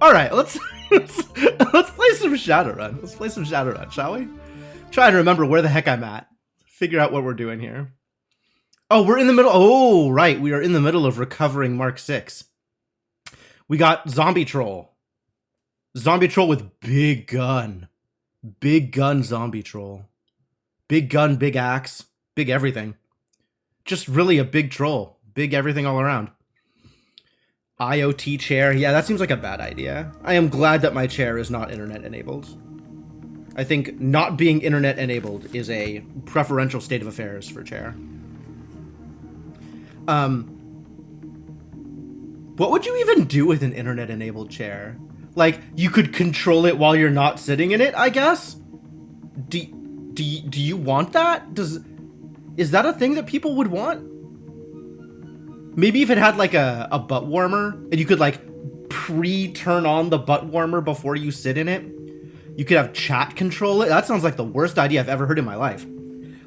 All right, let's play some Shadowrun. Let's play some Shadowrun, shall we? Try and remember where the heck I'm at. Figure out what we're doing here. Oh, we're in the middle. Oh, right. We are in the middle of recovering Mark 6. We got Zombie Troll. Zombie Troll with big gun. Big gun Zombie Troll. Big gun, big axe, big everything. Just really a big troll. Big everything all around. IoT chair. Yeah, that seems like a bad idea. I am glad that my chair is not internet enabled. I think not being internet enabled is a preferential state of affairs for chair. What would you even do with an internet enabled chair? Like, you could control it while you're not sitting in it, I guess? Do you want that? Is that a thing that people would want? Maybe if it had like a butt warmer and you could like pre-turn on the butt warmer before you sit in it. You could have chat control it. That sounds like the worst idea I've ever heard in my life.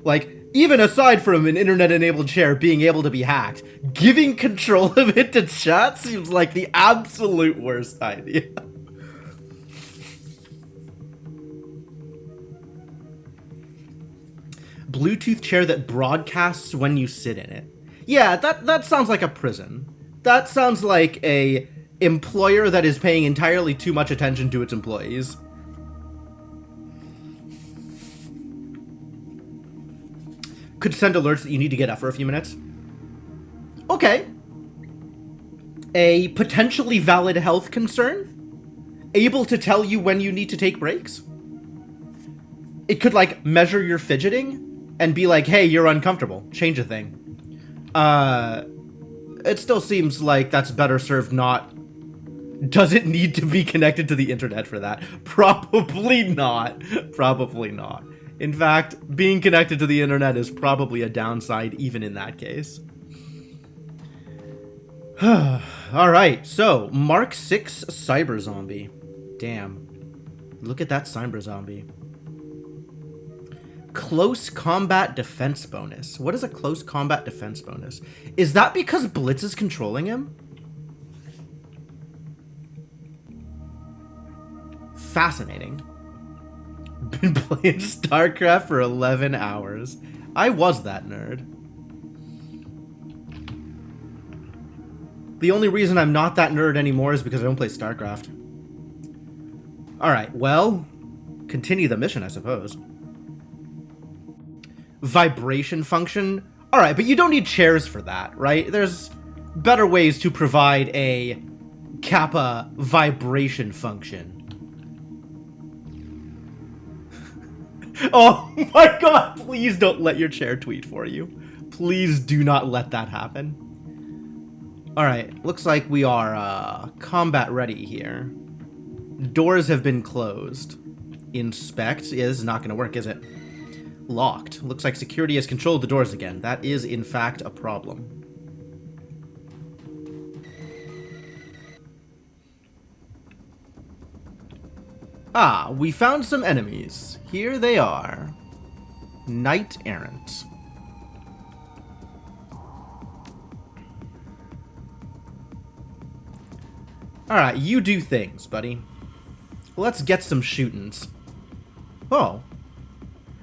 Like, even aside from an internet-enabled chair being able to be hacked, giving control of it to chat seems like the absolute worst idea. Bluetooth chair that broadcasts when you sit in it. Yeah, that sounds like a prison. That sounds like a employer that is paying entirely too much attention to its employees. Could send alerts that you need to get up for a few minutes. Okay. A potentially valid health concern? Able to tell you when you need to take breaks? It could, like, measure your fidgeting and be like, hey, you're uncomfortable. Change a thing. It still seems like that's better served not... Does it need to be connected to the internet for that? Probably not. Probably not. In fact, being connected to the internet is probably a downside even in that case. Alright, so, Mark 6 Cyber Zombie. Damn. Look at that Cyber Zombie. Close Combat Defense Bonus. What is a Close Combat Defense Bonus? Is that because Blitz is controlling him? Fascinating. Been playing StarCraft for 11 hours. I was that nerd. The only reason I'm not that nerd anymore is because I don't play StarCraft. Alright, well, continue the mission, I suppose. Vibration function? Alright, but you don't need chairs for that, right? There's better ways to provide a Kappa vibration function. Oh my god, please don't let your chair tweet for you. Please do not let that happen. Alright, looks like we are combat ready here. Doors have been closed. Inspect. Yeah, this is not going to work, is it? Locked. Looks like security has controlled the doors again. That is, in fact, a problem. Ah, we found some enemies. Here they are. Knight Errant. Alright, you do things, buddy. Let's get some shootings. Oh.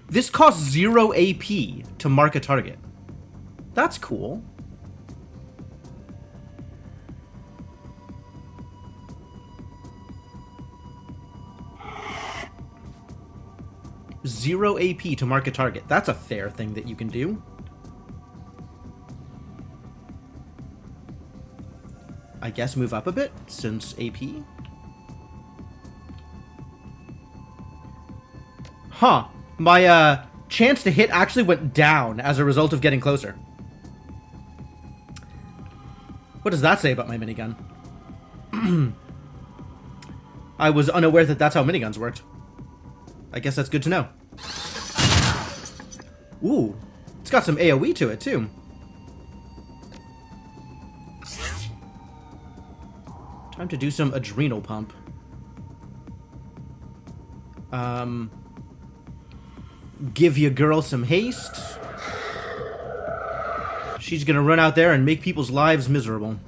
This costs 0 AP to mark a target. That's cool. Zero AP to mark a target. That's a fair thing that you can do. I guess move up a bit, since AP. Huh. My, chance to hit actually went down as a result of getting closer. What does that say about my minigun? I was unaware that that's how miniguns worked. I guess that's good to know. Ooh. It's got some AoE to it, too. Time to do some adrenal pump. Give your girl some haste. She's gonna run out there and make people's lives miserable.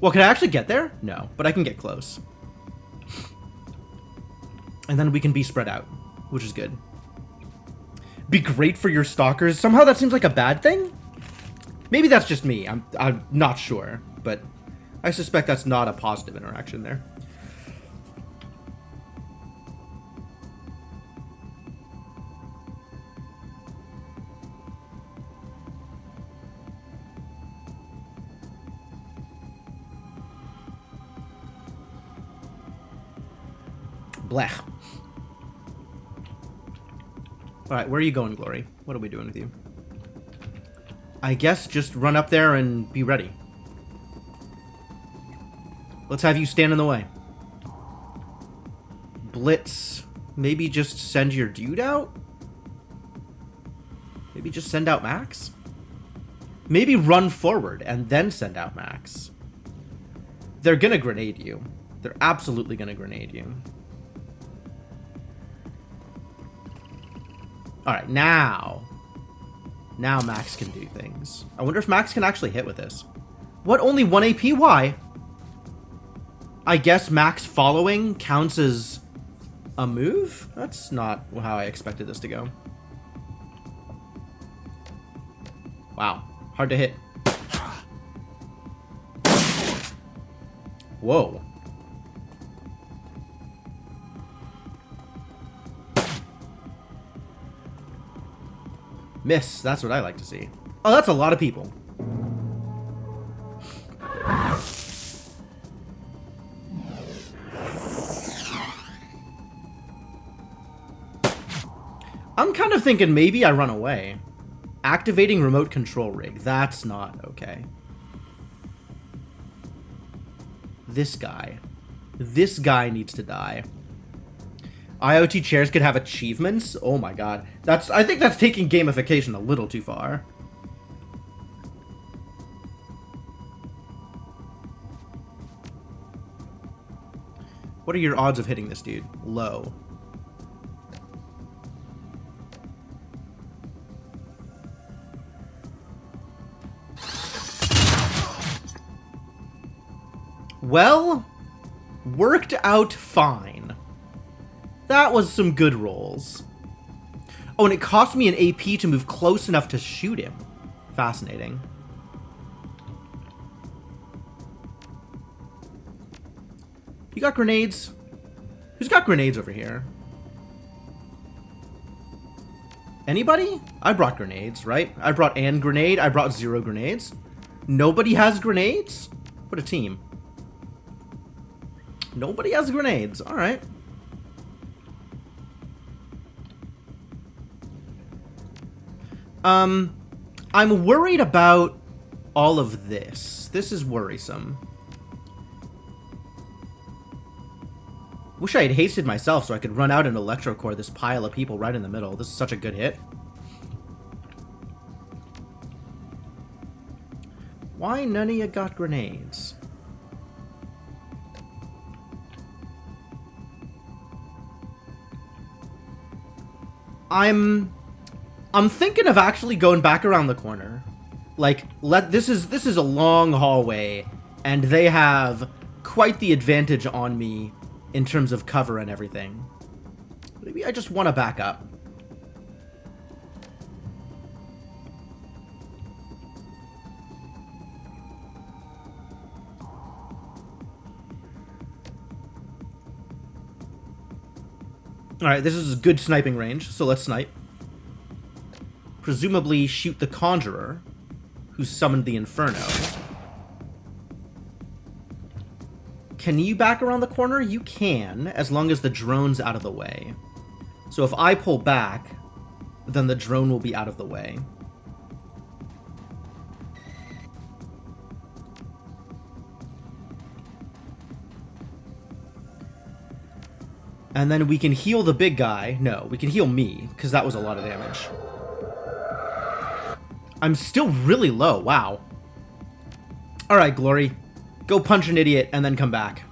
Well, can I actually get there? No, but I can get close. And then we can be spread out, which is good. Be great for your stalkers. Somehow that seems like a bad thing? Maybe that's just me. I'm not sure, but I suspect that's not a positive interaction there. Blech. Alright, where are you going, Glory? What are we doing with you? I guess just run up there and be ready. Let's have you stand in the way. Blitz. Maybe just send your dude out? Maybe just send out Max? Maybe run forward and then send out Max. They're gonna grenade you. They're absolutely gonna grenade you. Alright, now Max can do things. I wonder if Max can actually hit with this. What, only 1 AP? Why? I guess Max following counts as a move? That's not how I expected this to go. Wow, hard to hit. Whoa. Miss, that's what I like to see. Oh, that's a lot of people. I'm kind of thinking maybe I run away. Activating remote control rig. That's not okay. This guy. This guy needs to die. IoT chairs could have achievements? Oh my god. I think that's taking gamification a little too far. What are your odds of hitting this dude? Low. Well, worked out fine. That was some good rolls. Oh, and it cost me an AP to move close enough to shoot him. Fascinating. You got grenades? Who's got grenades over here? Anybody? I brought grenades, right? I brought an grenade. I brought 0 grenades. Nobody has grenades? What a team. Nobody has grenades. All right. I'm worried about all of this. This is worrisome. Wish I had hasted myself so I could run out and electrocore this pile of people right in the middle. This is such a good hit. Why none of you got grenades? I'm thinking of actually going back around the corner. Like, this is a long hallway, and they have quite the advantage on me in terms of cover and everything. Maybe I just want to back up. Alright, this is good sniping range, so let's snipe. Presumably shoot the Conjurer, who summoned the Inferno. Can you back around the corner? You can, as long as the drone's out of the way. So if I pull back, then the drone will be out of the way. And then we can heal the big guy. No, we can heal me, because that was a lot of damage. I'm still really low, wow. Alright, Glory. Go punch an idiot and then come back.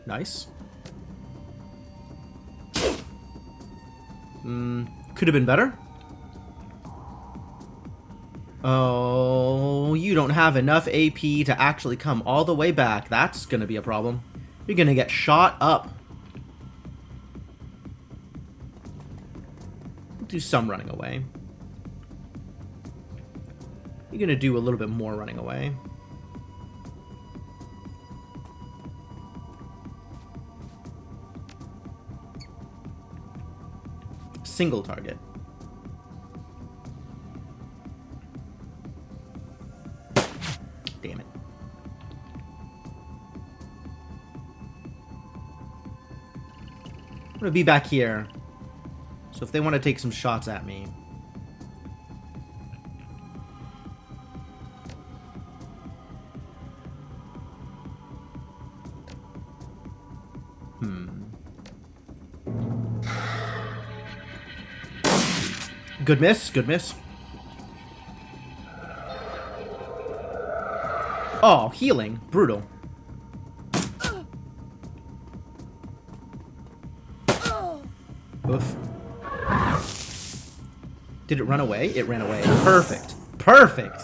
Nice. Could have been better. Oh, you don't have enough AP to actually come all the way back. That's gonna be a problem. You're gonna get shot up. Do some running away. You're gonna do a little bit more running away. Single target. Damn it. I'm gonna be back here. So if they want to take some shots at me. Good miss, good miss. Oh, healing. Brutal. Oof. Did it run away? It ran away. Perfect. Perfect!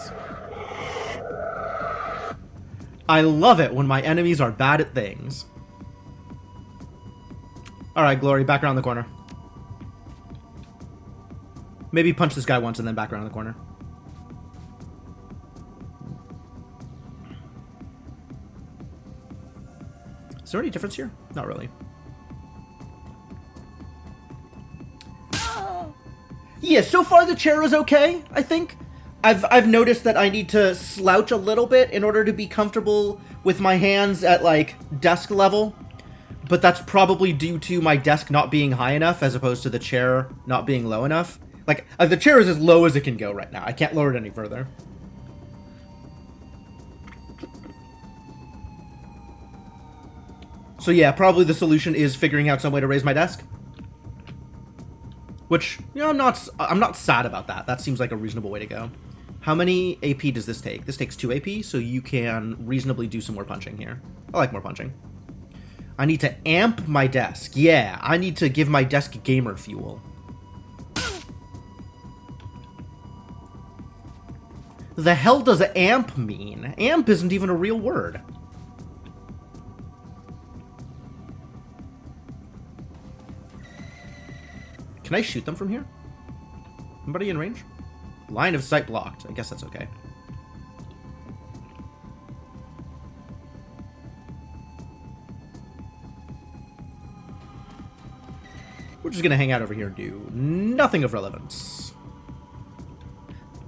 I love it when my enemies are bad at things. Alright, Glory, back around the corner. Maybe punch this guy once and then back around the corner. Is there any difference here? Not really. Yeah, so far the chair is okay, I think. I've noticed that I need to slouch a little bit in order to be comfortable with my hands at, like, desk level. But that's probably due to my desk not being high enough as opposed to the chair not being low enough. Like, the chair is as low as it can go right now. I can't lower it any further. So yeah, probably the solution is figuring out some way to raise my desk. Which, you know, I'm not sad about that. That seems like a reasonable way to go. How many AP does this take? This takes 2 AP, so you can reasonably do some more punching here. I like more punching. I need to amp my desk. Yeah, I need to give my desk gamer fuel. The hell does amp mean? Amp isn't even a real word. Can I shoot them from here? Anybody in range? Line of sight blocked. I guess that's okay. We're just gonna hang out over here and do nothing of relevance.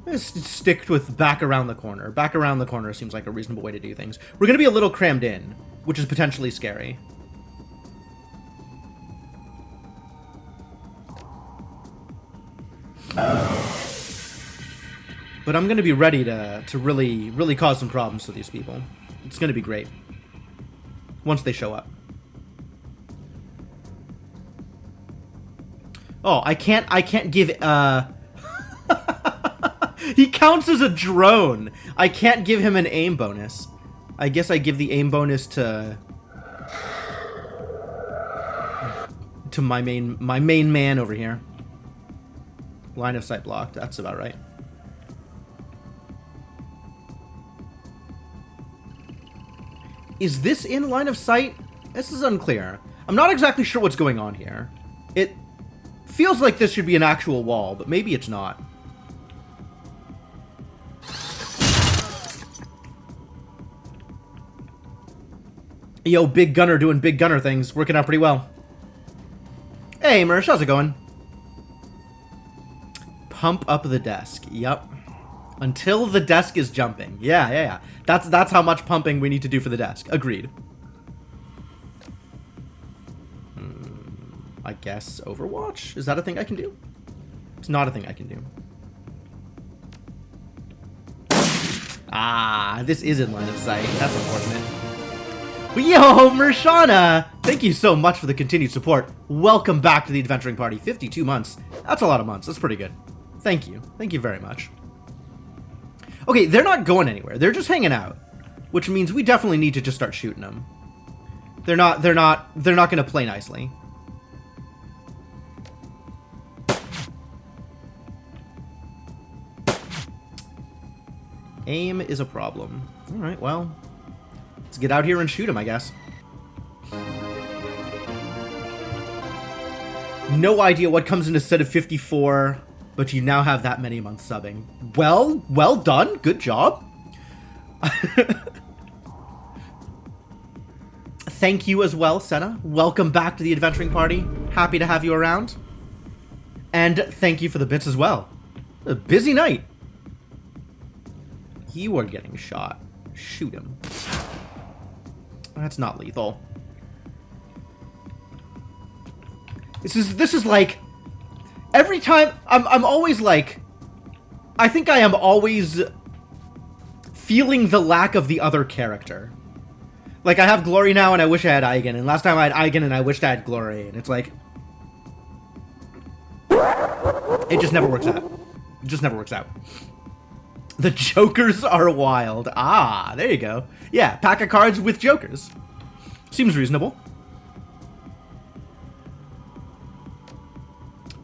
Let's stick with back around the corner. Back around the corner seems like a reasonable way to do things. We're gonna be a little crammed in, which is potentially scary. But I'm gonna be ready to really cause some problems to these people. It's gonna be great. Once they show up. Oh, I can't give, he counts as a drone! I can't give him an aim bonus. I guess I give the aim bonus to my main man over here. Line of sight blocked, that's about right. Is this in line of sight? This is unclear. I'm not exactly sure what's going on here. It feels like this should be an actual wall, but maybe it's not. Yo, Big Gunner doing Big Gunner things. Working out pretty well. Hey, Mersh, how's it going? Pump up the desk. Yep. Until the desk is jumping. Yeah. That's how much pumping we need to do for the desk. Agreed. I guess Overwatch? Is that a thing I can do? It's not a thing I can do. Ah, this is in line of sight. That's unfortunate. Yo, Mershana! Thank you so much for the continued support. Welcome back to the Adventuring Party. 52 months. That's a lot of months. That's pretty good. Thank you. Thank you very much. Okay, they're not going anywhere. They're just hanging out, which means we definitely need to just start shooting them. They're not going to play nicely. Aim is a problem. Alright, well, let's get out here and shoot him, I guess. No idea what comes in a set of 54, but you now have that many months subbing. Well done. Good job. Thank you as well, Senna. Welcome back to the adventuring party. Happy to have you around. And thank you for the bits as well. A busy night. You are getting shot. Shoot him. That's not lethal. This is like every time I'm always like, I think I am always feeling the lack of the other character. Like, I have Glory now, and I wish I had Eigen. And last time I had Eigen, and I wished I had Glory. And it's like, it just never works out. It just never works out. The Jokers are wild. Ah, there you go. Yeah, pack of cards with Jokers. Seems reasonable.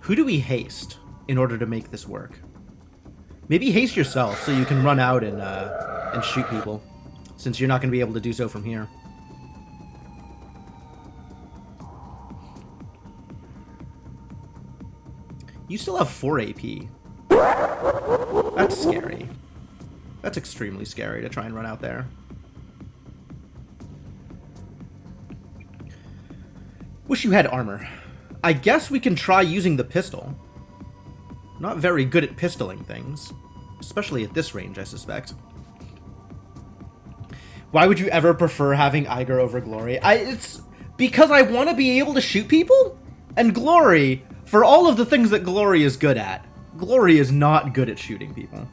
Who do we haste in order to make this work? Maybe haste yourself so you can run out and shoot people, since you're not going to be able to do so from here. You still have 4 AP. That's scary. That's extremely scary to try and run out there. Wish you had armor. I guess we can try using the pistol. Not very good at pistoling things. Especially at this range, I suspect. Why would you ever prefer having Eiger over Glory? It's because I want to be able to shoot people? And Glory, for all of the things that Glory is good at, Glory is not good at shooting people.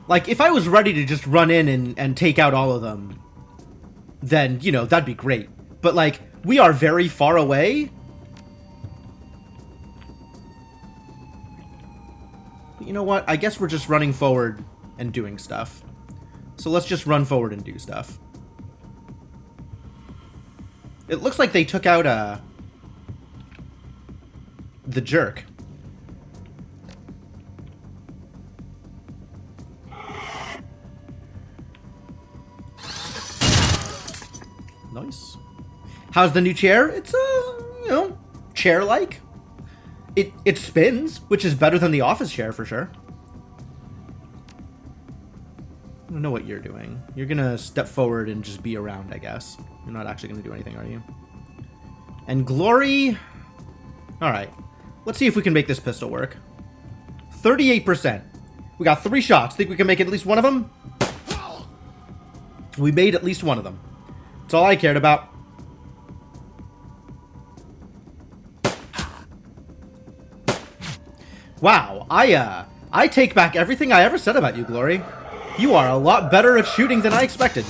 Like, if I was ready to just run in and take out all of them, then, you know, that'd be great. But, like, we are very far away. But you know what? I guess we're just running forward and doing stuff. So let's just run forward and do stuff. It looks like they took out, the jerk. Nice. How's the new chair? It's, you know, chair-like. It spins, which is better than the office chair for sure. I don't know what you're doing. You're gonna step forward and just be around, I guess. You're not actually gonna do anything, are you? And Glory... Alright. Let's see if we can make this pistol work. 38%. We got 3 shots. Think we can make at least one of them? We made at least one of them. That's all I cared about. Wow, I take back everything I ever said about you, Glory. You are a lot better at shooting than I expected.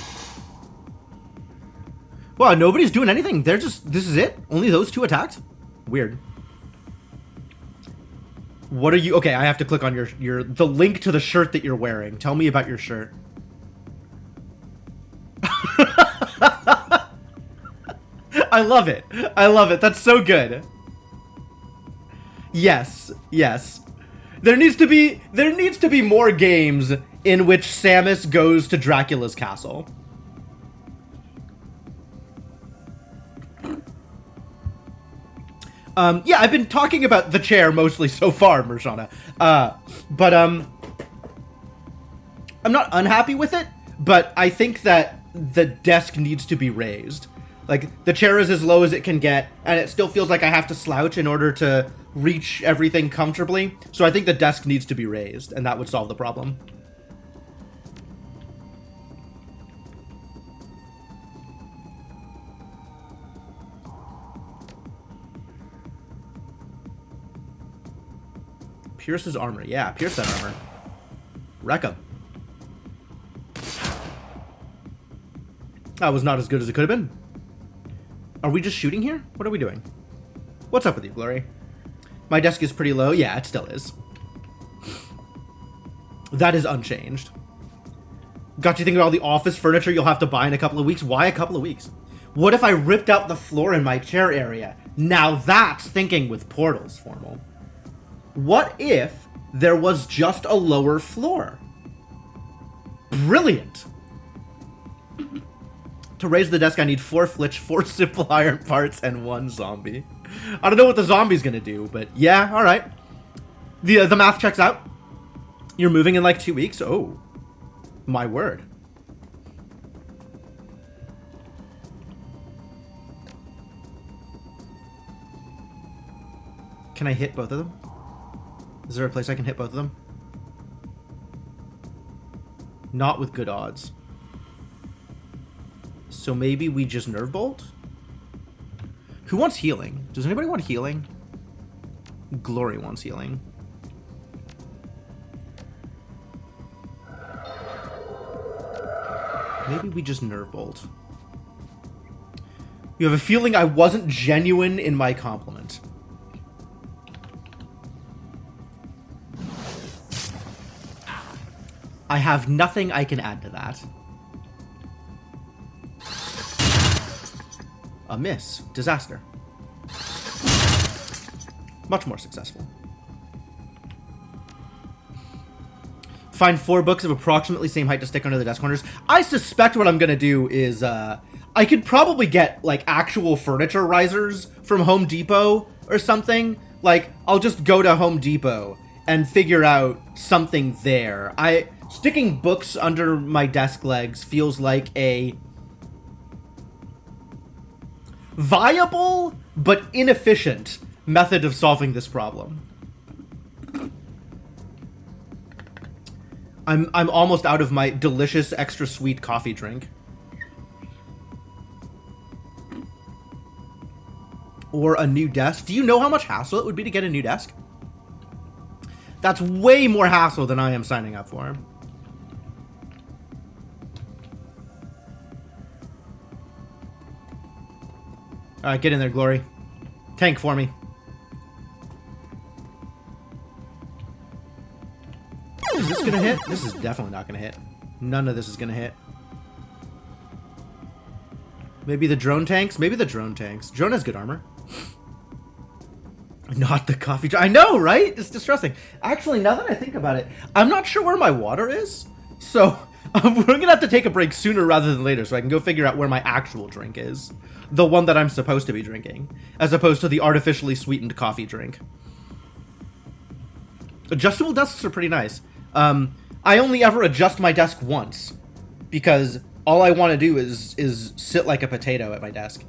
Wow, nobody's doing anything. They're just, this is it? Only those 2 attacked? Weird. What are you, okay, I have to click on the link to the shirt that you're wearing. Tell me about your shirt. I love it. I love it. That's so good. Yes. Yes. There needs to be more games in which Samus goes to Dracula's castle. Yeah, I've been talking about the chair mostly so far, Mershana. But I'm not unhappy with it, but I think that the desk needs to be raised. Like, the chair is as low as it can get, and it still feels like I have to slouch in order to reach everything comfortably. So I think the desk needs to be raised, and that would solve the problem. Pierce his armor. Yeah, pierce that armor. Wreck him. That was not as good as it could have been. Are we just shooting here? What are we doing? What's up with you, Glory? My desk is pretty low. Yeah, it still is. That is unchanged. Got you thinking about all the office furniture you'll have to buy in a couple of weeks. Why a couple of weeks? What if I ripped out the floor in my chair area? Now that's thinking with portals, Formal. What if there was just a lower floor? Brilliant. To raise the desk, I need 4 flitch, 4 simple iron parts, and 1 zombie. I don't know what the zombie's gonna do, but yeah, alright. The math checks out. You're moving in like 2 weeks? Oh. My word. Can I hit both of them? Is there a place I can hit both of them? Not with good odds. So maybe we just nerve bolt? Who wants healing? Does anybody want healing? Glory wants healing. Maybe we just nerve bolt. You have a feeling I wasn't genuine in my compliment. I have nothing I can add to that. A miss. Disaster. Much more successful. Find 4 books of approximately same height to stick under the desk corners. I suspect what I'm gonna do is, I could probably get, like, actual furniture risers from Home Depot or something. Like, I'll just go to Home Depot and figure out something there. Sticking books under my desk legs feels like a viable but inefficient method of solving this problem. I'm almost out of my delicious extra sweet coffee drink. Or a new desk. Do you know how much hassle it would be to get a new desk? That's way more hassle than I am signing up for. Alright, get in there, Glory. Tank for me. Is this gonna hit? This is definitely not gonna hit. None of this is gonna hit. Maybe the drone tanks? Maybe the drone tanks. Drone has good armor. Not the coffee. I know, right? It's distressing. Actually, now that I think about it, I'm not sure where my water is. So, we're gonna have to take a break sooner rather than later so I can go figure out where my actual drink is. The one that I'm supposed to be drinking. As opposed to the artificially sweetened coffee drink. Adjustable desks are pretty nice. I only ever adjust my desk once. Because all I want to do is sit like a potato at my desk.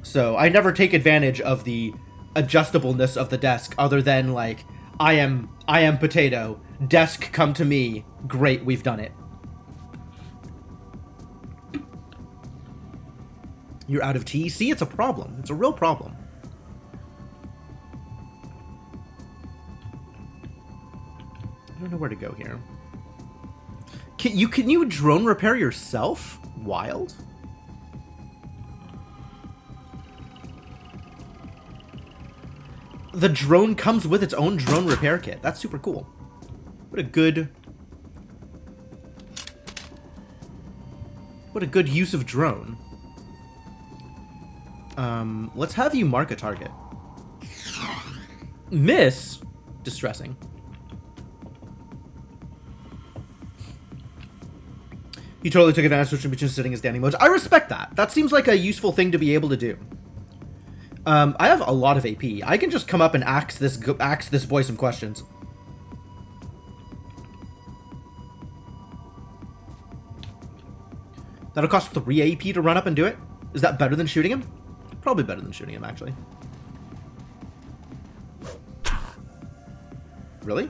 So, I never take advantage of the adjustableness of the desk other than, like, I am potato. Desk, come to me. Great, we've done it. You're out of tea? See, it's a problem. It's a real problem. I don't know where to go here. Can you drone repair yourself? Wild. The drone comes with its own drone repair kit. That's super cool. What a good use of drone. Let's have you mark a target. Miss? Distressing. You totally took advantage of switching between sitting and standing modes. I respect that. That seems like a useful thing to be able to do. I have a lot of AP. I can just come up and ask this boy some questions. That'll cost 3 AP to run up and do it? Is that better than shooting him? Probably better than shooting him, actually. Really?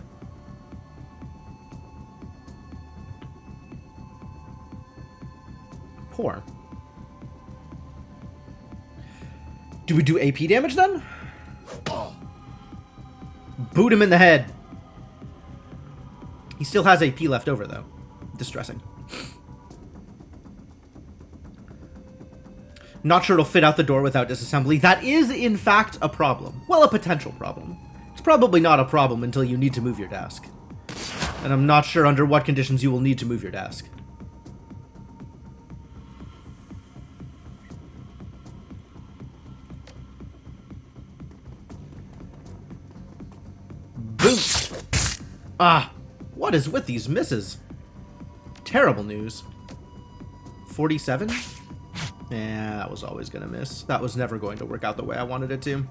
Poor. Do we do AP damage then? Boot him in the head. He still has AP left over, though. Distressing. Not sure it'll fit out the door without disassembly. That is, in fact, a problem. Well, a potential problem. It's probably not a problem until you need to move your desk. And I'm not sure under what conditions you will need to move your desk. Ah, what is with these misses? Terrible news. 47? Yeah, that was always going to miss. That was never going to work out the way I wanted it to.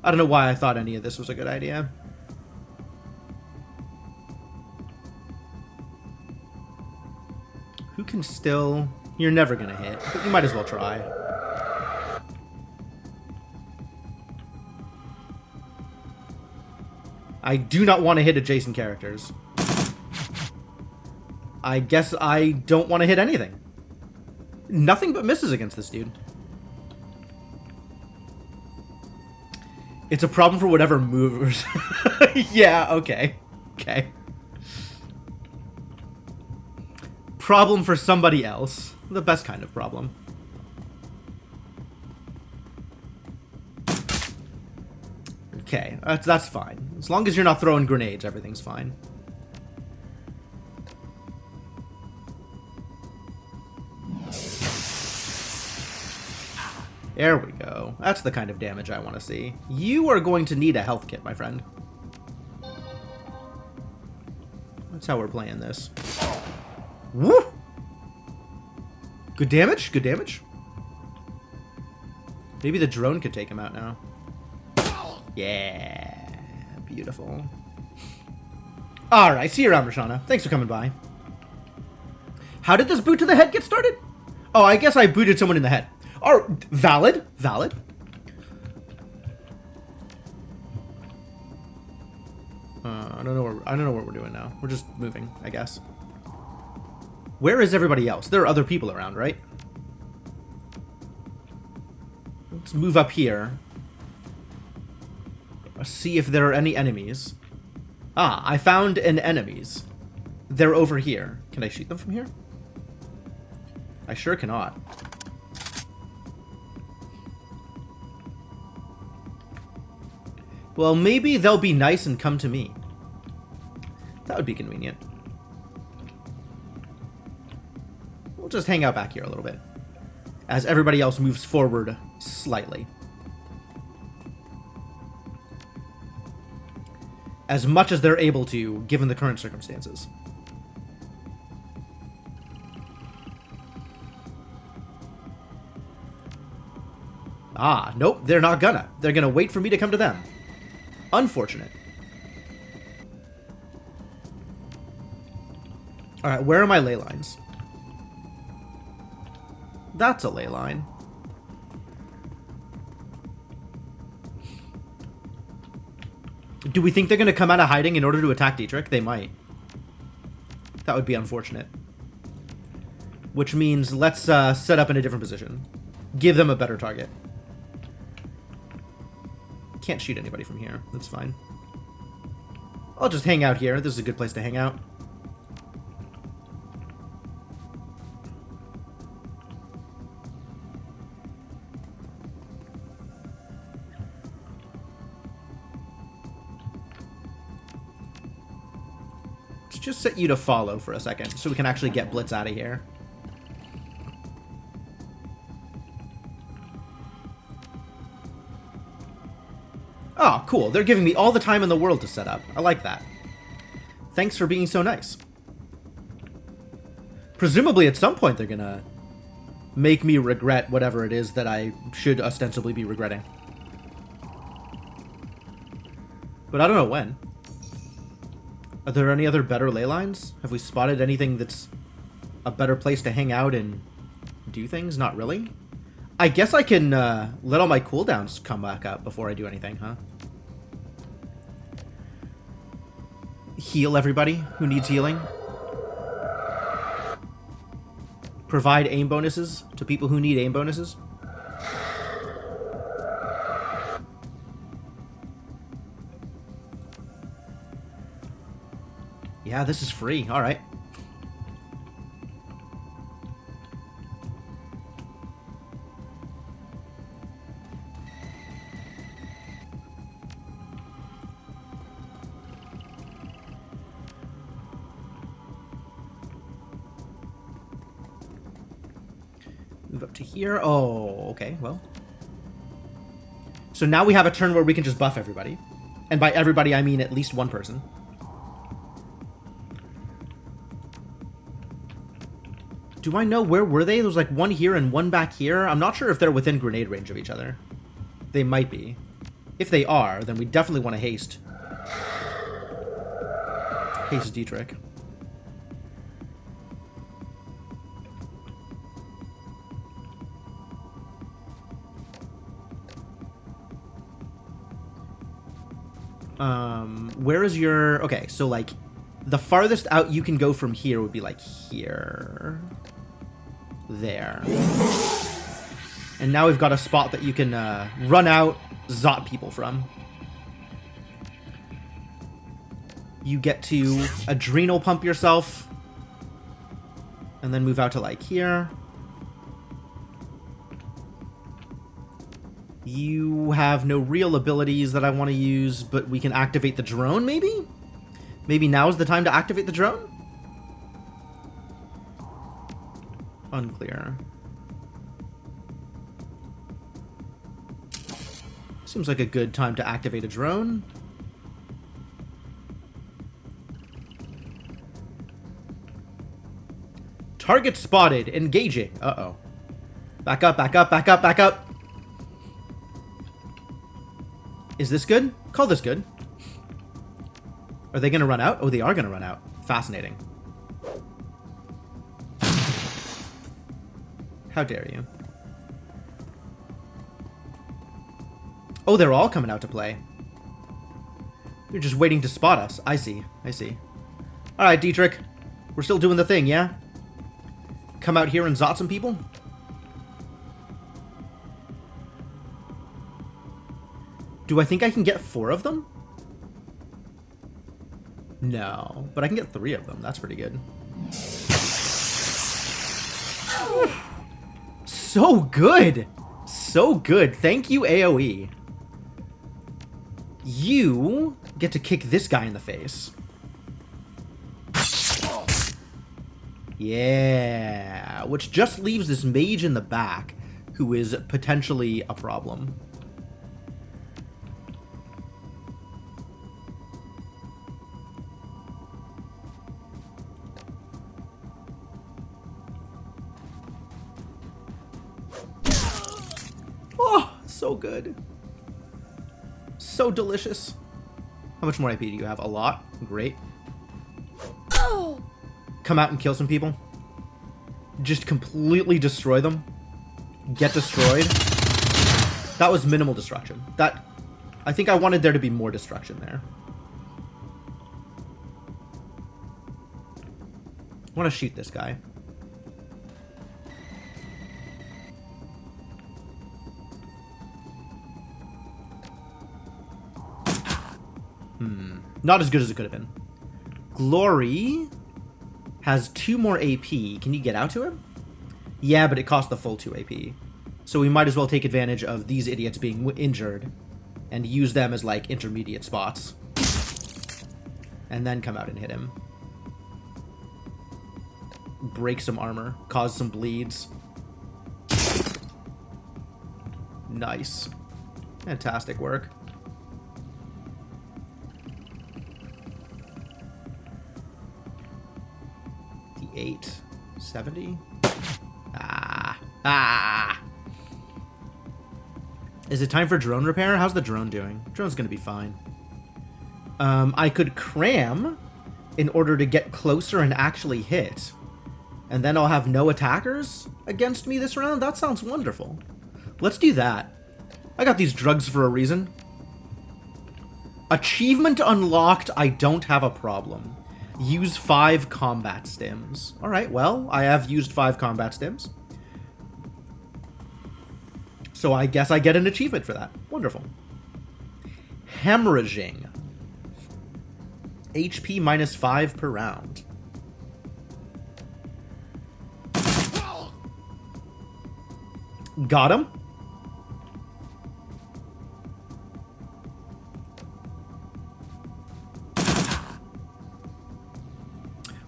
I don't know why I thought any of this was a good idea. Who can still... You're never going to hit, but you might as well try. I do not want to hit adjacent characters. I guess I don't want to hit anything. Nothing but misses against this dude. It's a problem for whatever movers. Yeah, okay. Okay. Problem for somebody else. The best kind of problem. Okay, that's fine. As long as you're not throwing grenades, everything's fine. There we go. That's the kind of damage I want to see. You are going to need a health kit, my friend. That's how we're playing this. Woo! Good damage? Good damage? Maybe the drone could take him out now. Yeah. Beautiful. Alright, see you around, Rashana. Thanks for coming by. How did this boot to the head get started? Oh, I guess I booted someone in the head. Oh, valid. Valid. I don't know what we're doing now. We're just moving, I guess. Where is everybody else? There are other people around, right? Let's move up here. See if there are any enemies. Ah, I found an enemies. They're over here. Can I shoot them from here? I sure cannot. Well, maybe they'll be nice and come to me. That would be convenient. We'll just hang out back here a little bit, as everybody else moves forward slightly. As much as they're able to, given the current circumstances. Ah, nope, they're not gonna. They're gonna wait for me to come to them. Unfortunate. Alright, where are my ley lines? That's a ley line. Do we think they're going to come out of hiding in order to attack Dietrich? They might. That would be unfortunate. Which means let's set up in a different position. Give them a better target. Can't shoot anybody from here. That's fine. I'll just hang out here. This is a good place to hang out. Let's just set you to follow for a second so we can actually get Blitz out of here. Oh, cool. They're giving me all the time in the world to set up. I like that. Thanks for being so nice. Presumably at some point they're gonna make me regret whatever it is that I should ostensibly be regretting. But I don't know when. Are there any other better ley lines? Have we spotted anything that's a better place to hang out and do things? Not really. I guess I can let all my cooldowns come back up before I do anything, huh? Heal everybody who needs healing. Provide aim bonuses to people who need aim bonuses. Yeah, this is free. All right. Move up to here. Oh, okay, well. So now we have a turn where we can just buff everybody. And by everybody, I mean at least one person. Do I know where were they? There was like one here and one back here. I'm not sure if they're within grenade range of each other. They might be. If they are, then we definitely want to haste. Haste Dietrich. Where is your... Okay, so like the farthest out you can go from here would be like here. There. And now we've got a spot that you can run out, zot people from. You get to adrenal pump yourself. And then move out to like here. You have no real abilities that I want to use, but we can activate the drone, maybe? Maybe now's the time to activate the drone? Unclear. Seems like a good time to activate a drone. Target spotted. Engaging. Uh-oh. Back up, back up, back up, back up. Is this good? Call this good. Are they going to run out? Oh, they are going to run out. Fascinating. How dare you? Oh, they're all coming out to play. You're just waiting to spot us. I see. I see. All right, Dietrich. We're still doing the thing, yeah? Come out here and zot some people? Do I think I can get 4 of them? No, but I can get 3 of them. That's pretty good. So good! So good. Thank you, AoE. You get to kick this guy in the face. Yeah, which just leaves this mage in the back, who is potentially a problem. Oh, so good. So delicious. How much more AP do you have? A lot? Great. Come out and kill some people. Just completely destroy them. Get destroyed. That was minimal destruction. I think I wanted there to be more destruction there. I want to shoot this guy. Not as good as it could have been. Glory has 2 more AP. Can you get out to him? Yeah, but it costs the full 2 AP. So we might as well take advantage of these idiots being injured and use them as, like, intermediate spots. And then come out and hit him. Break some armor. Cause some bleeds. Nice. Fantastic work. The 870. Is it time for drone repair? How's the drone doing? Drone's gonna be fine. I could cram in order to get closer and actually hit. And then I'll have no attackers against me this round? That sounds wonderful. Let's do that. I got these drugs for a reason. Achievement unlocked, I don't have a problem. Use 5 combat stims. Alright, well, I have used 5 combat stims. So I guess I get an achievement for that. Wonderful. Hemorrhaging. HP minus 5 per round. Got him.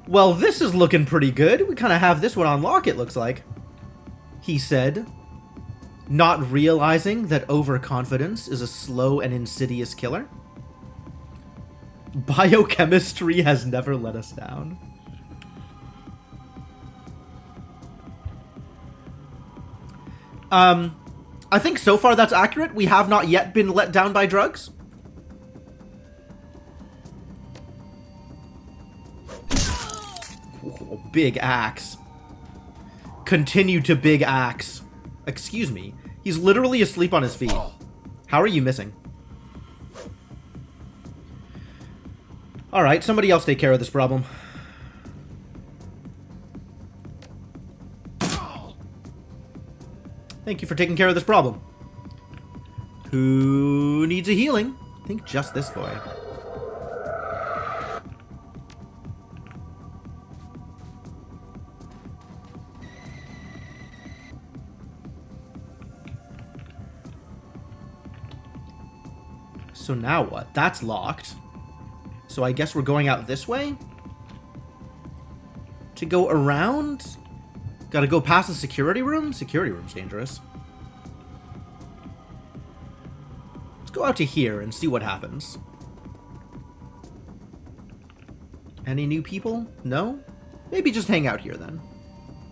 Well, this is looking pretty good. We kind of have this one on lock, it looks like. He said. Not realizing that overconfidence is a slow and insidious killer. Biochemistry has never let us down. I think so far that's accurate. We have not yet been let down by drugs. Oh, big axe. Continue to big axe. Excuse me. He's literally asleep on his feet. How are you missing? Alright, somebody else take care of this problem. Thank you for taking care of this problem. Who needs a healing? I think just this boy. So now what? That's locked. So I guess we're going out this way? To go around? Gotta go past the security room? Security room's dangerous. Let's go out to here and see what happens. Any new people? No? Maybe just hang out here then.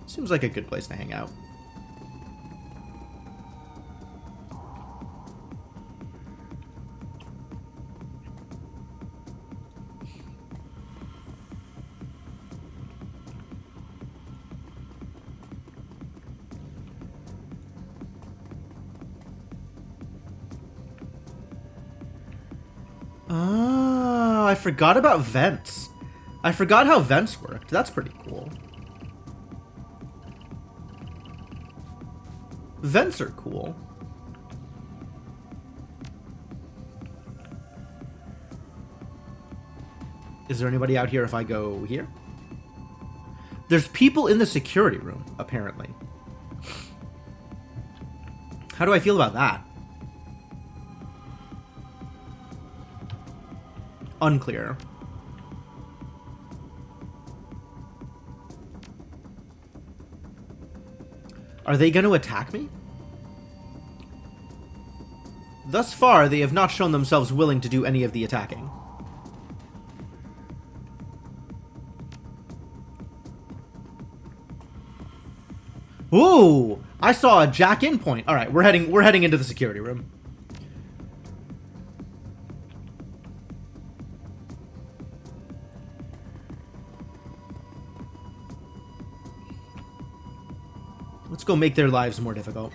Seems like a good place to hang out. Oh, I forgot about vents. I forgot how vents worked. That's pretty cool. Vents are cool. Is there anybody out here if I go here? There's people in the security room, apparently. How do I feel about that? Unclear. Are they going to attack me? Thus far, they have not shown themselves willing to do any of the attacking. Ooh! I saw a jack-in point. All right, we're heading into the security room. Let's go make their lives more difficult.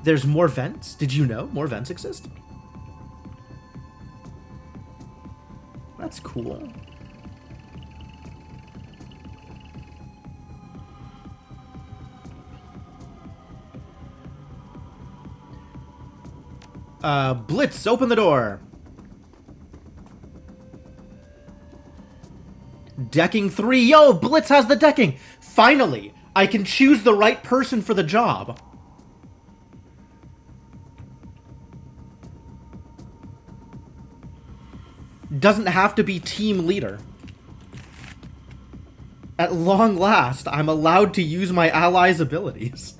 There's more vents? Did you know more vents exist? That's cool. Blitz, open the door. Decking 3. Yo, Blitz has the decking. Finally, I can choose the right person for the job. Doesn't have to be team leader. At long last, I'm allowed to use my allies' abilities.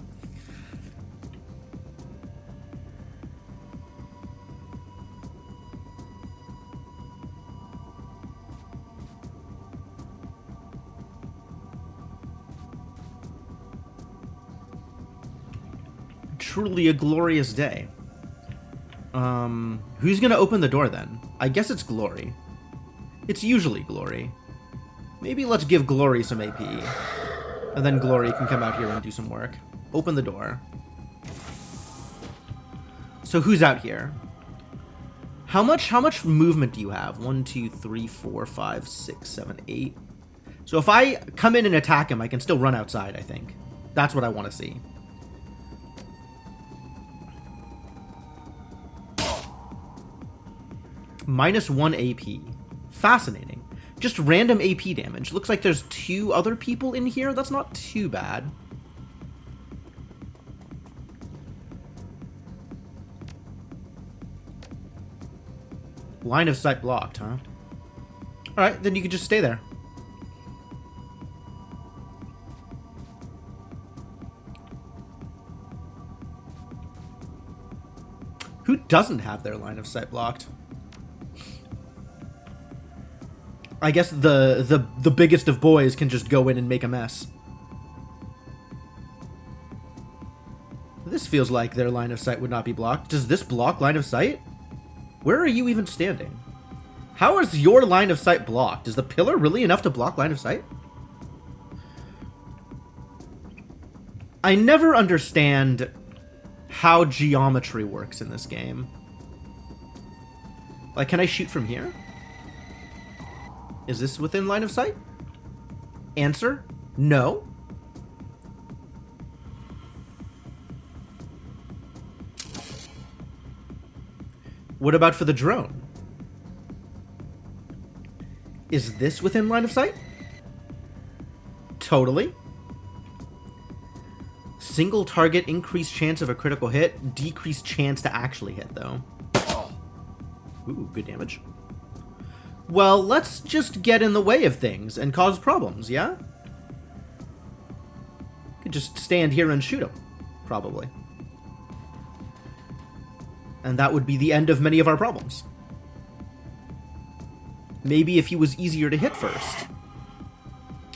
Truly a glorious day. Who's gonna open the door then? I guess it's Glory. It's usually Glory. Maybe let's give Glory some AP. And then Glory can come out here and do some work. Open the door. So who's out here? How much movement do you have? 1, 2, 3, 4, 5, 6, 7, 8. So if I come in and attack him, I can still run outside, I think. That's what I want to see. -1 AP. Fascinating. Just random AP damage. Looks like there's 2 other people in here. That's not too bad. Line of sight blocked, huh? Alright, then you can just stay there. Who doesn't have their line of sight blocked? I guess the biggest of boys can just go in and make a mess. This feels like their line of sight would not be blocked. Does this block line of sight? Where are you even standing? How is your line of sight blocked? Is the pillar really enough to block line of sight? I never understand how geometry works in this game. Like, can I shoot from here? Is this within line of sight? Answer, no. What about for the drone? Is this within line of sight? Totally. Single target, increased chance of a critical hit, decreased chance to actually hit, though. Ooh, good damage. Well, let's just get in the way of things and cause problems, yeah? Could just stand here and shoot him, probably. And that would be the end of many of our problems. Maybe if he was easier to hit first.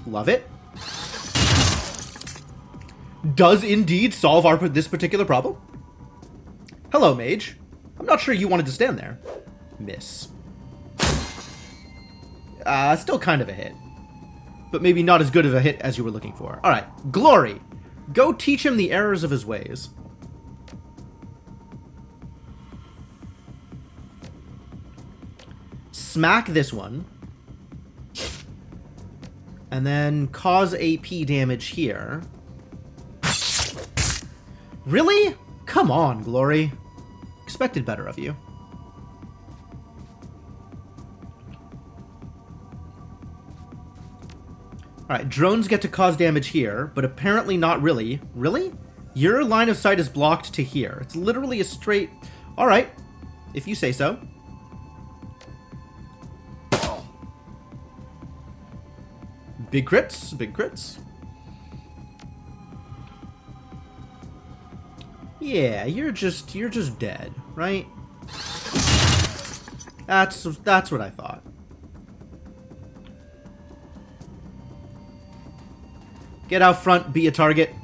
Love it. Does indeed solve this particular problem. Hello, mage. I'm not sure you wanted to stand there. Miss. Still kind of a hit. But maybe not as good of a hit as you were looking for. Alright, Glory. Go teach him the errors of his ways. Smack this one. And then cause AP damage here. Really? Come on, Glory. Expected better of you. Alright, drones get to cause damage here, but apparently not really. Really? Your line of sight is blocked to here. It's literally a straight... Alright, if you say so. Big crits, big crits. Yeah, you're just dead, right? That's what I thought. Get out front, be a target.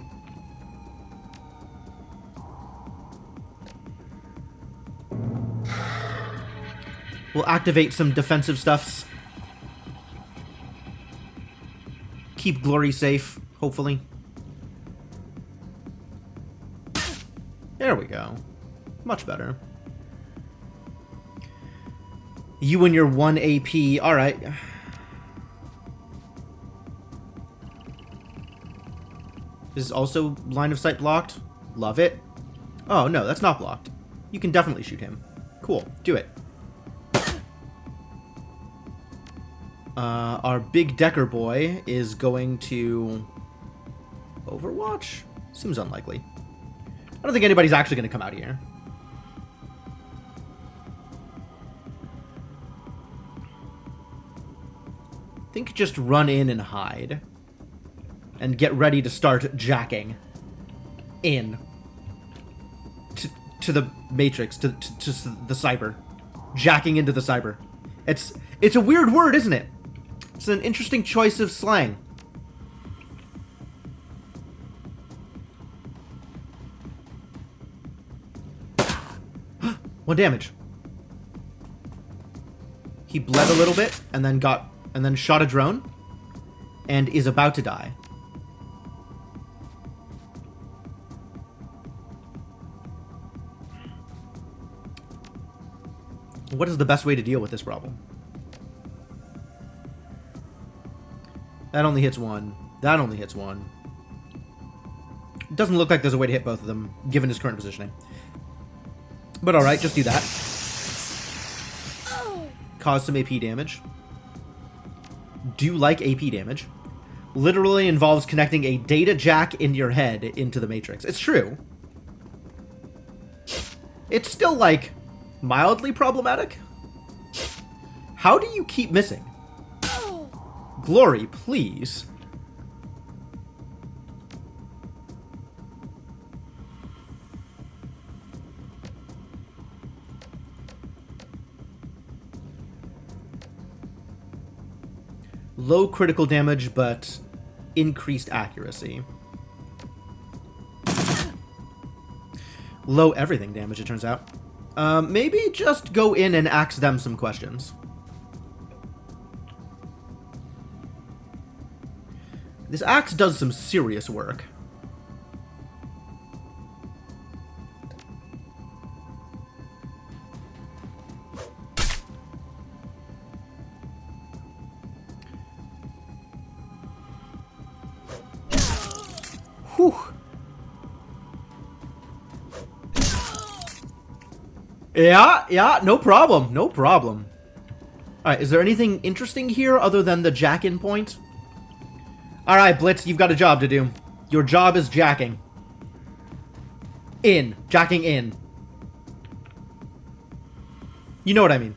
We'll activate some defensive stuffs. Keep Glory safe, hopefully. There we go. Much better. You and your 1 AP. Alright. Is also line of sight blocked? Love it. Oh, no, that's not blocked. You can definitely shoot him. Cool. Do it. Our big Decker boy is going to... Overwatch? Seems unlikely. I don't think anybody's actually going to come out here. I think just run in and hide. And get ready to start jacking. In. To the Matrix. To the cyber. Jacking into the cyber. It's a weird word, isn't it? It's an interesting choice of slang. One damage. He bled a little bit and then shot a drone and is about to die. What is the best way to deal with this problem? That only hits one. That only hits one. It doesn't look like there's a way to hit both of them, given his current positioning. But alright, just do that. Cause some AP damage. Do like AP damage. Literally involves connecting a data jack in your head into the Matrix. It's true. It's still, like, mildly problematic. How do you keep missing? Glory, please. Low critical damage, but increased accuracy. Low everything damage, it turns out. Maybe just go in and ask them some questions. This axe does some serious work. Whew. Yeah, no problem, no problem. Alright, is there anything interesting here other than the jack-in point? Alright, Blitz, you've got a job to do. Your job is jacking. Jacking in. You know what I mean.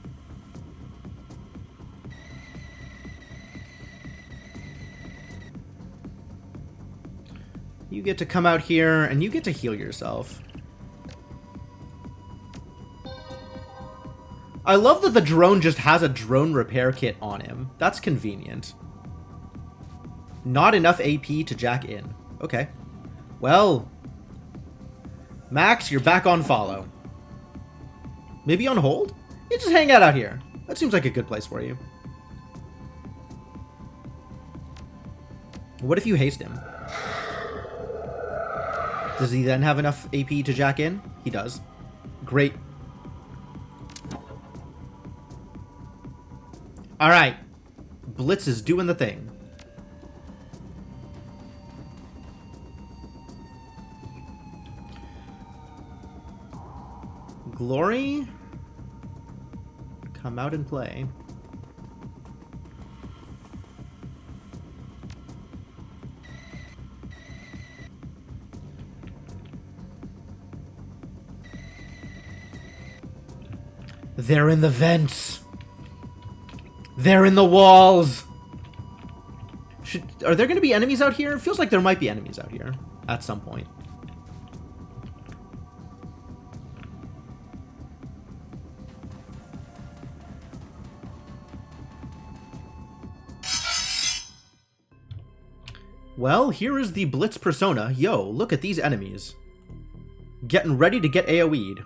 You get to come out here, and you get to heal yourself. I love that the drone just has a drone repair kit on him. That's convenient. Not enough AP to jack in. Okay. Well, Max, you're back on follow. Maybe on hold? You just hang out here. That seems like a good place for you. What if you haste him? Does he then have enough AP to jack in? He does. Great. Alright. Blitz is doing the thing. Glory? Come out and play. They're in the vents. They're in the walls. Are there going to be enemies out here? It feels like there might be enemies out here at some point. Well, here is the Blitz persona. Yo, look at these enemies. Getting ready to get AoE'd.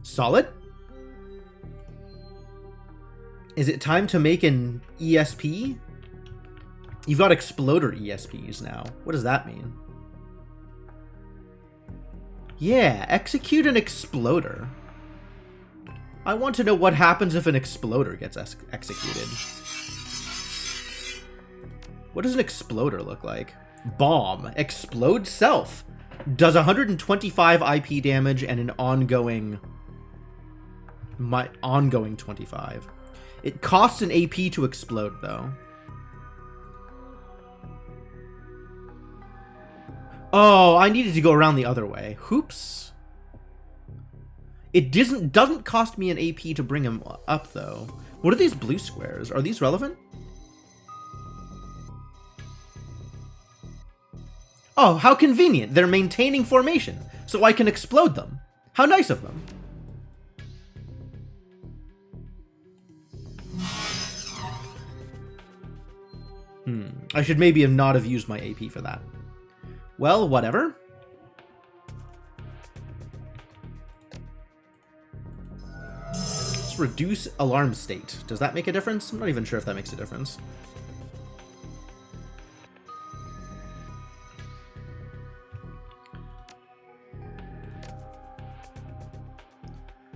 Solid? Is it time to make an ESP? You've got Exploder ESPs now. What does that mean? Yeah, execute an Exploder. I want to know what happens if an Exploder gets executed. What does an Exploder look like? Bomb. Explode self. Does 125 IP damage and an ongoing 25. It costs an AP to explode, though. Oh, I needed to go around the other way. Hoops. It doesn't cost me an AP to bring him up, though. What are these blue squares? Are these relevant? Oh, how convenient. They're maintaining formation, so I can explode them. How nice of them. I should maybe not have used my AP for that. Well, whatever. Let's reduce alarm state. Does that make a difference? I'm not even sure if that makes a difference.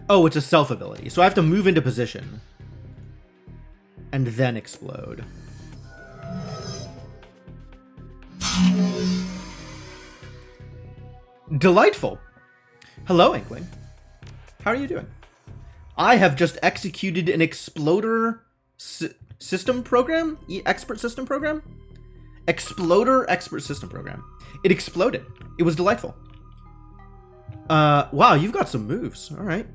Oh, it's a self ability. So I have to move into position. And then explode. Delightful. Hello, Inkling. How are you doing? I have just executed an Exploder system program, expert system program. Exploder Expert System Program. It exploded. It was delightful. Wow, you've got some moves. All right.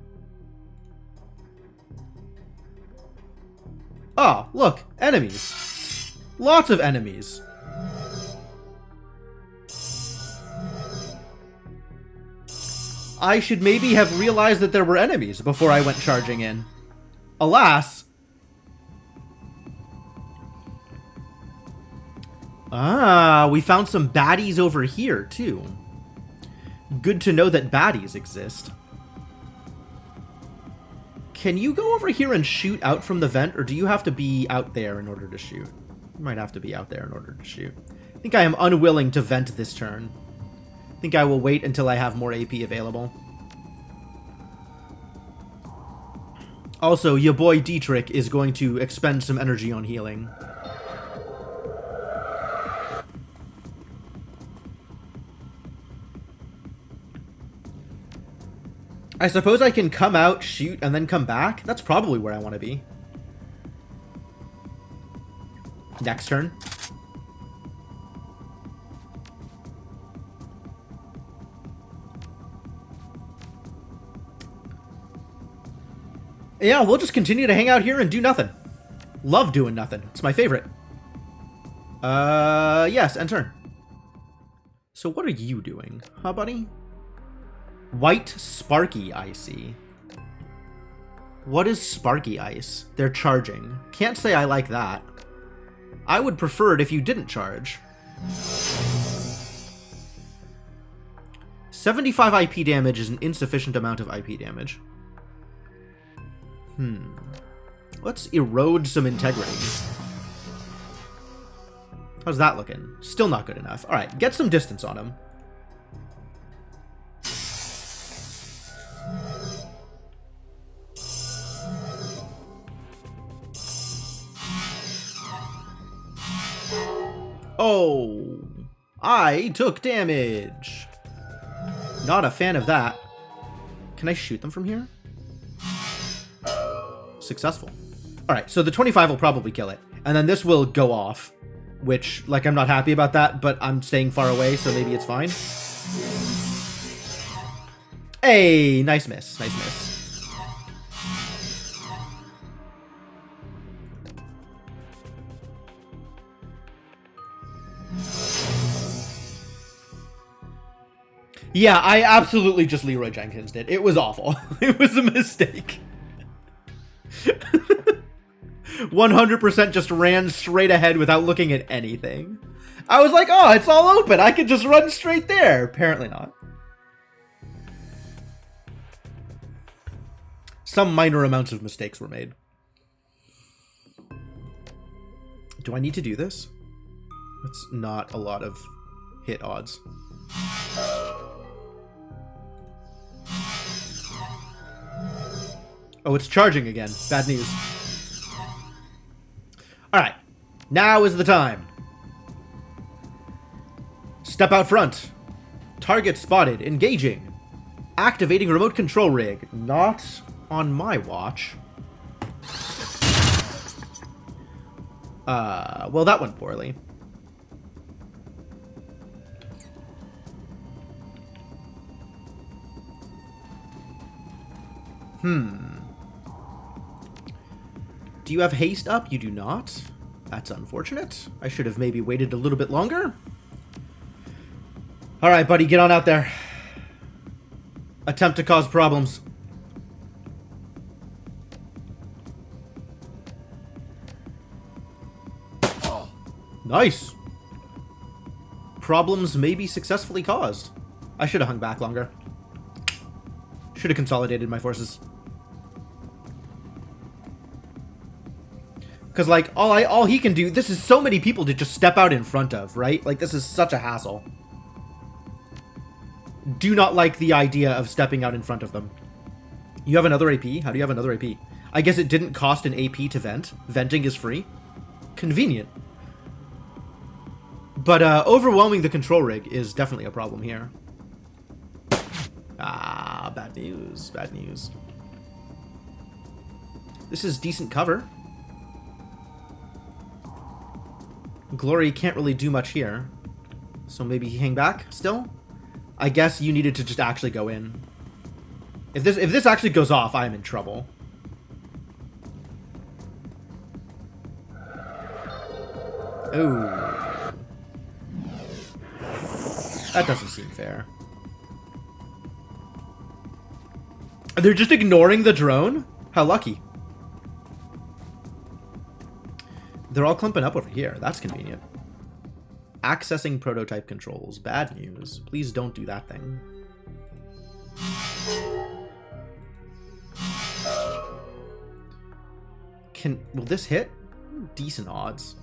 Oh, look, enemies. Lots of enemies. I should maybe have realized that there were enemies before I went charging in. Alas. Ah, we found some baddies over here, too. Good to know that baddies exist. Can you go over here and shoot out from the vent, or do you have to be out there in order to shoot? You might have to be out there in order to shoot. I think I am unwilling to vent this turn. I think I will wait until I have more AP available. Also, your boy Dietrich is going to expend some energy on healing. I suppose I can come out, shoot, and then come back? That's probably where I want to be. Next turn. Yeah, we'll just continue to hang out here and do nothing. Love doing nothing. It's my favorite. Yes, end turn. So what are you doing, huh, buddy? White Sparky Icy. What is Sparky Ice? They're charging. Can't say I like that. I would prefer it if you didn't charge. 75 IP damage is an insufficient amount of IP damage. Let's erode some integrity. How's that looking? Still not good enough. Alright, get some distance on him. Oh, I took damage. Not a fan of that. Can I shoot them from here? Successful. Alright, so the 25 will probably kill it. And then this will go off. Which, like, I'm not happy about that, but I'm staying far away, so maybe it's fine. Hey, nice miss. Nice miss. Yeah, I absolutely just Leroy Jenkins did. It was awful. It was a mistake. 100% just ran straight ahead without looking at anything. I was like, oh, it's all open. I could just run straight there. Apparently not. Some minor amounts of mistakes were made. Do I need to do this? That's not a lot of hit odds. Oh, it's charging again. Bad news. Alright. Now is the time. Step out front. Target spotted. Engaging. Activating remote control rig. Not on my watch. Well, that went poorly. Do you have haste up? You do not. That's unfortunate. I should have maybe waited a little bit longer. Alright, buddy, get on out there. Attempt to cause problems. Nice. Problems may be successfully caused. I should have hung back longer. Should have consolidated my forces. Because, like, all he can do... This is so many people to just step out in front of, right? Like, this is such a hassle. Do not like the idea of stepping out in front of them. You have another AP? How do you have another AP? I guess it didn't cost an AP to vent. Venting is free. Convenient. But overwhelming the control rig is definitely a problem here. Ah, bad news. Bad news. This is decent cover. Glory can't really do much here. So maybe he hang back still? I guess you needed to just actually go in. If this actually goes off, I am in trouble. Oh. That doesn't seem fair. They're just ignoring the drone? How lucky. They're all clumping up over here. That's convenient. Accessing prototype controls. Bad news. Please don't do that thing. Will this hit? Decent odds.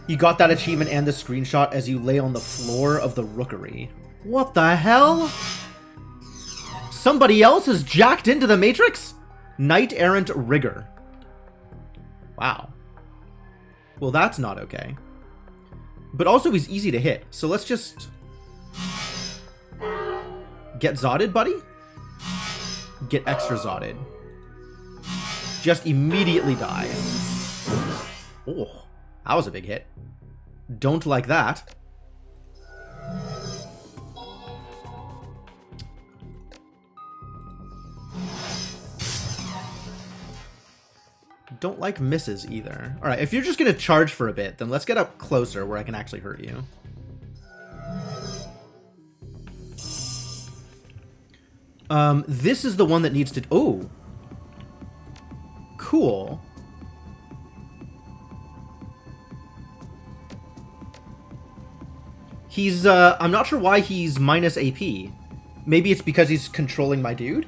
You got that achievement and the screenshot as you lay on the floor of the rookery. What the hell? Somebody else has jacked into the Matrix? Knight Errant Rigger. Wow. Well, that's not okay. But also he's easy to hit. So let's just... Get Zotted, buddy? Get extra Zotted. Just immediately die. Oh, that was a big hit. Don't like that. Don't like misses either. Alright, if you're just gonna charge for a bit, then let's get up closer where I can actually hurt you. This is the one that needs to... Oh! Cool. He's, I'm not sure why he's minus AP. Maybe it's because he's controlling my dude?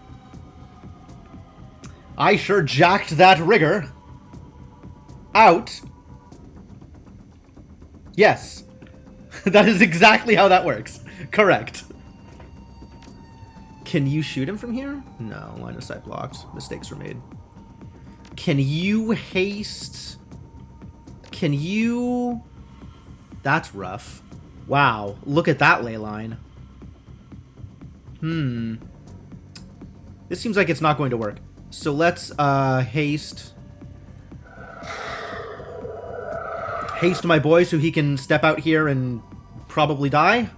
I sure jacked that rigger. Out. Yes. That is exactly how that works. Correct. Can you shoot him from here? No, line of sight blocked. Mistakes were made. Can you haste? Can you... That's rough. Wow, look at that ley line. This seems like it's not going to work. So let's haste. Haste my boy so he can step out here and probably die.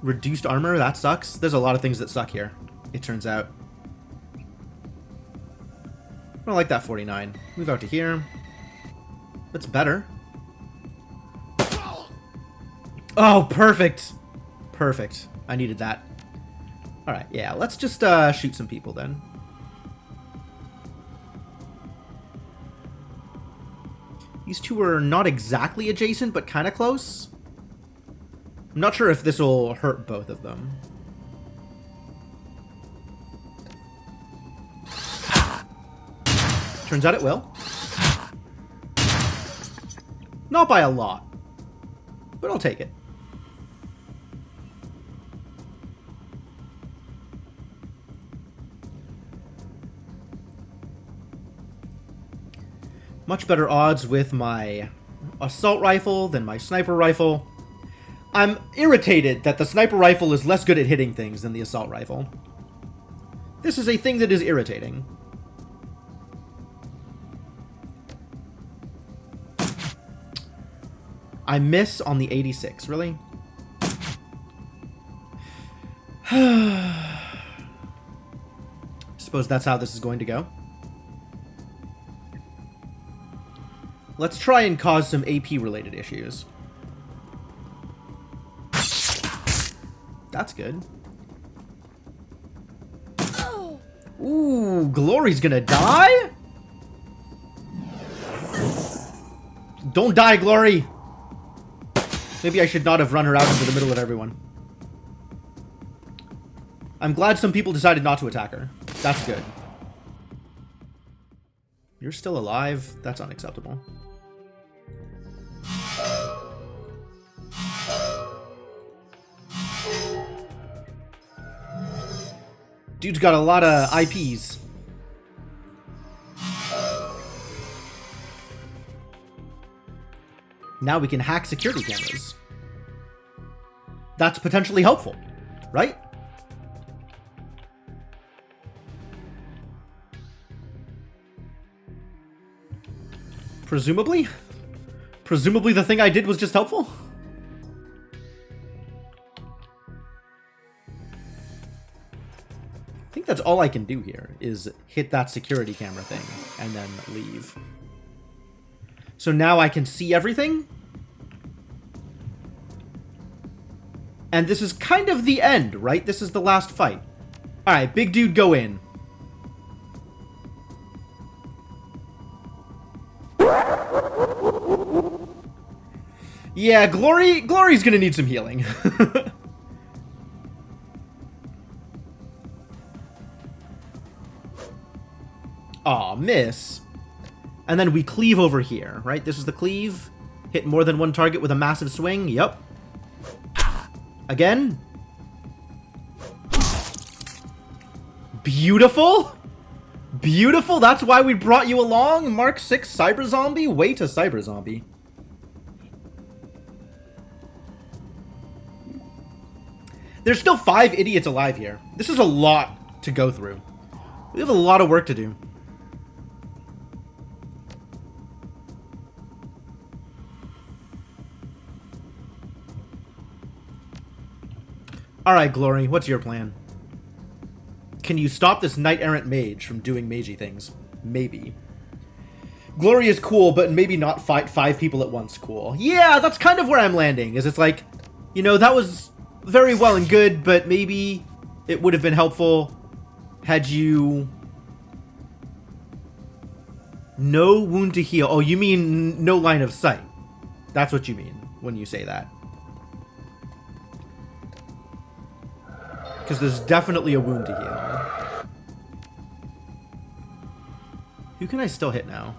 Reduced armor, that sucks. There's a lot of things that suck here, it turns out. I don't like that 49. Move out to here. That's better. Oh, perfect. Perfect. I needed that. Alright, yeah, let's just shoot some people then. These two are not exactly adjacent, but kind of close. I'm not sure if this will hurt both of them. Turns out it will. Not by a lot, but I'll take it. Much better odds with my assault rifle than my sniper rifle. I'm irritated that the sniper rifle is less good at hitting things than the assault rifle. This is a thing that is irritating. I miss on the 86, really? Suppose that's how this is going to go. Let's try and cause some AP-related issues. That's good. Ooh, Glory's gonna die? Don't die, Glory! Maybe I should not have run her out into the middle of everyone. I'm glad some people decided not to attack her. That's good. You're still alive? That's unacceptable. Dude's got a lot of IPs. Now we can hack security cameras. That's potentially helpful, right? Presumably? Presumably the thing I did was just helpful? I think that's all I can do here, is hit that security camera thing, and then leave. So now I can see everything? And this is kind of the end, right? This is the last fight. Alright, big dude, go in. Yeah, Glory's gonna need some healing. Aw, miss. And then we cleave over here, right? This is the cleave. Hit more than one target with a massive swing. Yep. Again. Beautiful. Beautiful. That's why we brought you along. Mark 6 Cyber Zombie. Way to Cyber Zombie. There's still 5 idiots alive here. This is a lot to go through. We have a lot of work to do. Alright, Glory, what's your plan? Can you stop this knight-errant mage from doing magey things? Maybe. Glory is cool, but maybe not fight 5 people at once cool. Yeah, that's kind of where I'm landing, is it's like, you know, that was very well and good, but maybe it would have been helpful had you... No wound to heal. Oh, you mean no line of sight. That's what you mean when you say that. Because there's definitely a wound to heal. Who can I still hit now?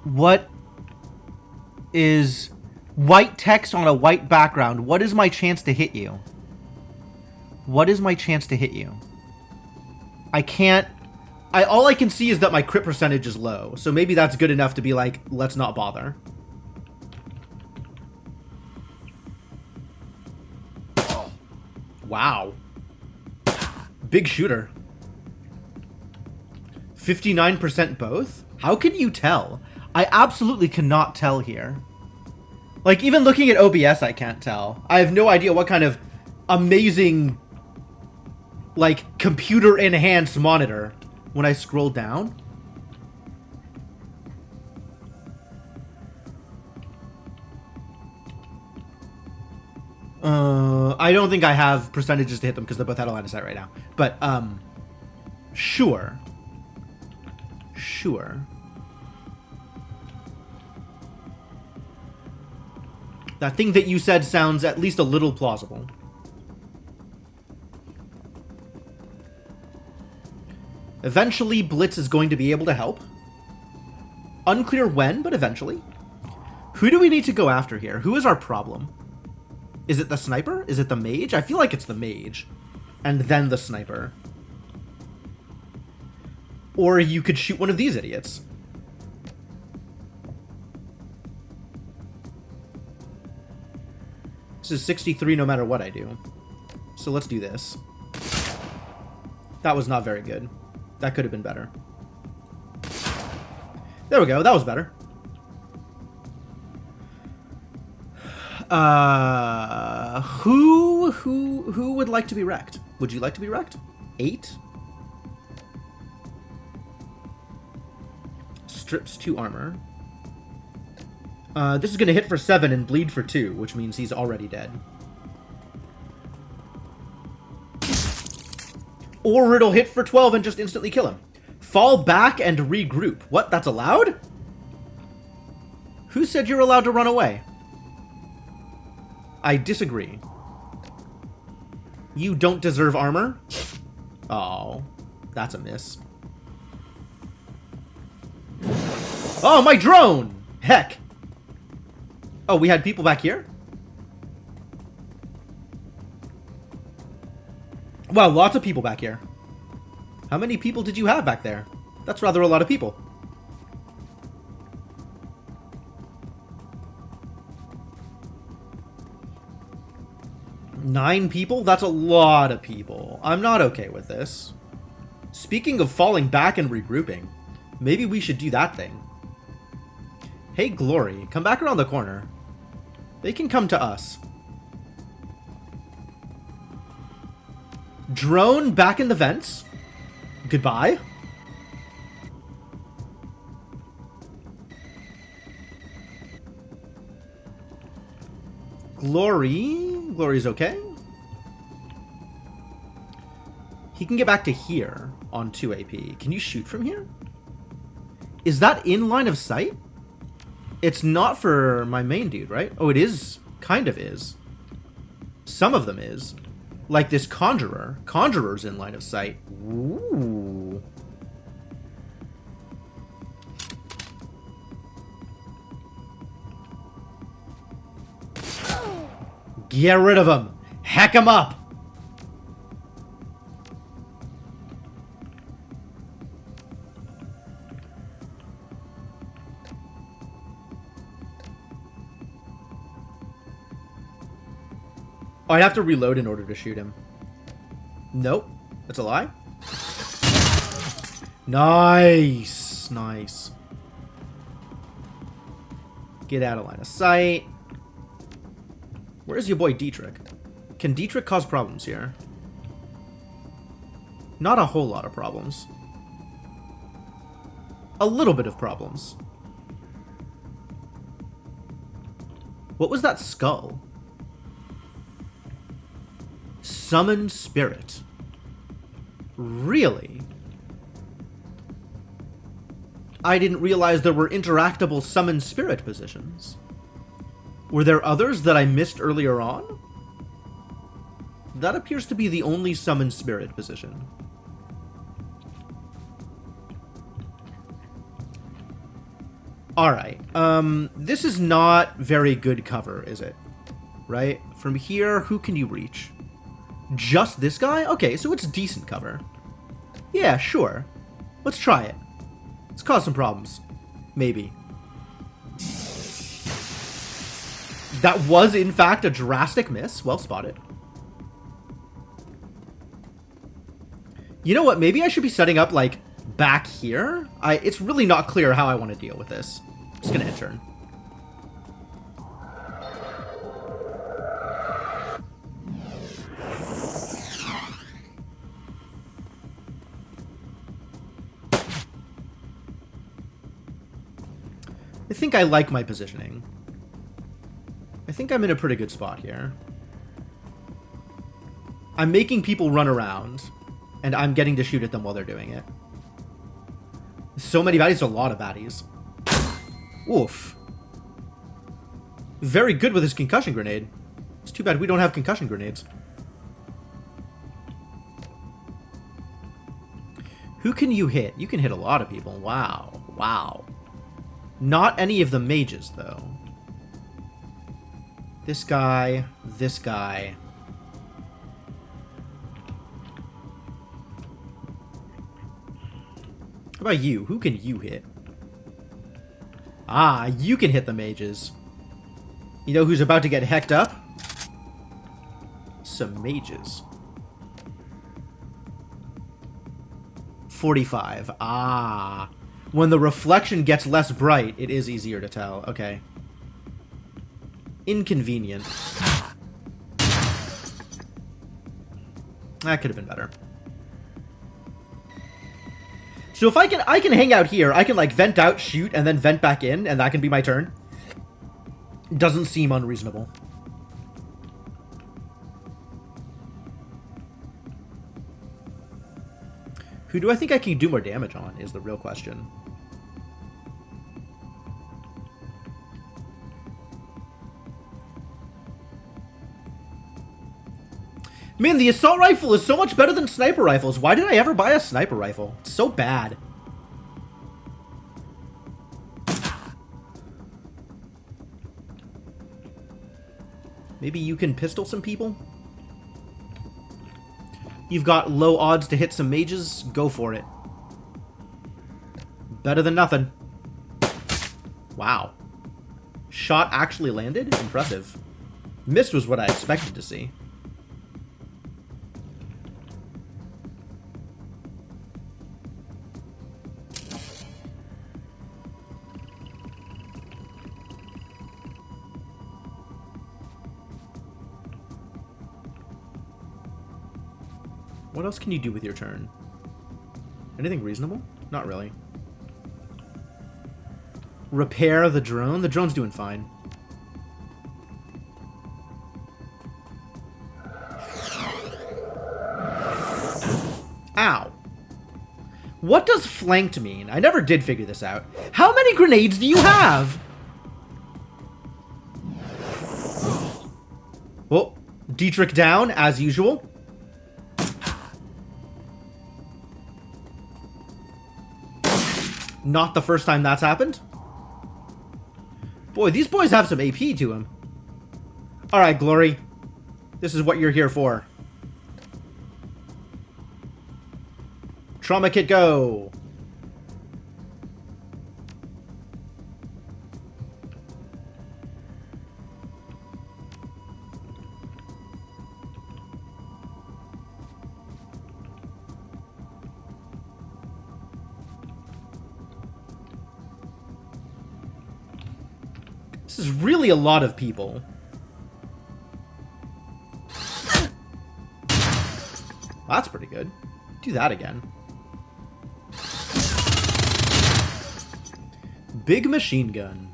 What is white text on a white background? What is my chance to hit you? What is my chance to hit you? I can't... all I can see is that my crit percentage is low. So maybe that's good enough to be like, let's not bother. Wow. Big shooter. 59% both? How can you tell? I absolutely cannot tell here. Like, even looking at OBS, I can't tell. I have no idea what kind of amazing, like, computer-enhanced monitor. When I scroll down... I don't think I have percentages to hit them because they're both out of line of sight right now. But, sure. Sure. That thing that you said sounds at least a little plausible. Eventually, Blitz is going to be able to help. Unclear when, but eventually. Who do we need to go after here? Who is our problem? Is it the sniper? Is it the mage? I feel like it's the mage. And then the sniper. Or you could shoot one of these idiots. This is 63 no matter what I do. So let's do this. That was not very good. That could have been better. There we go. That was better. Who would like to be wrecked? Would you like to be wrecked? 8? Strips 2 armor. This is going to hit for 7 and bleed for 2, which means he's already dead. Or it'll hit for 12 and just instantly kill him. Fall back and regroup. What? That's allowed? Who said you're allowed to run away? I disagree. You don't deserve armor? Oh, that's a miss. Oh, my drone! Heck. Oh, we had people back here? Wow, lots of people back here. How many people did you have back there? That's rather a lot of people. Nine people? That's a lot of people. I'm not okay with this. Speaking of falling back and regrouping, Maybe we should do that thing. Hey, Glory, come back around the corner. They can come to us. Drone back in the vents. Goodbye. Glory's okay. He can get back to here on 2 AP. Can you shoot from here? Is that in line of sight? It's not for my main dude, right? Oh, it is. Kind of is. Some of them is. Like this Conjurer. Conjurer's in line of sight. Ooh. Get rid of him. Heck him up. Oh, I'd have to reload in order to shoot him. Nope. That's a lie. Nice. Nice. Get out of line of sight. Where's your boy Dietrich? Can Dietrich cause problems here? Not a whole lot of problems. A little bit of problems. What was that skull? Summon spirit. Really? I didn't realize there were interactable summon spirit positions. Were there others that I missed earlier on? That appears to be the only summon spirit position. Alright, this is not very good cover, is it? Right? From here, who can you reach? Just this guy? Okay, so it's decent cover. Yeah, sure. Let's try it. Let's cause some problems. Maybe. That was, in fact, a drastic miss. Well spotted. You know what? Maybe I should be setting up, like, back here. It's really not clear how I want to deal with this. I'm just gonna end turn. I think I like my positioning. I think I'm in a pretty good spot here. I'm making people run around, and I'm getting to shoot at them while they're doing it. So many baddies, a lot of baddies. Oof. Very good with his concussion grenade. It's too bad we don't have concussion grenades. Who can you hit? You can hit a lot of people. Wow. Wow. Not any of the mages, though. This guy. This guy. How about you? Who can you hit? Ah, you can hit the mages. You know who's about to get hecked up? Some mages. 45. Ah. When the reflection gets less bright, it is easier to tell. Okay. Inconvenient. That could have been better. So if I can hang out here, I can like vent out, shoot, and then vent back in, and that can be my turn. Doesn't seem unreasonable. Who do I think I can do more damage on is the real question. Man, the assault rifle is so much better than sniper rifles. Why did I ever buy a sniper rifle? It's so bad. Maybe you can pistol some people? You've got low odds to hit some mages. Go for it. Better than nothing. Wow. Shot actually landed? Impressive. Missed was what I expected to see. What else can you do with your turn? Anything reasonable? Not really. Repair the drone? The drone's doing fine. Ow. What does flanked mean? I never did figure this out. How many grenades do you have? Well, Dietrich down, as usual. Not the first time that's happened. Boy, these boys have some AP to them. Alright, Glory. This is what you're here for. Trauma kit, go! This is really a lot of people. That's pretty good. Do that again. Big machine gun.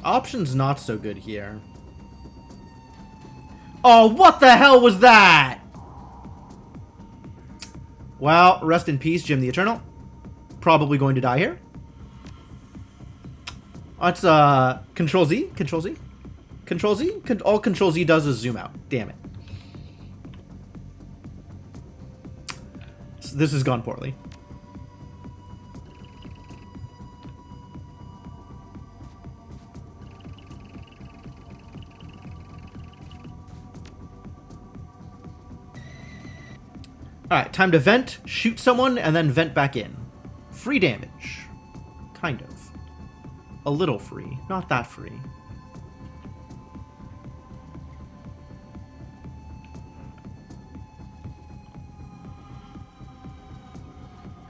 Options not so good here. Oh, what the hell was that? Well, rest in peace, Jim the Eternal. Probably going to die here. Let's, Control Z, Control Z. Control Z? All Control Z does is zoom out. Damn it. So this has gone poorly. Alright, time to vent, shoot someone, and then vent back in. Free damage. Kind of. A little free. Not that free.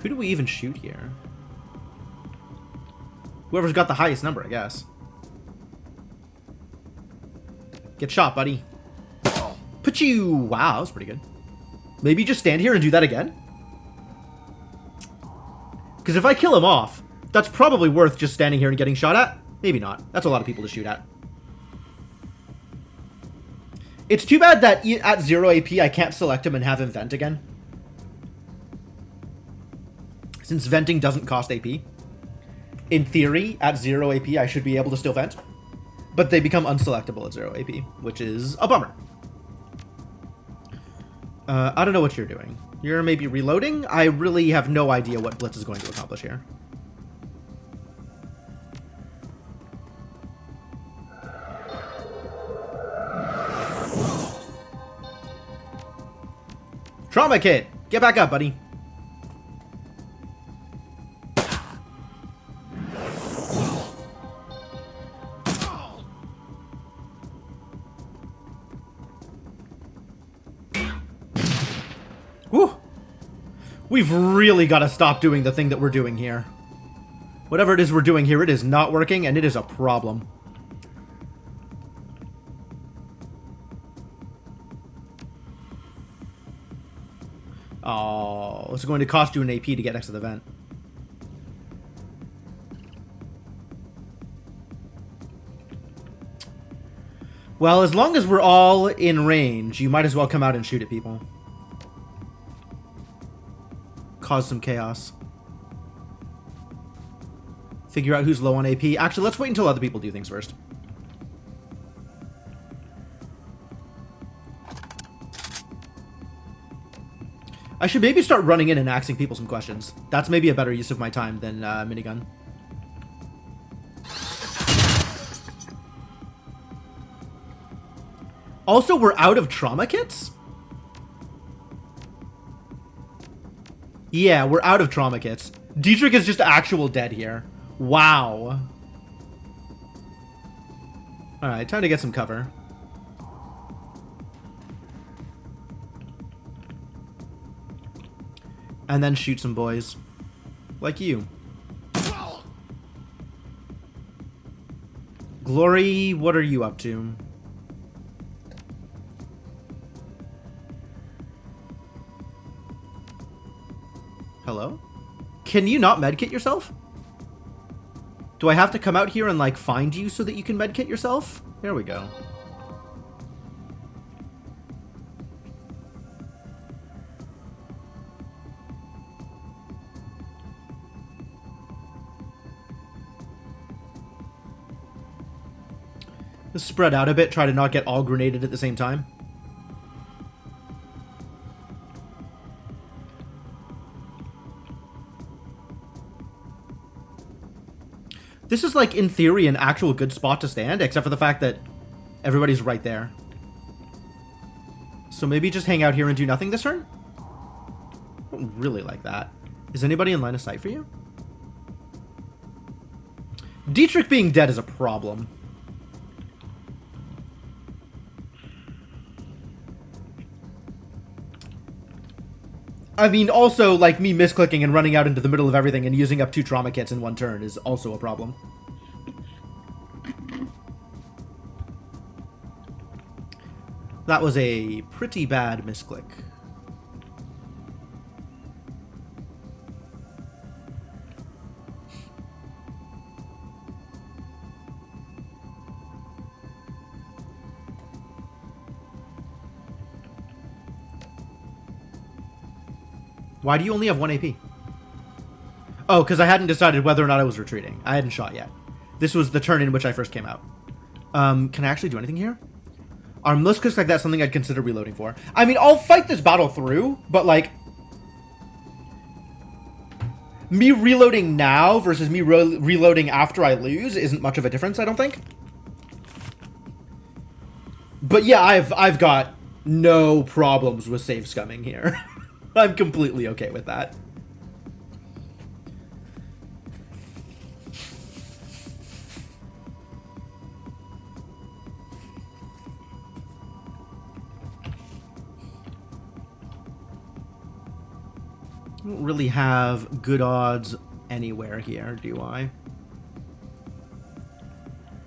Who do we even shoot here? Whoever's got the highest number, I guess. Get shot, buddy. Put you! Wow, that was pretty good. Maybe just stand here and do that again? Because if I kill him off, that's probably worth just standing here and getting shot at. Maybe not. That's a lot of people to shoot at. It's too bad that at 0 AP I can't select him and have him vent again. Since venting doesn't cost AP. In theory, at 0 AP I should be able to still vent. But they become unselectable at 0 AP, which is a bummer. I don't know what you're doing. You're maybe reloading? I really have no idea what Blitz is going to accomplish here. Trauma kit! Get back up, buddy. Whew. We've really got to stop doing the thing that we're doing here. Whatever it is we're doing here, it is not working, and it is a problem. Oh, it's going to cost you an AP to get next to the vent. Well, as long as we're all in range, you might as well come out and shoot at people. Cause some chaos. Figure out who's low on AP. Actually, let's wait until other people do things first. I should maybe start running in and asking people some questions. That's maybe a better use of my time than minigun. Also, we're out of trauma kits? Yeah, we're out of trauma kits. Dietrich is just actual dead here. Wow. Alright, time to get some cover. And then shoot some boys. Like you. Glory, what are you up to? Hello? Can you not medkit yourself? Do I have to come out here and, like, find you so that you can medkit yourself? There we go. Just spread out a bit, try to not get all grenaded at the same time. This is, like, in theory, an actual good spot to stand, except for the fact that everybody's right there. So maybe just hang out here and do nothing this turn? I don't really like that. Is anybody in line of sight for you? Dietrich being dead is a problem. I mean, also, like, me misclicking and running out into the middle of everything and using up 2 trauma kits in 1 turn is also a problem. That was a pretty bad misclick. Why do you only have 1 AP? Oh, because I hadn't decided whether or not I was retreating. I hadn't shot yet. This was the turn in which I first came out. Can I actually do anything here? Are most clicks like that something I'd consider reloading for? I mean, I'll fight this battle through, but, like, me reloading now versus me reloading after I lose isn't much of a difference, I don't think. But yeah, I've got no problems with save scumming here. I'm completely okay with that. I don't really have good odds anywhere here, do I?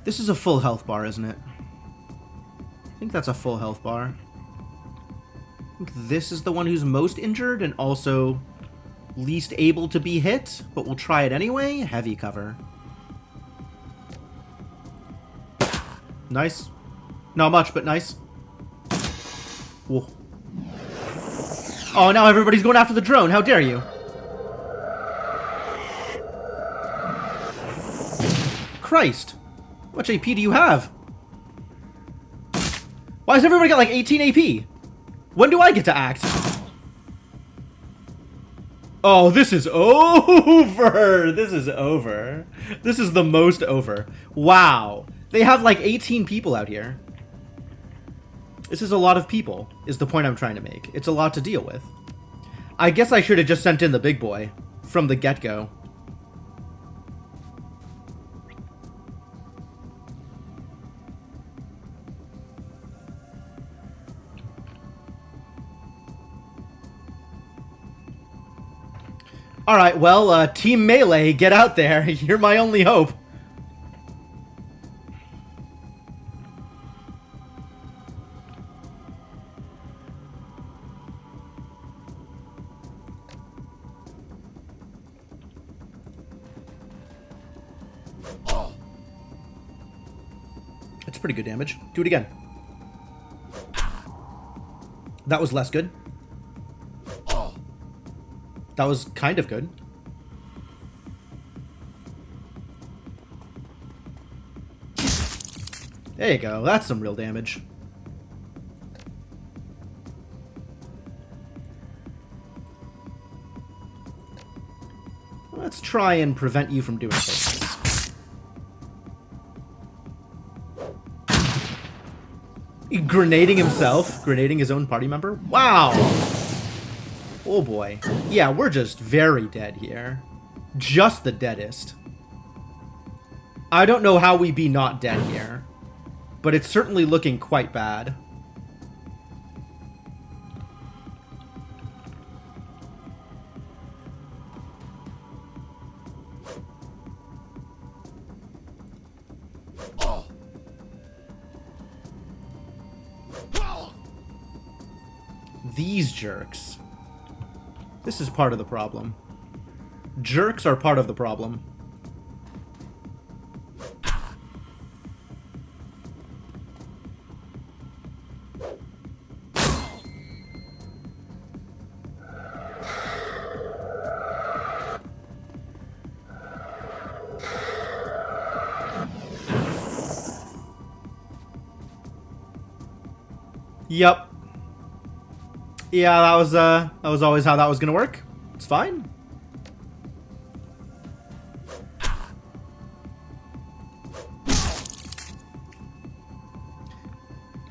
This is a full health bar, isn't it? I think that's a full health bar. I think this is the one who's most injured and also least able to be hit, but we'll try it anyway. Heavy cover. Nice. Not much, but nice. Whoa. Oh, now everybody's going after the drone. How dare you? Christ. How much AP do you have? Why has everybody got like 18 AP? When do I get to act? Oh, this is over. This is over. This is the most over. Wow. They have like 18 people out here. This is a lot of people, is the point I'm trying to make. It's a lot to deal with. I guess I should have just sent in the big boy from the get-go. Alright, well, Team Melee, get out there. You're my only hope. That's pretty good damage. Do it again. That was less good. That was kind of good. There you go. That's some real damage. Let's try and prevent you from doing things. Grenading himself? Grenading his own party member? Wow! Oh boy. Yeah, we're just very dead here. Just the deadest. I don't know how we be not dead here, but it's certainly looking quite bad. These jerks. This is part of the problem. Jerks are part of the problem. Yep. Yeah, that was always how that was gonna work. It's fine.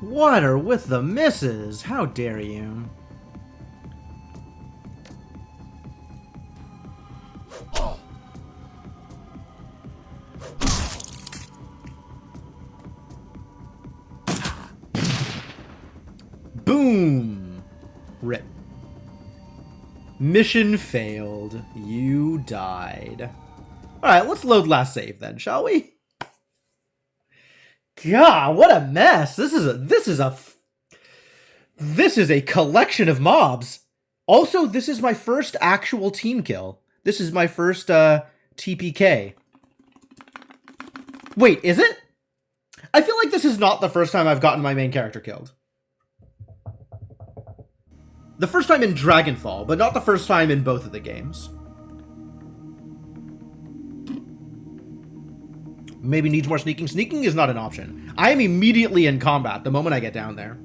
Water with the misses. How dare you? Boom! Rip. Mission failed. You died. Alright, let's load last save then, shall we? God, what a mess. This is a collection of mobs. Also, this is my first actual team kill. This is my first TPK. Wait, is it? I feel like this is not the first time I've gotten my main character killed. The first time in Dragonfall, but not the first time in both of the games. Maybe needs more sneaking. Sneaking is not an option. I am immediately in combat the moment I get down there.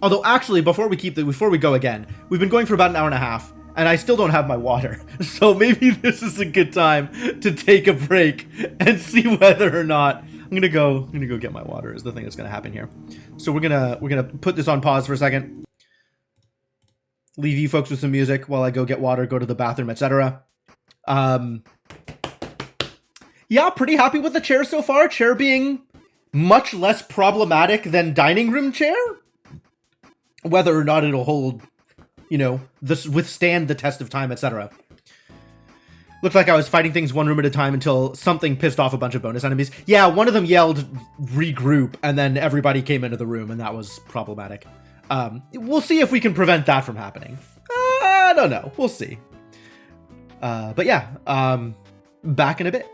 Although, actually, before we go again, we've been going for about an hour and a half, and I still don't have my water. So maybe this is a good time to take a break and see whether or not I'm gonna go get my water. Is the thing that's gonna happen here. So we're gonna put this on pause for a second. Leave you folks with some music while I go get water, go to the bathroom, etc. Yeah, pretty happy with the chair so far. Chair being much less problematic than dining room chair. Whether or not it'll hold, you know, withstand the test of time, etc. Looked like I was fighting things one room at a time until something pissed off a bunch of bonus enemies. Yeah, one of them yelled regroup, and then everybody came into the room, and that was problematic. We'll see if we can prevent that from happening. I don't know. We'll see. But yeah, back in a bit.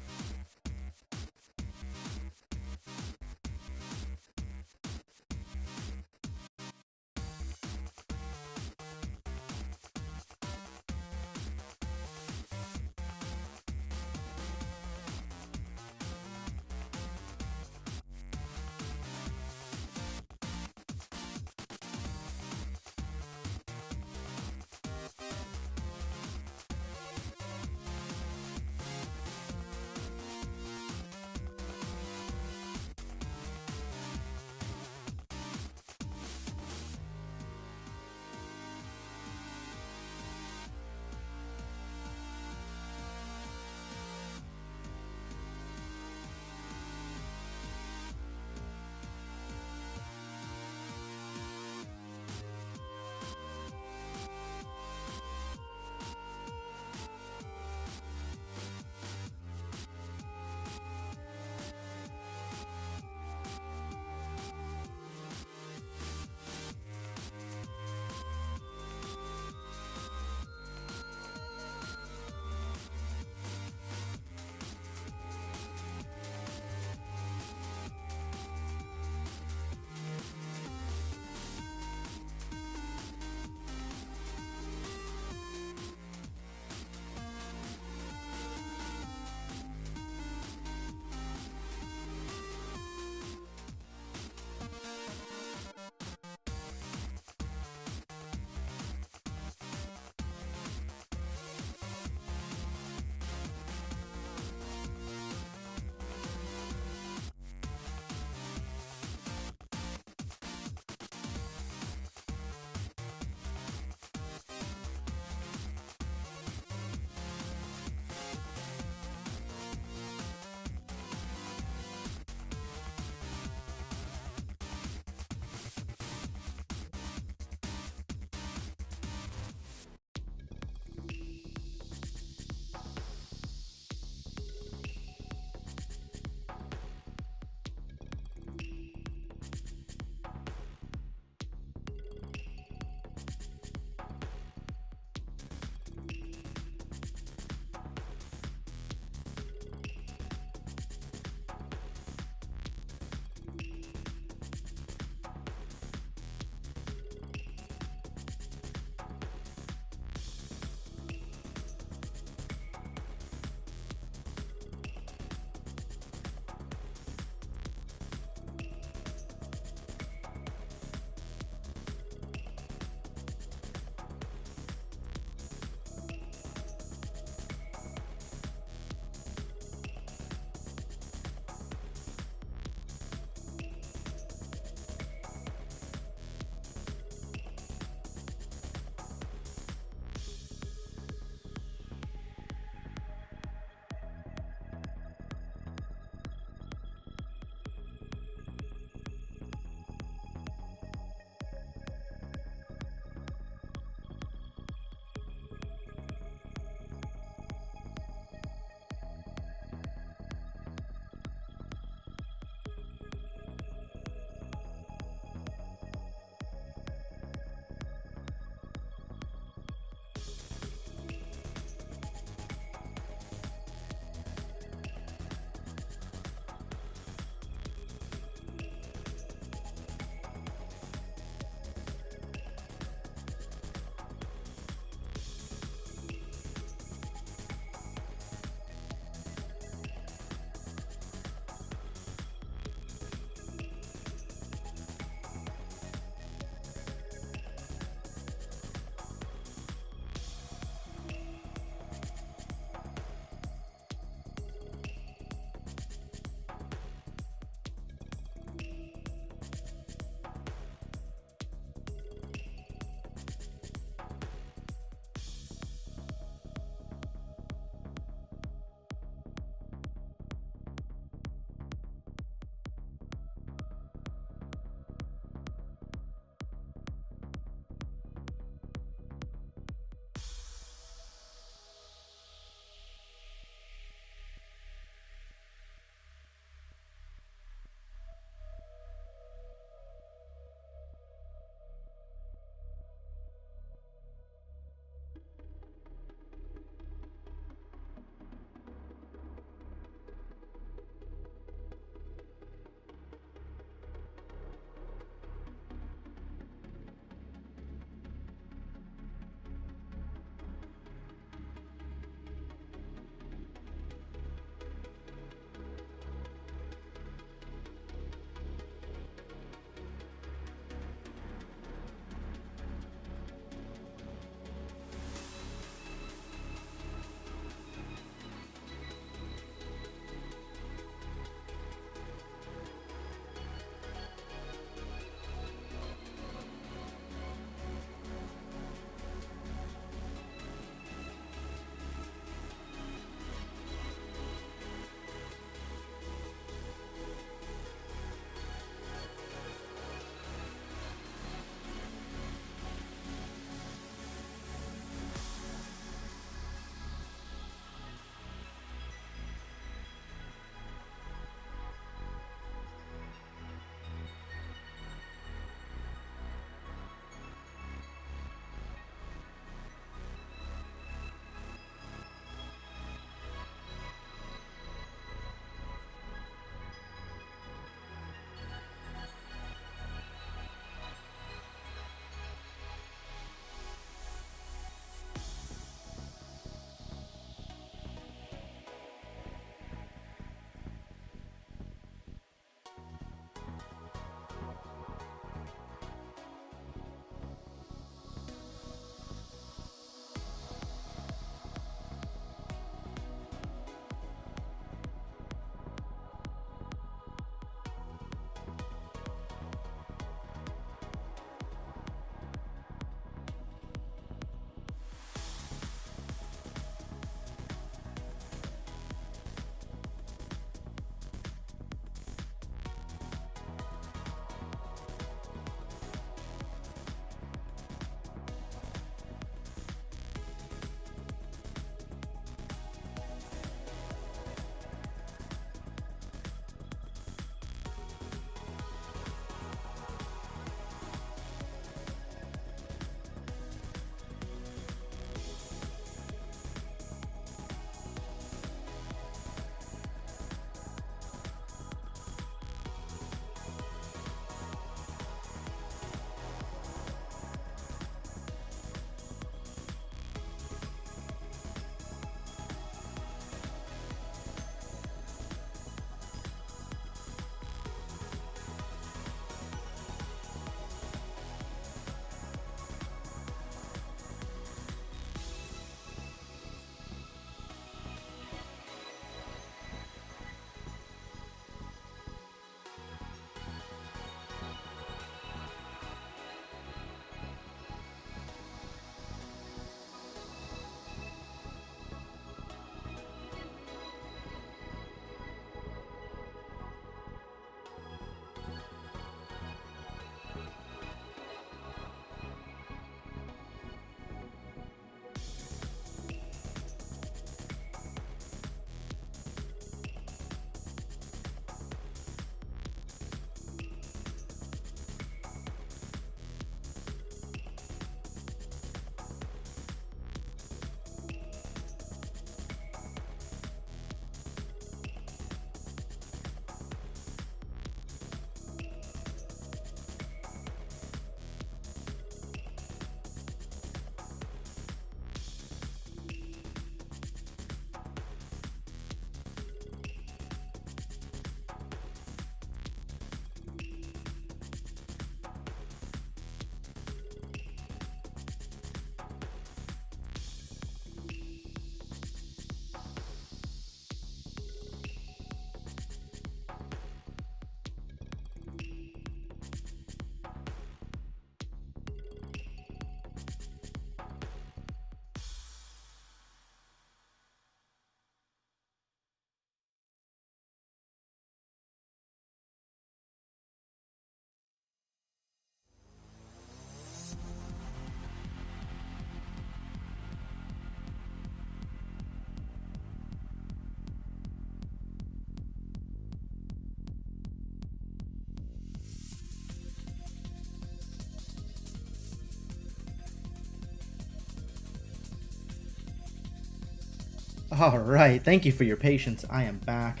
Alright, thank you for your patience. I am back.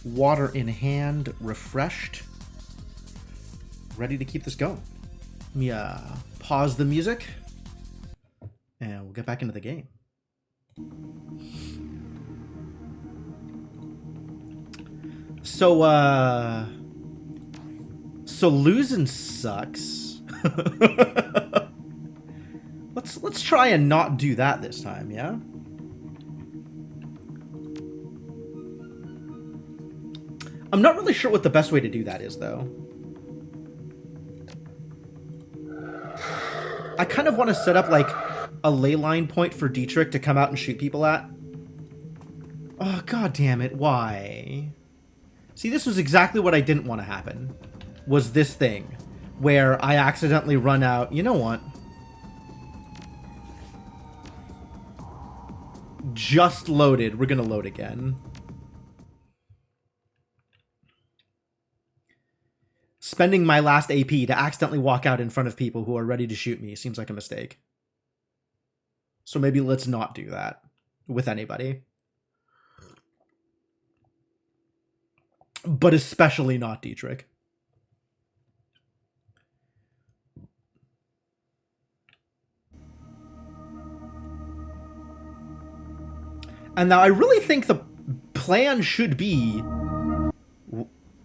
Water in hand, refreshed. Ready to keep this going. Let me pause the music. And we'll get back into the game. So losing sucks. Let's try and not do that this time, yeah? I'm not really sure what the best way to do that is, though. I kind of want to set up, like, a ley line point for Dietrich to come out and shoot people at. Oh, god damn it, why? See, this was exactly what I didn't want to happen. Was this thing. Where I accidentally run out. You know what? Just loaded. We're gonna load again. Spending my last AP to accidentally walk out in front of people who are ready to shoot me seems like a mistake. So maybe let's not do that with anybody. But especially not Dietrich. And now I really think the plan should be...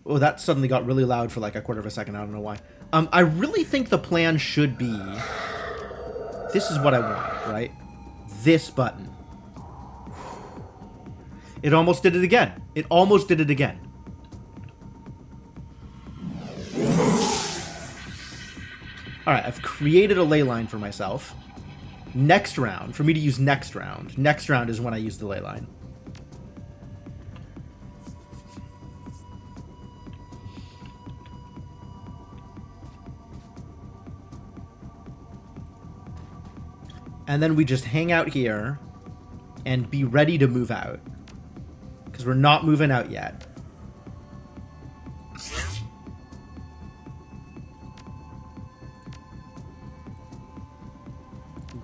Oh, that suddenly got really loud for like a quarter of a second. I don't know why. I really think the plan should be... This is what I want, right? This button. It almost did it again. It almost did it again. Alright, I've created a ley line for myself. Next round, for me to use next round. Next round is when I use the ley line. And then we just hang out here and be ready to move out. Because we're not moving out yet.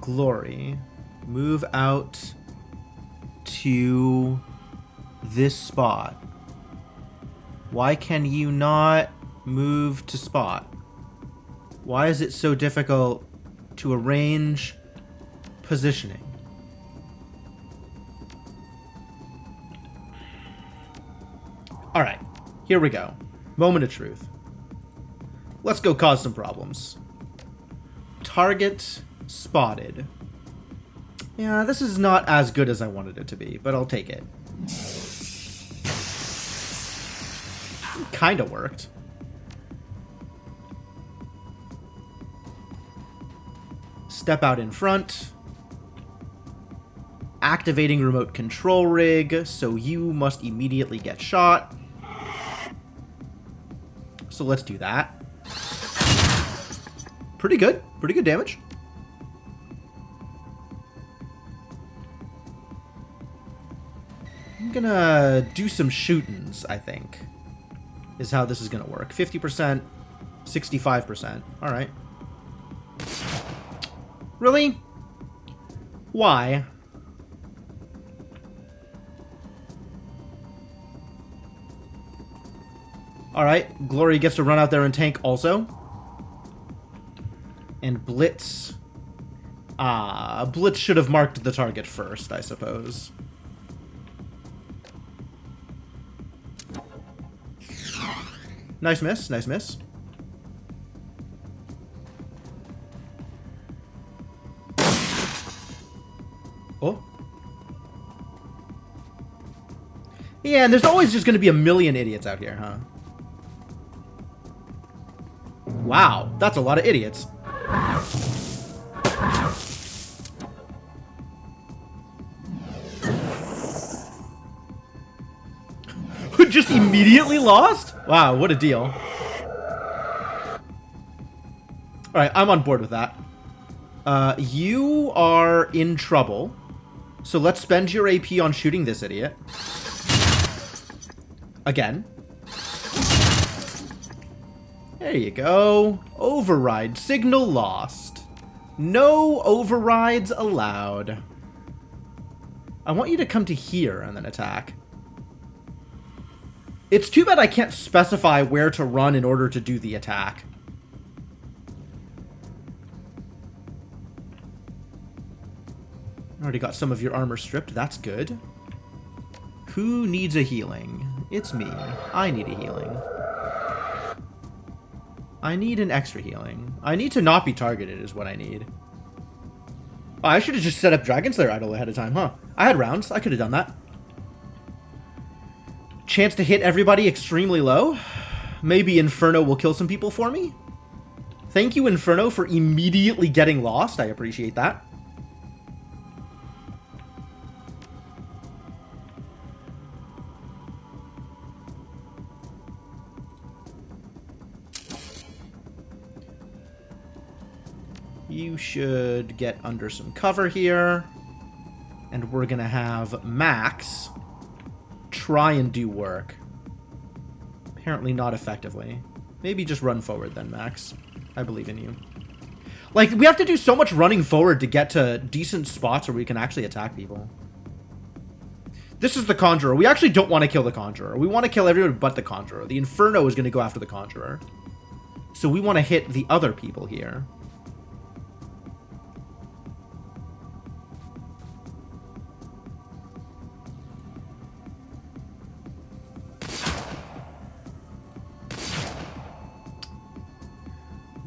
Glory. Move out to this spot. Why can you not move to spot? Why is it so difficult to arrange positioning? Alright, here we go. Moment of truth. Let's go cause some problems. Target spotted. Yeah, this is not as good as I wanted it to be, but I'll take it. Kinda worked. Step out in front. Activating remote control rig, so you must immediately get shot. So let's do that. Pretty good. Pretty good damage. I'm gonna do some shootings, I think. Is how this is gonna work. 50%, 65%. Alright. Really? Why? Alright, Glory gets to run out there and tank also. And Blitz. Blitz should have marked the target first, I suppose. Nice miss, nice miss. Oh. Yeah, and there's always just going to be a million idiots out here, huh? Wow, that's a lot of idiots. Just immediately lost? Wow, what a deal. Alright, I'm on board with that. You are in trouble. So let's spend your AP on shooting this idiot. Again. There you go. Override. Signal lost. No overrides allowed. I want you to come to here and then attack. It's too bad I can't specify where to run in order to do the attack. Already got some of your armor stripped. That's good. Who needs a healing? It's me. I need a healing. I need an extra healing. I need to not be targeted is what I need. Oh, I should have just set up Dragon Slayer Idol ahead of time, huh? I had rounds. I could have done that. Chance to hit everybody extremely low. Maybe Inferno will kill some people for me. Thank you, Inferno, for immediately getting lost. I appreciate that. You should get under some cover here. And we're going to have Max try and do work. Apparently not effectively. Maybe just run forward then, Max. I believe in you. Like, we have to do so much running forward to get to decent spots where we can actually attack people. This is the Conjurer. We actually don't want to kill the Conjurer. We want to kill everyone but the Conjurer. The Inferno is going to go after the Conjurer. So we want to hit the other people here.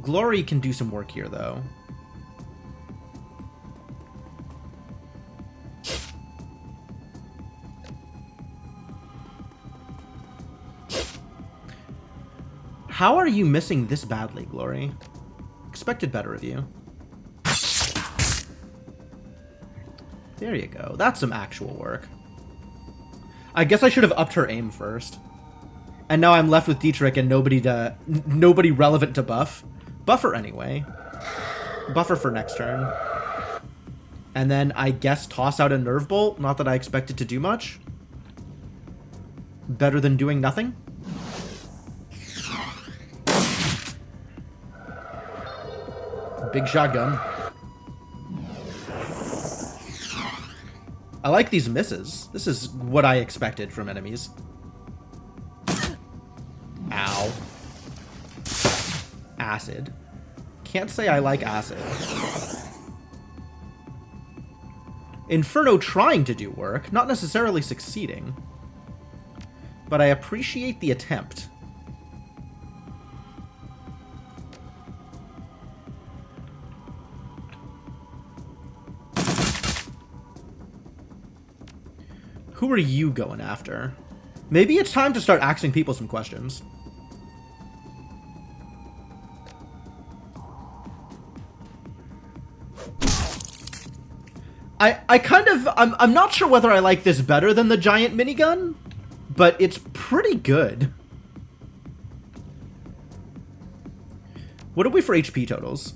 Glory can do some work here, though. How are you missing this badly, Glory? Expected better of you. There you go. That's some actual work. I guess I should have upped her aim first. And now I'm left with Dietrich and nobody relevant to buff. Buffer anyway. Buffer for next turn. And then I guess toss out a Nerve Bolt. Not that I expect it to do much. Better than doing nothing. Big shotgun. I like these misses. This is what I expected from enemies. Ow. Acid. Can't say I like acid. Inferno trying to do work, not necessarily succeeding. But I appreciate the attempt. Who are you going after? Maybe it's time to start asking people some questions. I'm not sure whether I like this better than the giant minigun, but it's pretty good. What are we for HP totals?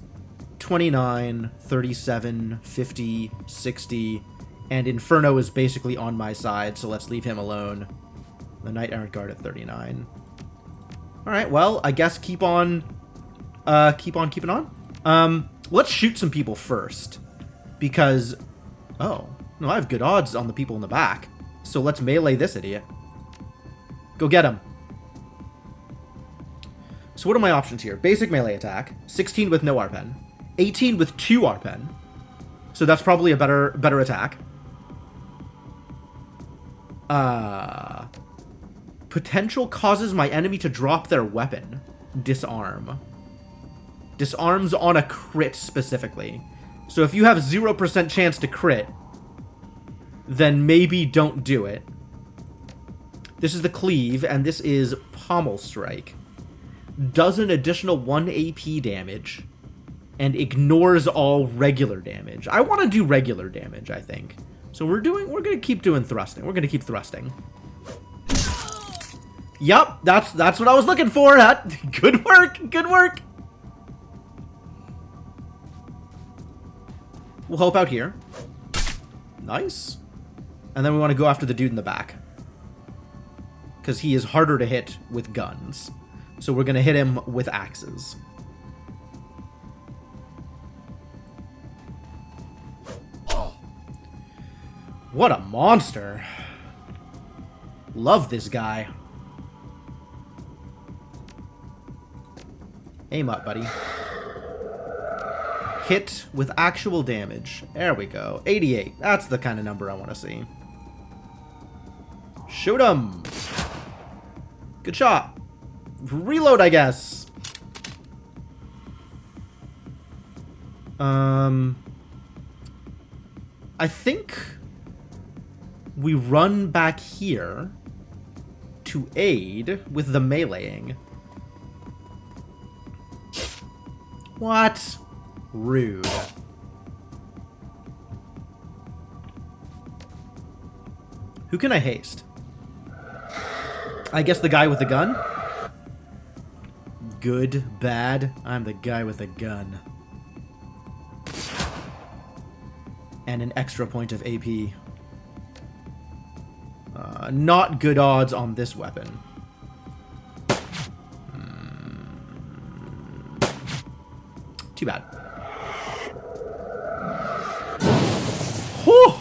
29, 37, 50, 60, and Inferno is basically on my side, so let's leave him alone. The Knight Errant Guard at 39. Alright, well, I guess keep on keeping on. Let's shoot some people first. Because, oh, no, I have good odds on the people in the back. So let's melee this idiot. Go get him. So what are my options here? Basic melee attack, 16 with no RPen, 18 with 2 RPen. So that's probably a better attack. Potential causes my enemy to drop their weapon. Disarm. Disarms on a crit specifically. So if you have 0% chance to crit, then maybe don't do it. This is the Cleave, and this is Pommel Strike. Does an additional 1 AP damage, and ignores all regular damage. I want to do regular damage, I think. So we're gonna keep doing thrusting. We're gonna keep thrusting. Yup, that's what I was looking for. Good work, good work. We'll help out here. Nice. And then we want to go after the dude in the back. Because he is harder to hit with guns. So we're going to hit him with axes. What a monster. Love this guy. Aim up, buddy. Hit with actual damage. There we go. 88. That's the kind of number I want to see. Shoot him. Good shot. Reload, I guess. I think we run back here to aid with the meleeing. What? Rude. Who can I haste? I guess the guy with the gun? Good, bad. I'm the guy with a gun. And an extra point of AP. Not good odds on this weapon. Too bad. Whew!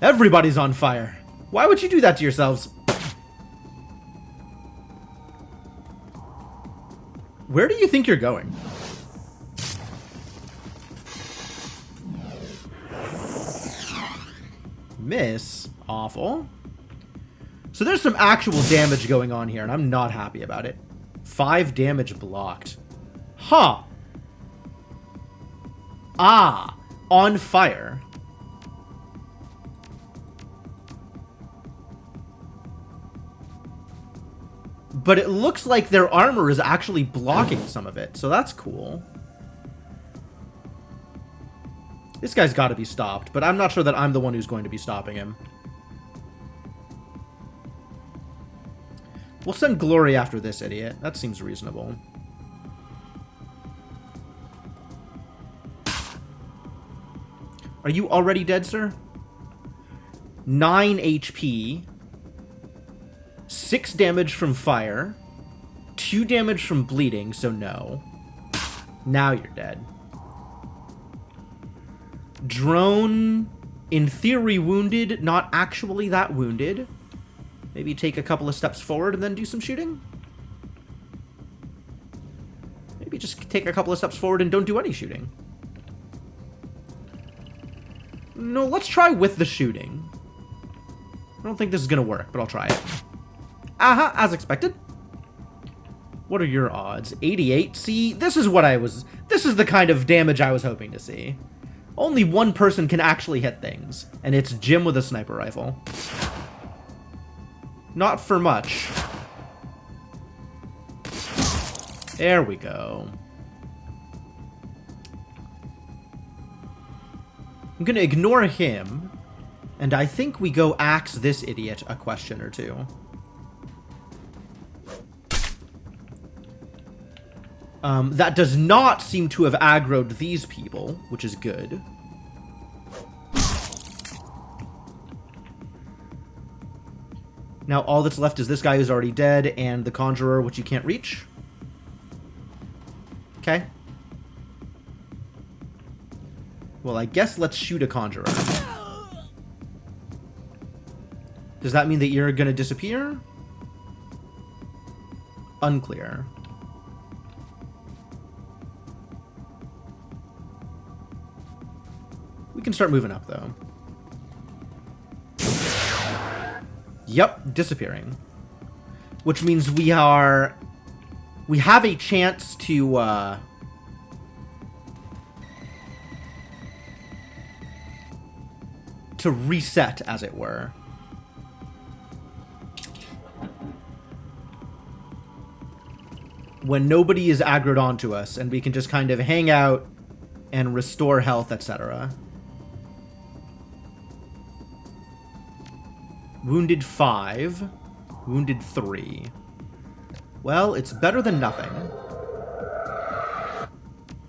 Everybody's on fire. Why would you do that to yourselves? Where do you think you're going? Miss. Awful. So there's some actual damage going on here, and I'm not happy about it. 5 damage blocked. Huh. Ah. On fire. But it looks like their armor is actually blocking some of it, so that's cool. This guy's got to be stopped, but I'm not sure that I'm the one who's going to be stopping him. We'll send Glory after this idiot. That seems reasonable. Are you already dead, sir? 9 HP. 6 damage from fire. 2 damage from bleeding, so no. Now you're dead. Drone, in theory wounded, not actually that wounded. Maybe take a couple of steps forward and then do some shooting? Maybe just take a couple of steps forward and don't do any shooting. No, let's try with the shooting. I don't think this is gonna work, but I'll try it. Aha, as expected. What are your odds? 88? See, this is what I was... This is the kind of damage I was hoping to see. Only one person can actually hit things, and it's Jim with a sniper rifle. Not for much. There we go. I'm gonna ignore him, and I think we go axe this idiot a question or two. That does not seem to have aggroed these people, which is good. Now all that's left is this guy who's already dead, and the Conjurer, which you can't reach. Okay. Well, I guess let's shoot a Conjurer. Does that mean that you're gonna disappear? Unclear. We can start moving up, though. Yep, disappearing. Which means we have a chance to, reset, as it were. When nobody is aggroed onto us, and we can just kind of hang out and restore health, etc. Wounded 5. Wounded 3. Well, it's better than nothing.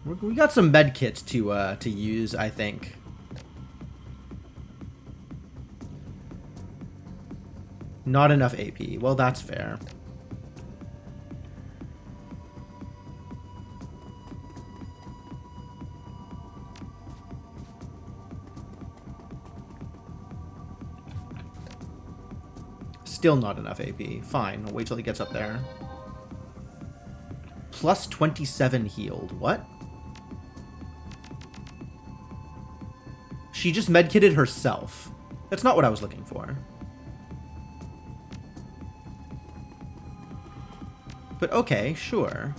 We got some med kits to use, I think. Not enough AP. Well, that's fair. Still not enough AP. Fine, I'll wait till he gets up there. Plus 27 healed. What? She just medkitted herself. That's not what I was looking for. But okay, sure.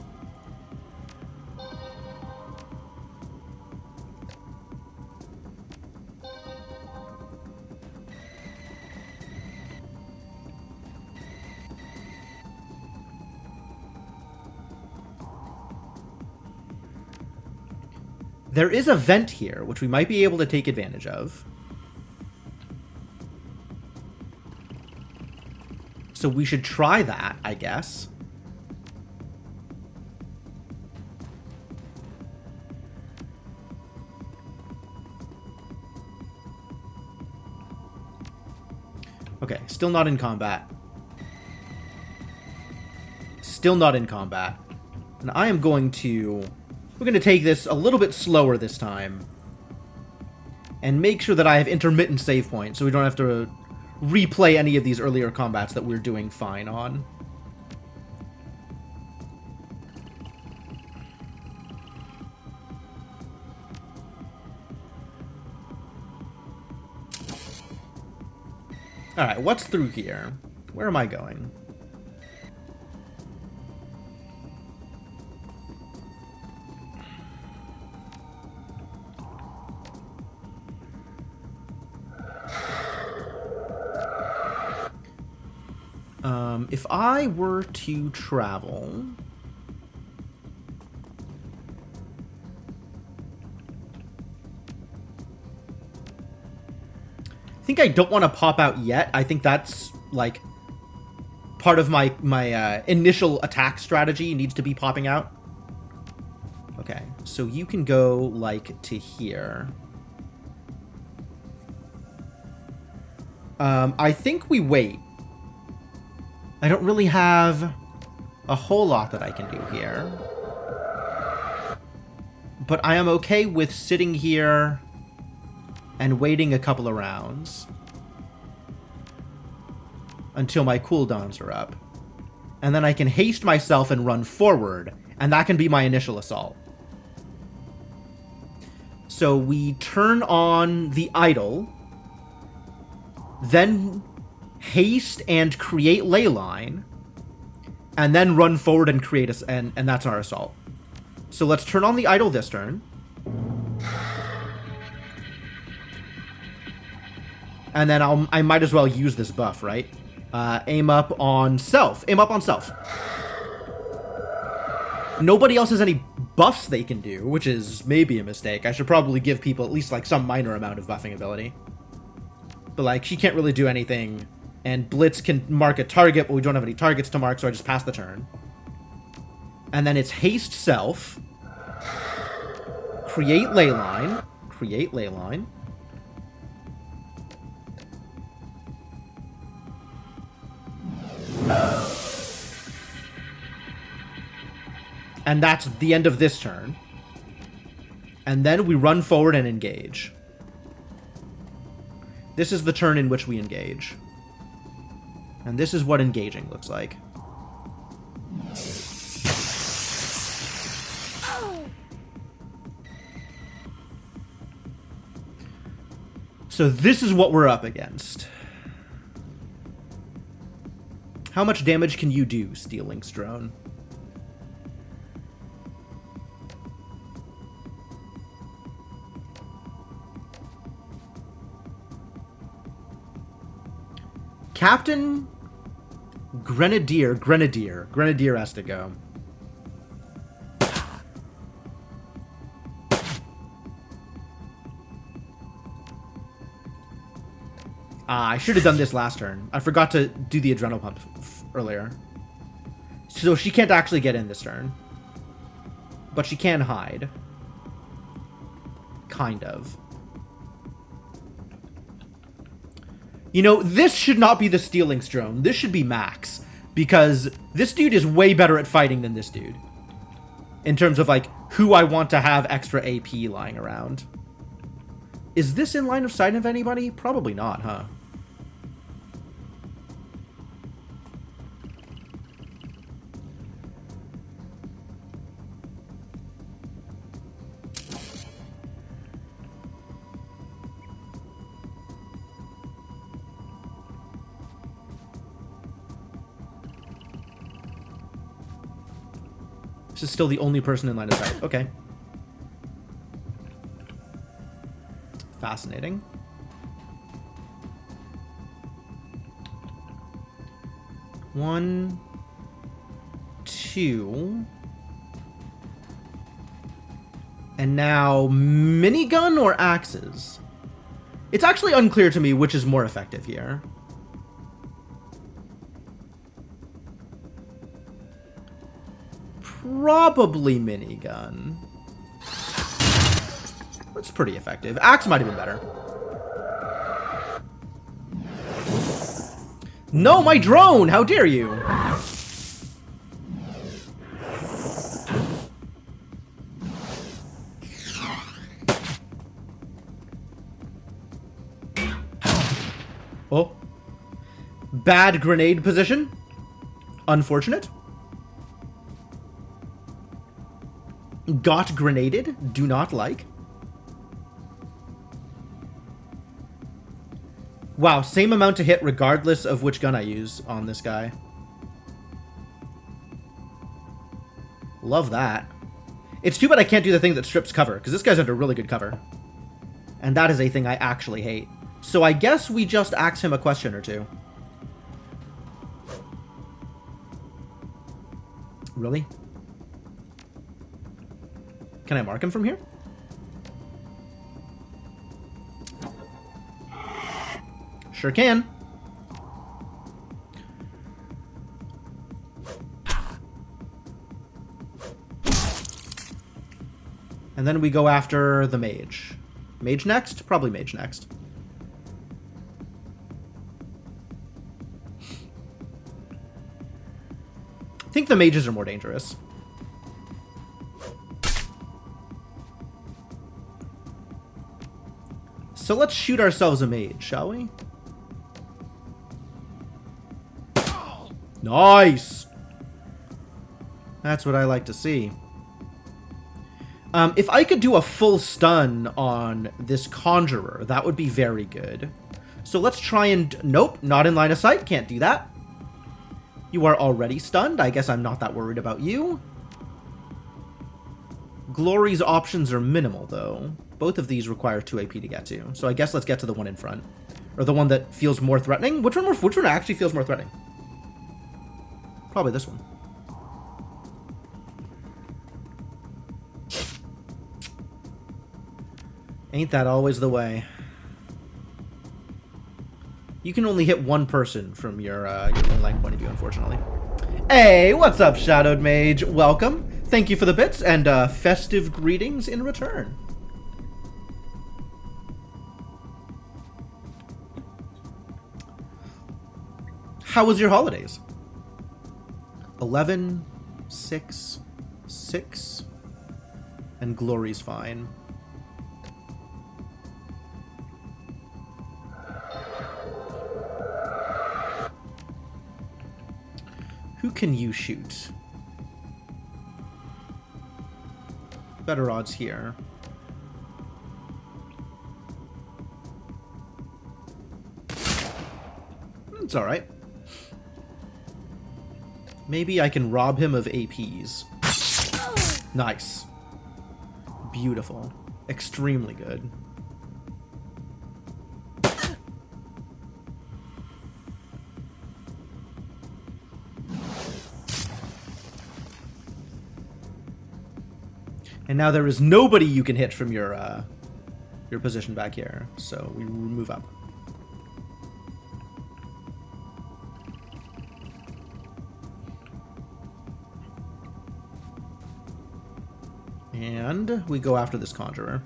There is a vent here, which we might be able to take advantage of. So we should try that, I guess. Okay, still not in combat. Still not in combat. And I am going to... We're going to take this a little bit slower this time. And make sure that I have intermittent save points, so we don't have to replay any of these earlier combats that we're doing fine on. Alright, what's through here? Where am I going? If I were to travel... I think I don't want to pop out yet. I think that's, like, part of my initial attack strategy needs to be popping out. Okay, so you can go, like, to here. I think we wait. I don't really have a whole lot that I can do here. But I am okay with sitting here and waiting a couple of rounds until my cooldowns are up. And then I can haste myself and run forward, and that can be my initial assault. So we turn on the idol, then haste and create leyline, and then run forward and create a, and that's our assault. So let's turn on the idol this turn. And then I might as well use this buff, right? Aim up on self. Aim up on self. Nobody else has any buffs they can do, which is maybe a mistake. I should probably give people at least, like, some minor amount of buffing ability. But, like, she can't really do anything. And Blitz can mark a target, but we don't have any targets to mark, so I just pass the turn. And then it's haste self. Create leyline. Create leyline. And that's the end of this turn. And then we run forward and engage. This is the turn in which we engage. And this is what engaging looks like. So this is what we're up against. How much damage can you do, Steel Link's drone? Captain Grenadier has to go. I should have done this last turn. I forgot to do the adrenal pump earlier. So she can't actually get in this turn. But she can hide. Kind of. You know, this should not be the Steel Link's drone. This should be Max. Because this dude is way better at fighting than this dude. In terms of, like, who I want to have extra AP lying around. Is this in line of sight of anybody? Probably not, huh? This is still the only person in line of sight. Okay. Fascinating. One, two. And now minigun or axes? It's actually unclear to me which is more effective here. Probably minigun. That's pretty effective. Axe might have been better. No, my drone! How dare you! Oh. Bad grenade position. Unfortunate. Got grenaded. Do not like. Wow, same amount to hit regardless of which gun I use on this guy. Love that. It's too bad I can't do the thing that strips cover, because this guy's under really good cover. And that is a thing I actually hate. So I guess we just ask him a question or two. Really? Can I mark him from here? Sure can. And then we go after the mage. Mage next? Probably mage next. I think the mages are more dangerous. So let's shoot ourselves a mage, shall we? Nice! That's what I like to see. If I could do a full stun on this conjurer, that would be very good. So let's try and... Nope, not in line of sight. Can't do that. You are already stunned. I guess I'm not that worried about you. Glory's options are minimal, though. Both of these require 2 AP to get to. So I guess let's get to the one in front. Or the one that feels more threatening. Which one actually feels more threatening? Probably this one. Ain't that always the way? You can only hit one person from your line point of view, unfortunately. Hey, what's up, Shadowed Mage? Welcome. Thank you for the bits, and festive greetings in return. How was your holidays? 11, 6, 6, and Glory's fine. Who can you shoot? Better odds here. It's alright. Maybe I can rob him of APs. Nice. Beautiful. Extremely good. And now there is nobody you can hit from your position back here, so we move up. And we go after this conjurer.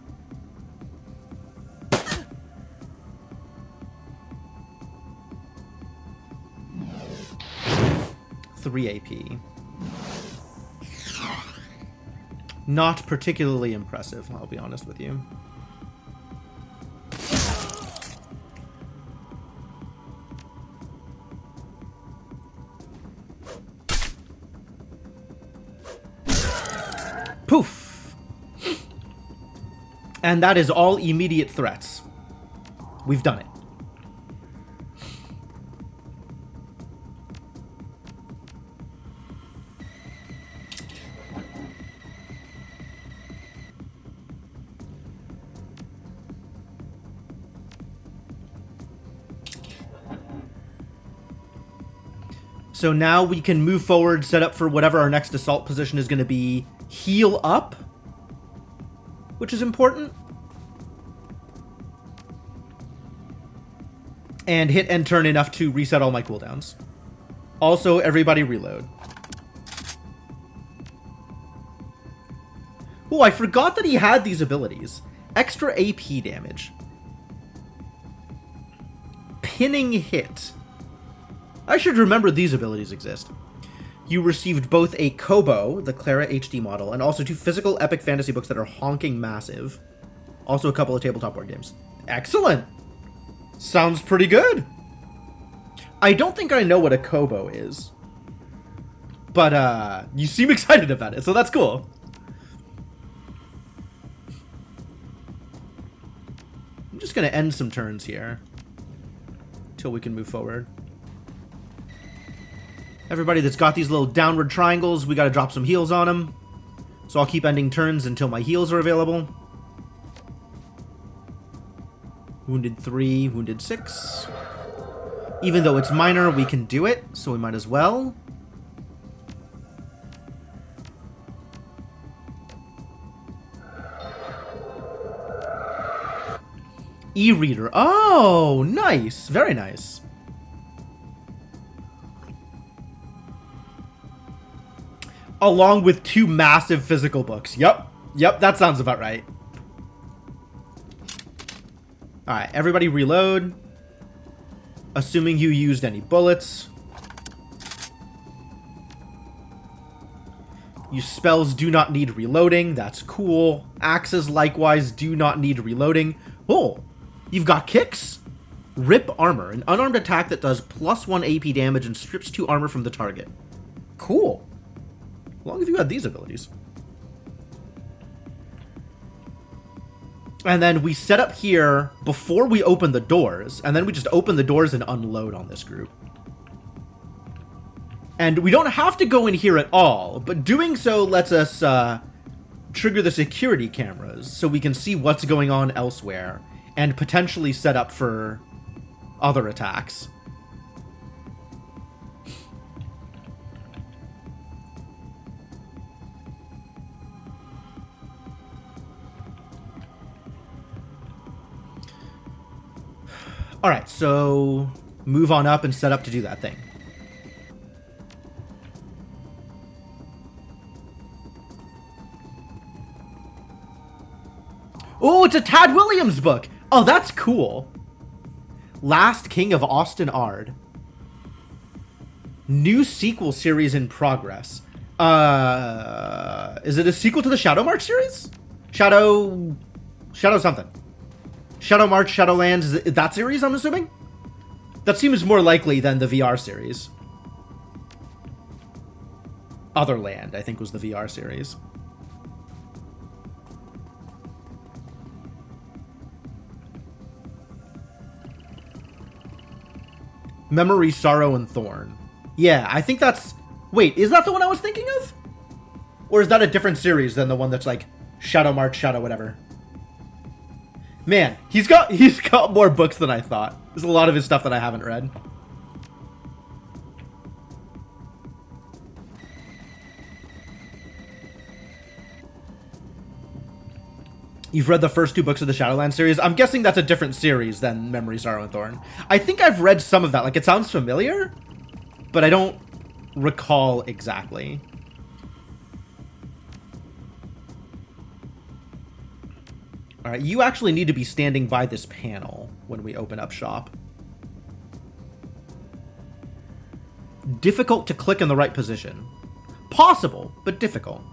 3 AP. Not particularly impressive, I'll be honest with you. Poof! And that is all immediate threats. We've done it. So now we can move forward, set up for whatever our next assault position is going to be. Heal up, which is important. And hit end turn enough to reset all my cooldowns. Also, everybody reload. Oh, I forgot that he had these abilities. Extra AP damage. Pinning hit. I should remember these abilities exist. You received both a Kobo, the Clara HD model, and also 2 physical epic fantasy books that are honking massive. Also a couple of tabletop board games. Excellent! Sounds pretty good. I don't think I know what a Kobo is. But, you seem excited about it, so that's cool. I'm just gonna end some turns here. Until we can move forward. Everybody that's got these little downward triangles, we gotta drop some heals on them. So I'll keep ending turns until my heals are available. Wounded 3, wounded 6. Even though it's minor, we can do it, so we might as well. E-reader. Oh, nice. Very nice. Along with 2 massive physical books. Yep. Yep, that sounds about right. Alright, everybody reload. Assuming you used any bullets. Your spells do not need reloading. That's cool. Axes, likewise, do not need reloading. Oh, you've got kicks. Rip armor. An unarmed attack that does +1 AP damage and strips 2 armor from the target. Cool. As long as you had these abilities. And then we set up here before we open the doors, and then we just open the doors and unload on this group. And we don't have to go in here at all, but doing so lets us trigger the security cameras so we can see what's going on elsewhere and potentially set up for other attacks. Alright, so move on up and set up to do that thing. Oh, it's a Tad Williams book! Oh, that's cool. Last King of Austin Ard. New sequel series in progress. Is it a sequel to the Shadow March series? Shadow something. Shadow March, Shadowlands, is it that series, I'm assuming? That seems more likely than the VR series. Otherland, I think, was the VR series. Memory, Sorrow, and Thorn. Yeah, I think that's... Wait, is that the one I was thinking of? Or is that a different series than the one that's like Shadow March, Shadow whatever? Man, he's got more books than I thought. There's a lot of his stuff that I haven't read. You've read the first 2 books of the Shadowlands series? I'm guessing that's a different series than Memory, Sorrow, and Thorn. I think I've read some of that. Like, it sounds familiar, but I don't recall exactly. Alright, you actually need to be standing by this panel when we open up shop. Difficult to click in the right position. Possible, but difficult.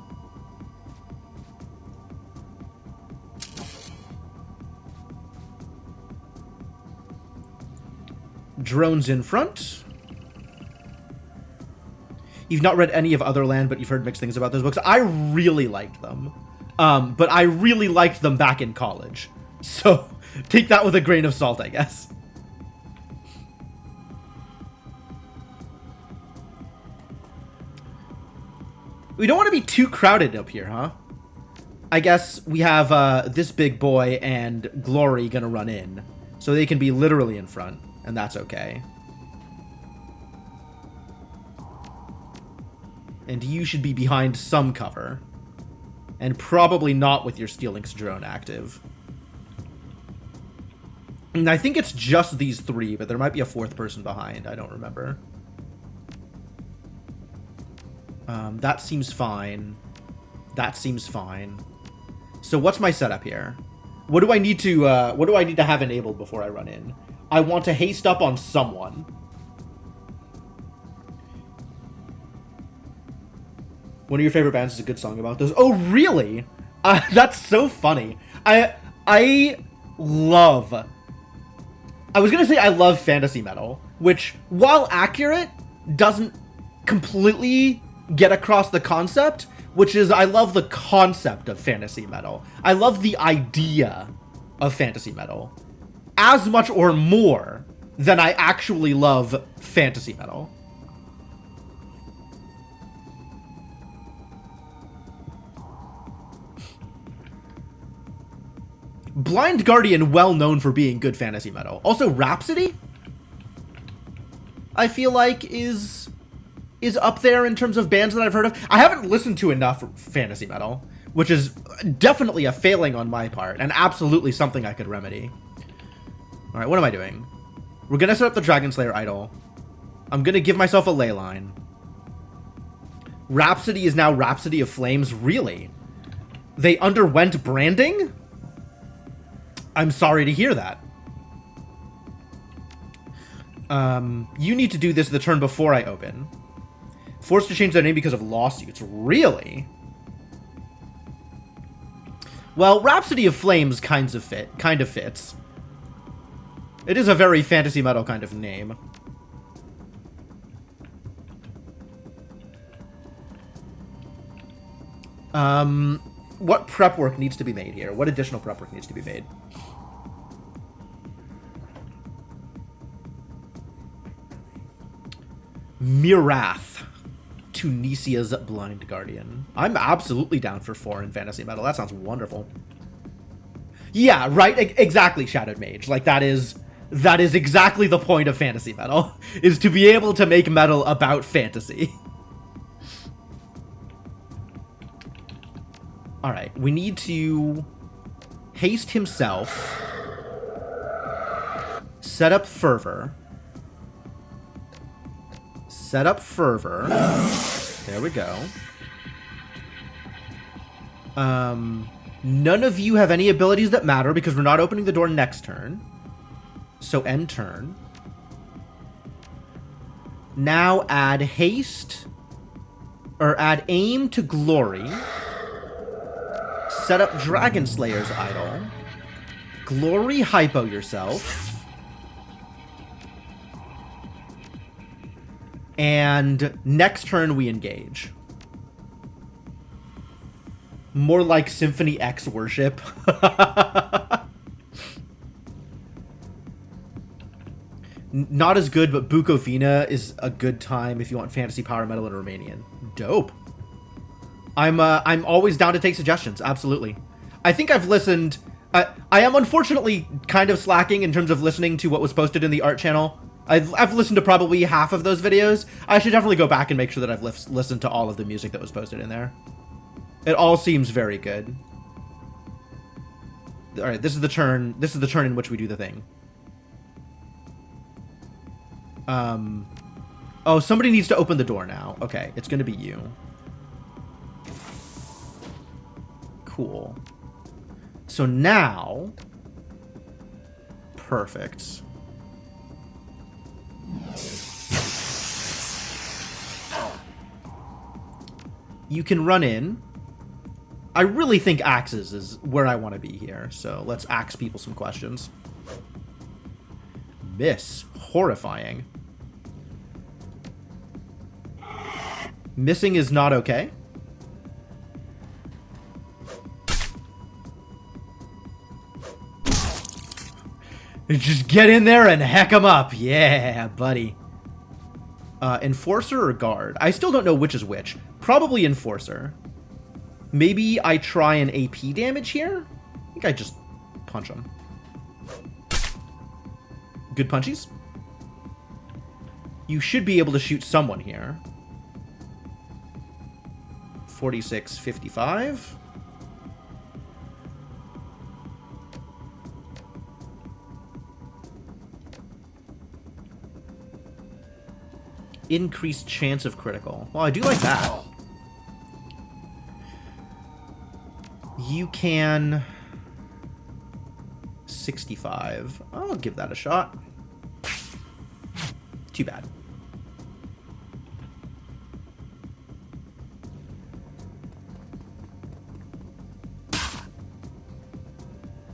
Drones in front. You've not read any of Otherland, but you've heard mixed things about those books. I really liked them. But I really liked them back in college. So take that with a grain of salt, I guess. We don't want to be too crowded up here, huh? I guess we have this big boy and Glory gonna run in. So they can be literally in front, and that's okay. And you should be behind some cover. And probably not with your Steel Link's drone active. And I think it's just these three, but there might be a fourth person behind. I don't remember. That seems fine. That seems fine. So what's my setup here? What do I need to have enabled before I run in? I want to haste up on someone. One of your favorite bands is a good song about those. Oh, really? That's so funny. I love... I was gonna say I love fantasy metal, which, while accurate, doesn't completely get across the concept, which is I love the concept of fantasy metal. I love the idea of fantasy metal as much or more than I actually love fantasy metal. Blind Guardian, well known for being good fantasy metal. Also, Rhapsody, I feel like is up there in terms of bands that I've heard of. I haven't listened to enough fantasy metal, which is definitely a failing on my part, and absolutely something I could remedy. All right, what am I doing? We're gonna set up the Dragon Slayer idol. I'm gonna give myself a ley line. Rhapsody is now Rhapsody of Flames. Really? They underwent branding? I'm sorry to hear that. You need to do this the turn before I open. Forced to change their name because of lawsuits. Really? Well, Rhapsody of Flames kind of fits. It is a very fantasy metal kind of name. What prep work needs to be made here? What additional prep work needs to be made? Mirath, Tunisia's Blind Guardian. I'm absolutely down for 4 in fantasy metal. That sounds wonderful. Yeah, right. Exactly, Shadowed Mage. Like that is exactly the point of fantasy metal, is to be able to make metal about fantasy. All right, we need to haste himself, set up Fervor. Set up Fervor. There we go. None of you have any abilities that matter because we're not opening the door next turn. So end turn. Now add haste, or add aim to glory. Set up Dragon Slayer's idol. Glory hypo yourself. And next turn we engage. More like Symphony X worship. Not as good, but Bukovina is a good time if you want fantasy power metal in Romanian. Dope. I'm always down to take suggestions. Absolutely. I think I've listened. I am unfortunately kind of slacking in terms of listening to what was posted in the art channel. I've listened to probably half of those videos. I should definitely go back and make sure that I've listened to all of the music that was posted in there. It all seems very good. All right, this is the turn. This is the turn in which we do the thing. Oh, somebody needs to open the door now. Okay, it's going to be you. Cool. So now... Perfect. You can run in. I really think axes is where I want to be here, so let's axe people some questions. Miss. Horrifying. Missing is not okay. Just get in there and heck them up. Yeah, buddy. Enforcer or guard? I still don't know which is which. Probably Enforcer. Maybe I try an AP damage here? I think I just punch him. Good punchies. You should be able to shoot someone here. 46.55. Increased chance of critical. Well, I do like that. You can... 65. I'll give that a shot. Too bad.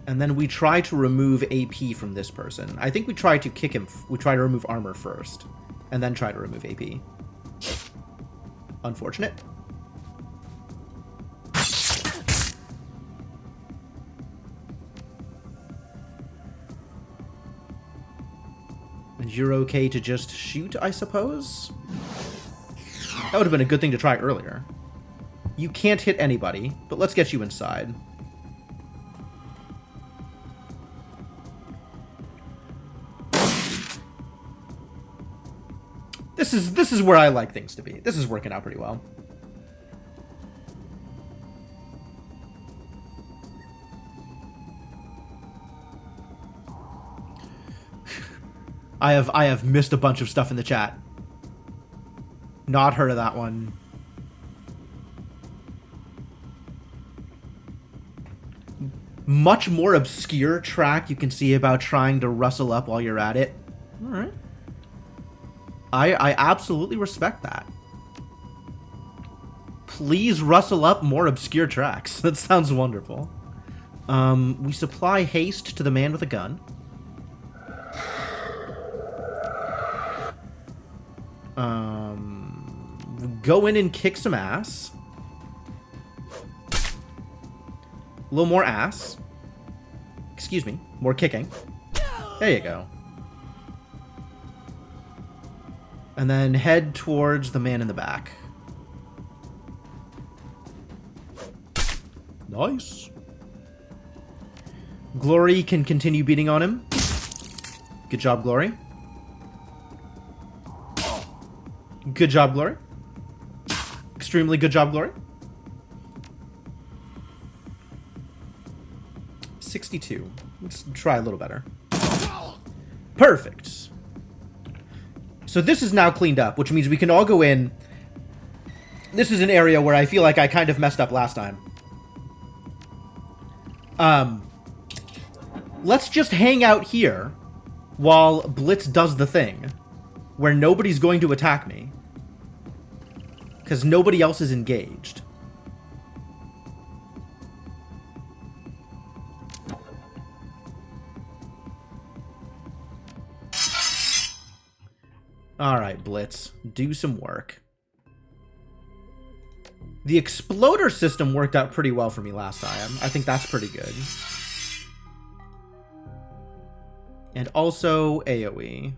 And then we try to remove AP from this person. I think we try to kick him. We try to remove armor first. And then try to remove AP. Unfortunate. And you're okay to just shoot, I suppose? That would have been a good thing to try earlier. You can't hit anybody, but let's get you inside. This is where I like things to be. This is working out pretty well. I have missed a bunch of stuff in the chat. Not heard of that one. Much more obscure track you can see about trying to rustle up while you're at it. All right. I absolutely respect that. Please rustle up more obscure tracks. That sounds wonderful. We supply haste to the man with a gun. Go in and kick some ass. A little more ass. Excuse me. More kicking. There you go. And then head towards the man in the back. Nice. Glory can continue beating on him. Good job, Glory. Good job, Glory. Extremely good job, Glory. 62. Let's try a little better. Perfect. So this is now cleaned up, which means we can all go in. This is an area where I feel like I kind of messed up last time. Let's just hang out here while Blitz does the thing, where nobody's going to attack me. Because nobody else is engaged. Alright, Blitz. Do some work. The exploder system worked out pretty well for me last time. I think that's pretty good. And also AoE.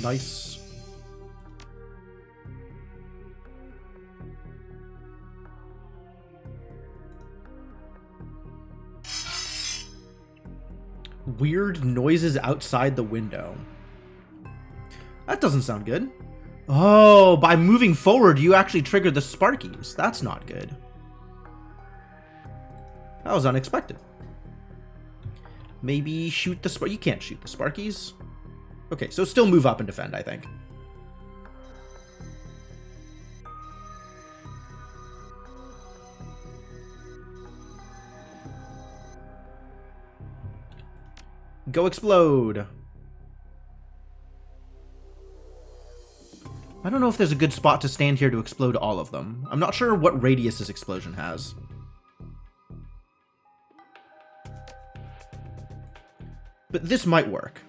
Nice. Weird noises outside the window. That doesn't sound good. Oh, by moving forward, you actually triggered the Sparkies. That's not good. That was unexpected. Maybe shoot the Sparkies. You can't shoot the Sparkies. Okay, so still move up and defend, I think. Go explode. I don't know if there's a good spot to stand here to explode all of them. I'm not sure what radius this explosion has. But this might work.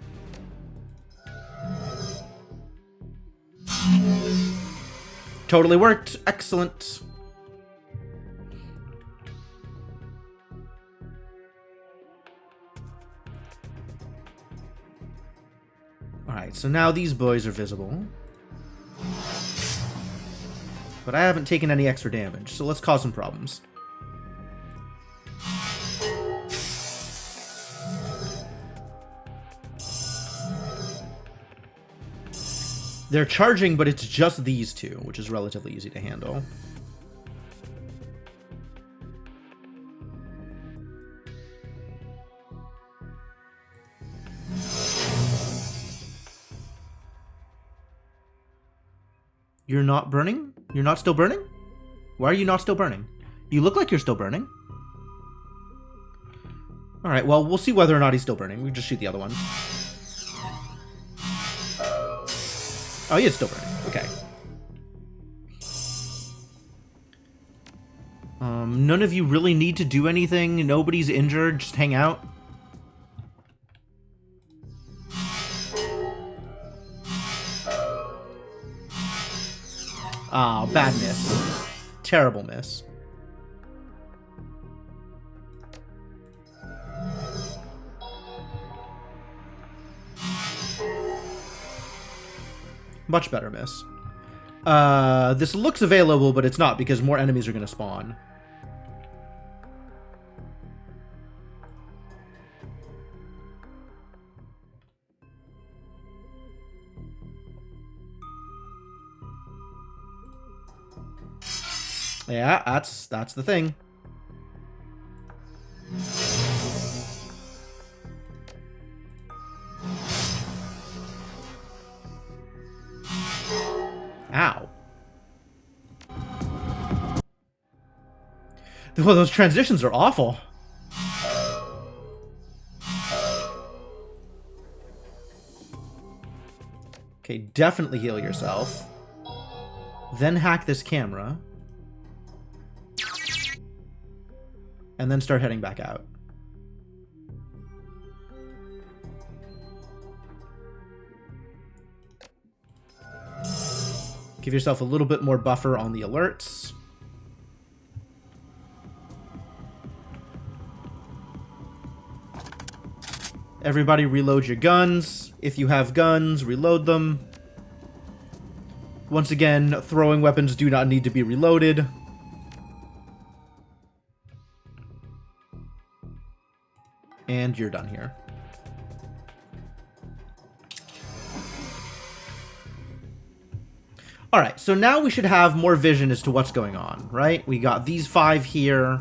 Totally worked. Excellent. Alright, so now these boys are visible. But I haven't taken any extra damage, so let's cause some problems. They're charging, but it's just these two, which is relatively easy to handle. You're not burning? You're not still burning? Why are you not still burning? You look like you're still burning. Alright, well, we'll see whether or not he's still burning. We just shoot the other one. Oh, he is still burning. Okay. None of you really need to do anything. Nobody's injured. Just hang out. Ah, oh, bad miss. Terrible miss. Much better miss. This looks available, but it's not because more enemies are going to spawn. Yeah, that's the thing. Ow. Well, those transitions are awful. Okay, definitely heal yourself. Then hack this camera. And then start heading back out. Give yourself a little bit more buffer on the alerts. Everybody reload your guns. If you have guns, reload them. Once again, throwing weapons do not need to be reloaded. And you're done here. Alright, so now we should have more vision as to what's going on, right? We got these 5 here.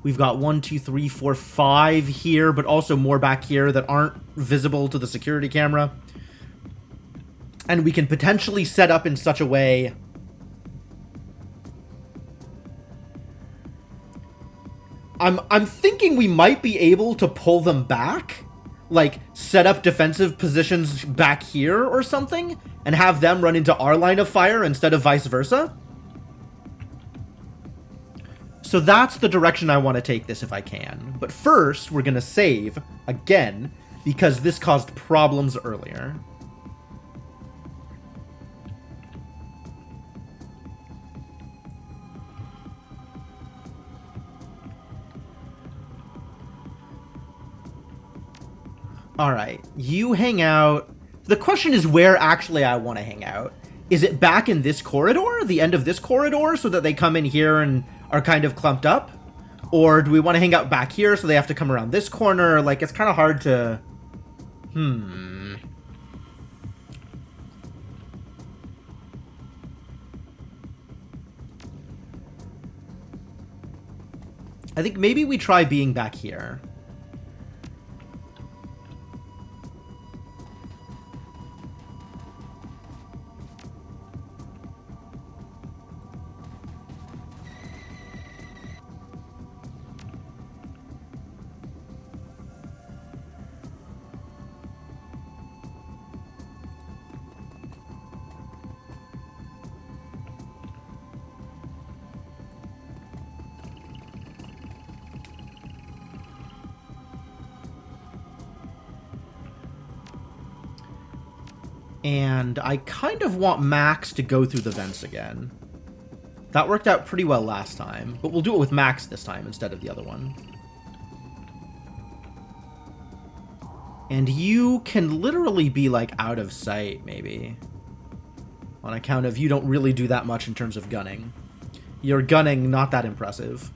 We've got 1, 2, 3, 4, 5 here, but also more back here that aren't visible to the security camera. And we can potentially set up in such a way I'm thinking we might be able to pull them back, like set up defensive positions back here or something, and have them run into our line of fire instead of vice versa. So that's the direction I want to take this if I can. But first, we're going to save, again, because this caused problems earlier. Alright, you hang out. The question is where actually I want to hang out. Is it back in this corridor, the end of this corridor, so that they come in here and are kind of clumped up? Or do we want to hang out back here so they have to come around this corner? Like, it's kind of hard to... I think maybe we try being back here. And I kind of want Max to go through the vents again. That worked out pretty well last time, but we'll do it with Max this time instead of the other one. And you can literally be, like, out of sight, maybe. On account of you don't really do that much in terms of gunning. Your gunning, not that impressive.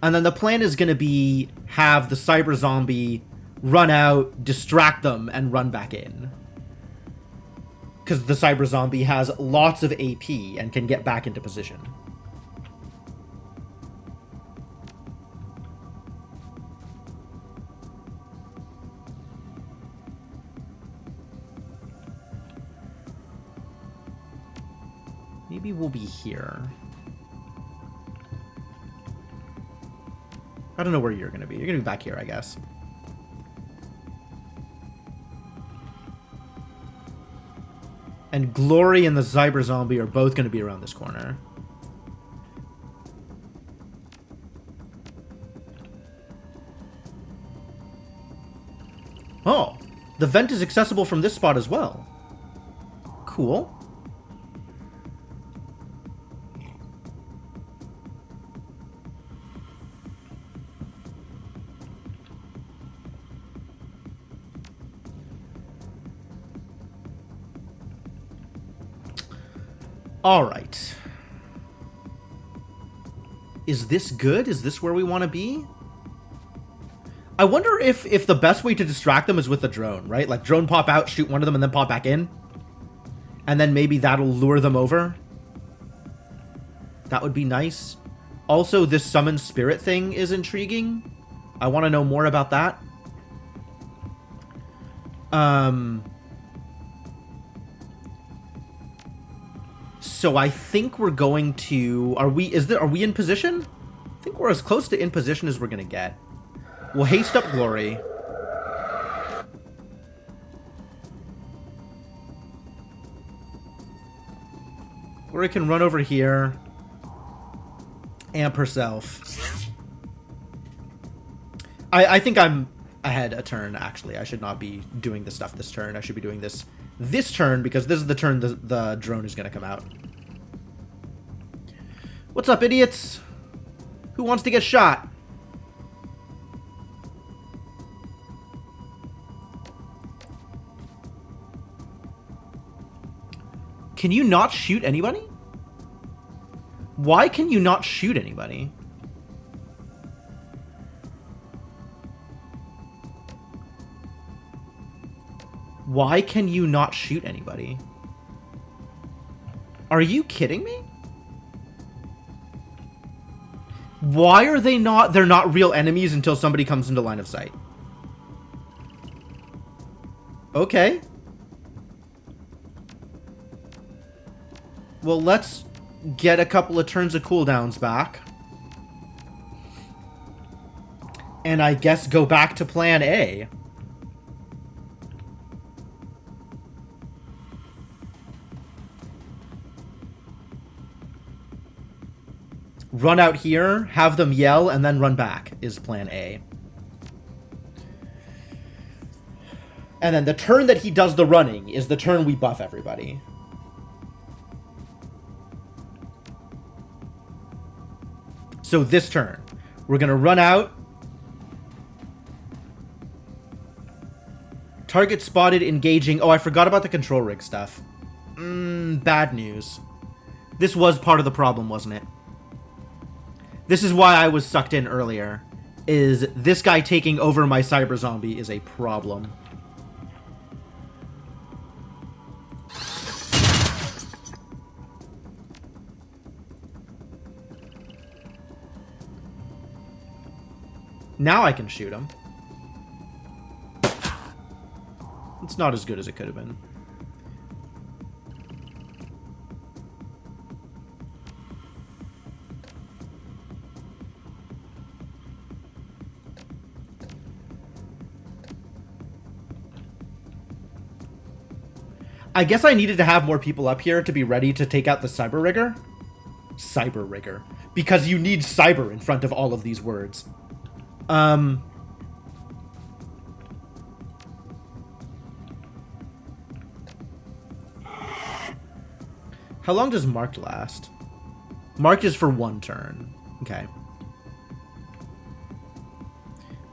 And then the plan is going to be have the cyber zombie run out, distract them, and run back in. because the cyber zombie has lots of AP and can get back into position. Maybe we'll be here. I don't know where you're going to be. You're going to be back here, I guess. And Glory and the cyber zombie are both going to be around this corner. Oh, the vent is accessible from this spot as well. Cool. All right. Is this good? Is this where we want to be? I wonder if the best way to distract them is with the drone, right? Like drone pop out, shoot one of them, and then pop back in. And then maybe that'll lure them over. That would be nice. Also, this summon spirit thing is intriguing. I want to know more about that. So I think we're going to... Are we in position? I think we're as close to in position as we're going to get. We'll haste up Glory. Glory can run over here. Amp herself. I think I'm ahead a turn, actually. I should not be doing this stuff this turn. I should be doing this turn, because this is the turn the drone is going to come out. What's up, idiots? Who wants to get shot? Can you not shoot anybody? Why can you not shoot anybody? Why can you not shoot anybody? Are you kidding me? Why are they not... They're not real enemies until somebody comes into line of sight. Okay. Well, let's get a couple of turns of cooldowns back. And I guess go back to plan A. Run out here, have them yell, and then run back is plan A. And then the turn that he does the running is the turn we buff everybody. So this turn, we're going to run out. Target spotted, engaging. Oh, I forgot about the control rig stuff. Bad news. This was part of the problem, wasn't it? This is why I was sucked in earlier, is this guy taking over my cyber zombie is a problem. Now I can shoot him. It's not as good as it could have been. I guess I needed to have more people up here to be ready to take out the cyber rigger. Cyber rigger. Because you need cyber in front of all of these words. How long does marked last? Marked is for 1 turn. Okay.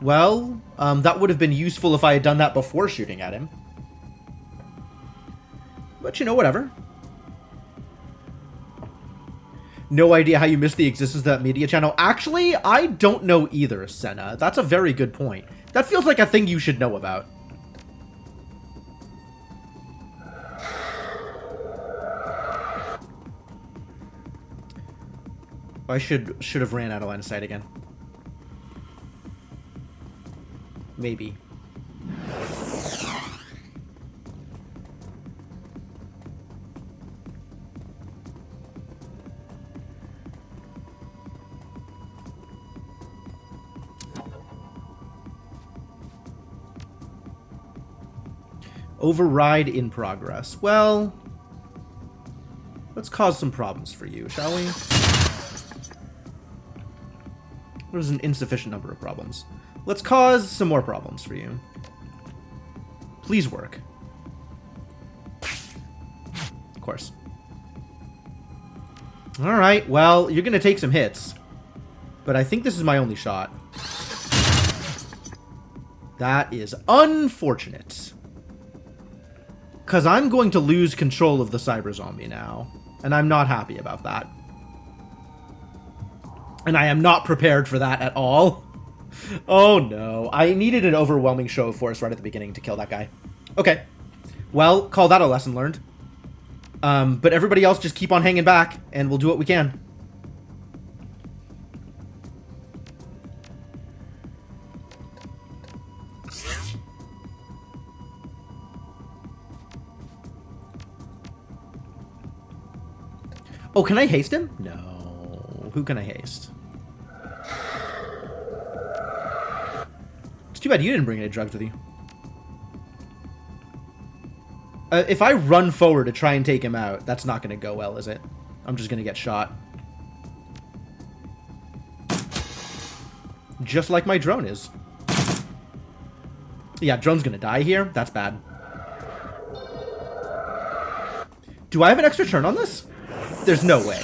Well, that would have been useful if I had done that before shooting at him. But, you know, whatever. No idea how you missed the existence of that media channel. Actually, I don't know either, Senna. That's a very good point. That feels like a thing you should know about. I should have ran out of line of sight again. Maybe. Override in progress. Well, let's cause some problems for you, shall we? There's an insufficient number of problems. Let's cause some more problems for you. Please work. Of course. Alright, well, you're gonna take some hits. But I think this is my only shot. That is unfortunate. Because I'm going to lose control of the cyber zombie now. And I'm not happy about that. And I am not prepared for that at all. Oh no. I needed an overwhelming show of force right at the beginning to kill that guy. Okay. Well, call that a lesson learned. But everybody else just keep on hanging back, and we'll do what we can. Oh, can I haste him? No. Who can I haste? It's too bad you didn't bring any drugs with you. If I run forward to try and take him out, that's not going to go well, is it? I'm just going to get shot. Just like my drone is. Yeah, drone's going to die here. That's bad. Do I have an extra turn on this? There's no way.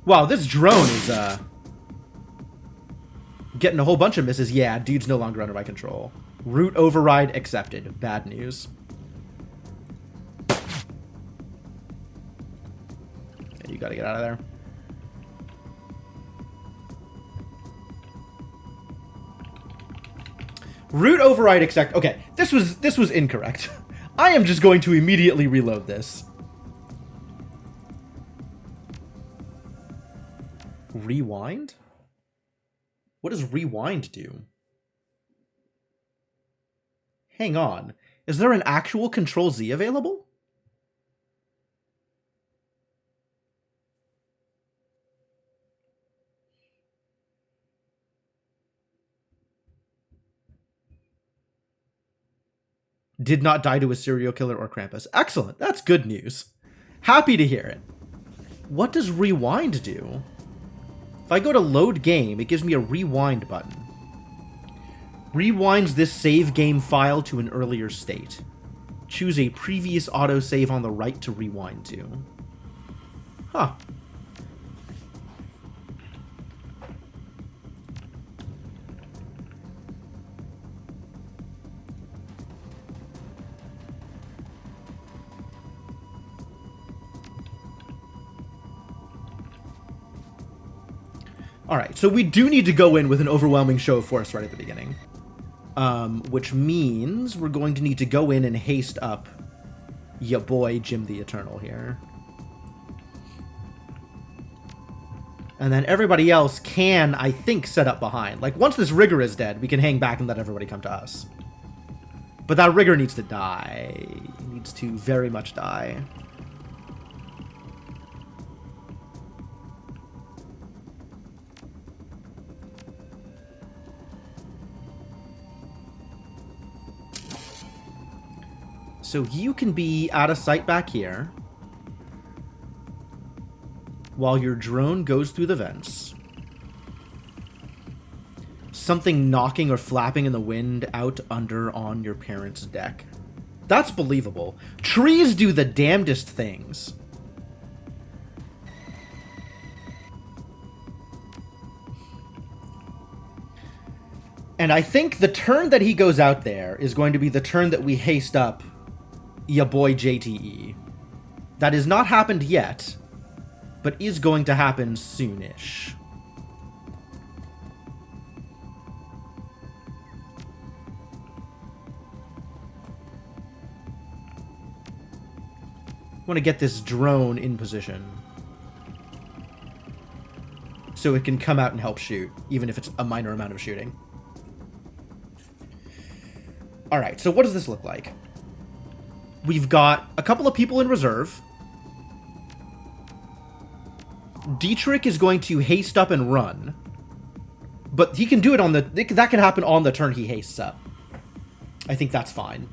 Wow, this drone is, getting a whole bunch of misses. Yeah, dude's no longer under my control. Route override accepted. Bad news. Okay, you gotta get out of there. Route override accept. Okay, this was incorrect. I am just going to immediately reload this. Rewind? What does rewind do? Hang on. Is there an actual Control Z available? Did not die to a serial killer or Krampus. Excellent. That's good news. Happy to hear it. What does rewind do? If I go to load game, it gives me a rewind button. Rewinds this save game file to an earlier state. Choose a previous autosave on the right to rewind to. Huh. Alright, so we do need to go in with an overwhelming show of force right at the beginning. Which means we're going to need to go in and haste up ya boy Jim the Eternal here. And then everybody else can, I think, set up behind. Like, once this rigger is dead, we can hang back and let everybody come to us. But that rigger needs to die. He needs to very much die. So you can be out of sight back here while your drone goes through the vents. Something knocking or flapping in the wind out under on your parents' deck. That's believable. Trees do the damnedest things. And I think the turn that he goes out there is going to be the turn that we haste up ya boy JTE. That has not happened yet, but is going to happen soonish. want to get this drone in position so it can come out and help shoot, even if it's a minor amount of shooting. Alright, so what does this look like? We've got a couple of people in reserve. Dietrich is going to haste up and run. But he can do it on the... That can happen on the turn he hastes up. I think that's fine.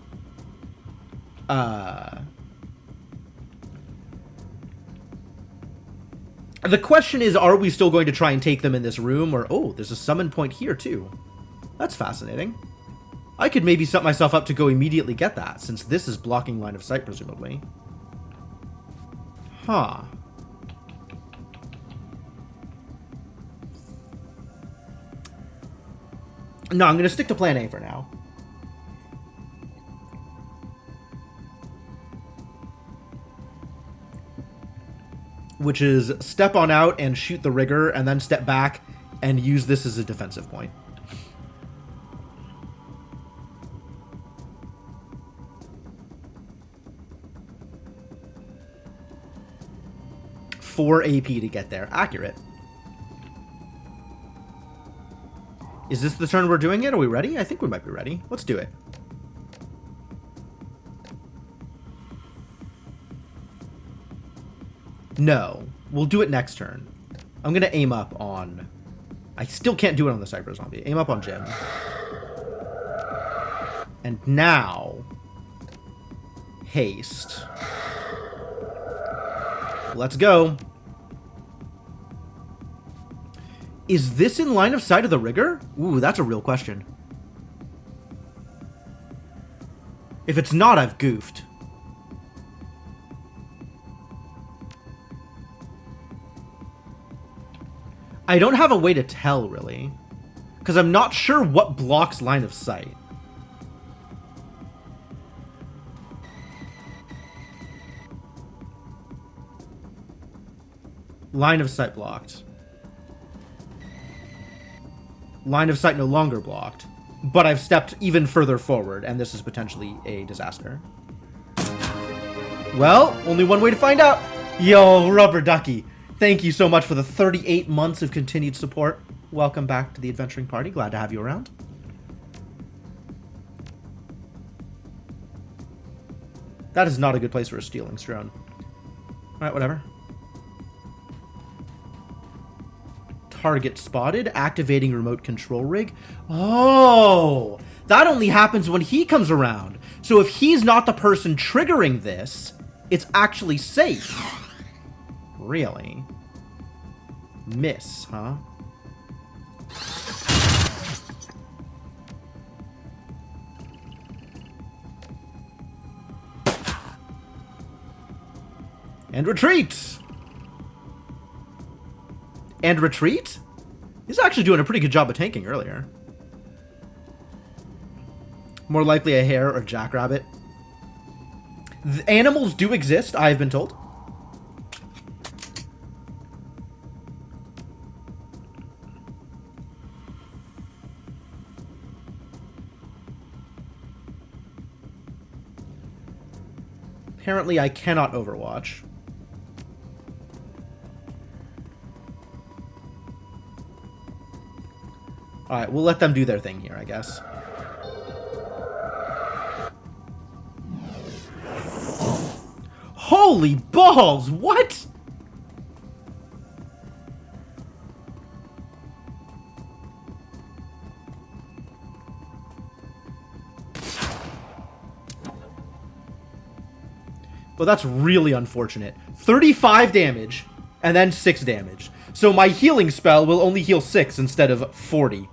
The question is, are we still going to try and take them in this room? Or, oh, there's a summon point here, too. That's fascinating. I could maybe set myself up to go immediately get that, since this is blocking line of sight, presumably. Huh. No, I'm going to stick to plan A for now. Which is step on out and shoot the rigger, and then step back and use this as a defensive point. Four AP to get there. Accurate. Is this the turn we're doing it? Are we ready? I think we might be ready. Let's do it. No. We'll do it next turn. I'm going to aim up on... I still can't do it on the Cyber Zombie. Aim up on Jim. And now... haste. Let's go. Is this in line of sight of the rigger? Ooh, that's a real question. If it's not, I've goofed. I don't have a way to tell, really. Because I'm not sure what blocks line of sight. Line of sight blocked. Line of sight no longer blocked. But I've stepped even further forward, and this is potentially a disaster. Well, only one way to find out. Yo, Rubber Ducky. Thank you so much for the 38 months of continued support. Welcome back to the Adventuring Party. Glad to have you around. That is not a good place for a stealing drone. Alright, whatever. Target spotted. Activating remote control rig. Oh! That only happens when he comes around. So if he's not the person triggering this, it's actually safe. Really? Miss, huh? And retreat! And retreat? He's actually doing a pretty good job of tanking earlier. More likely a hare or jackrabbit. The animals do exist, I've been told. Apparently I cannot Overwatch. Alright, we'll let them do their thing here, I guess. Holy balls! What? Well, that's really unfortunate. 35 damage, and then 6 damage. So my healing spell will only heal 6 instead of 40.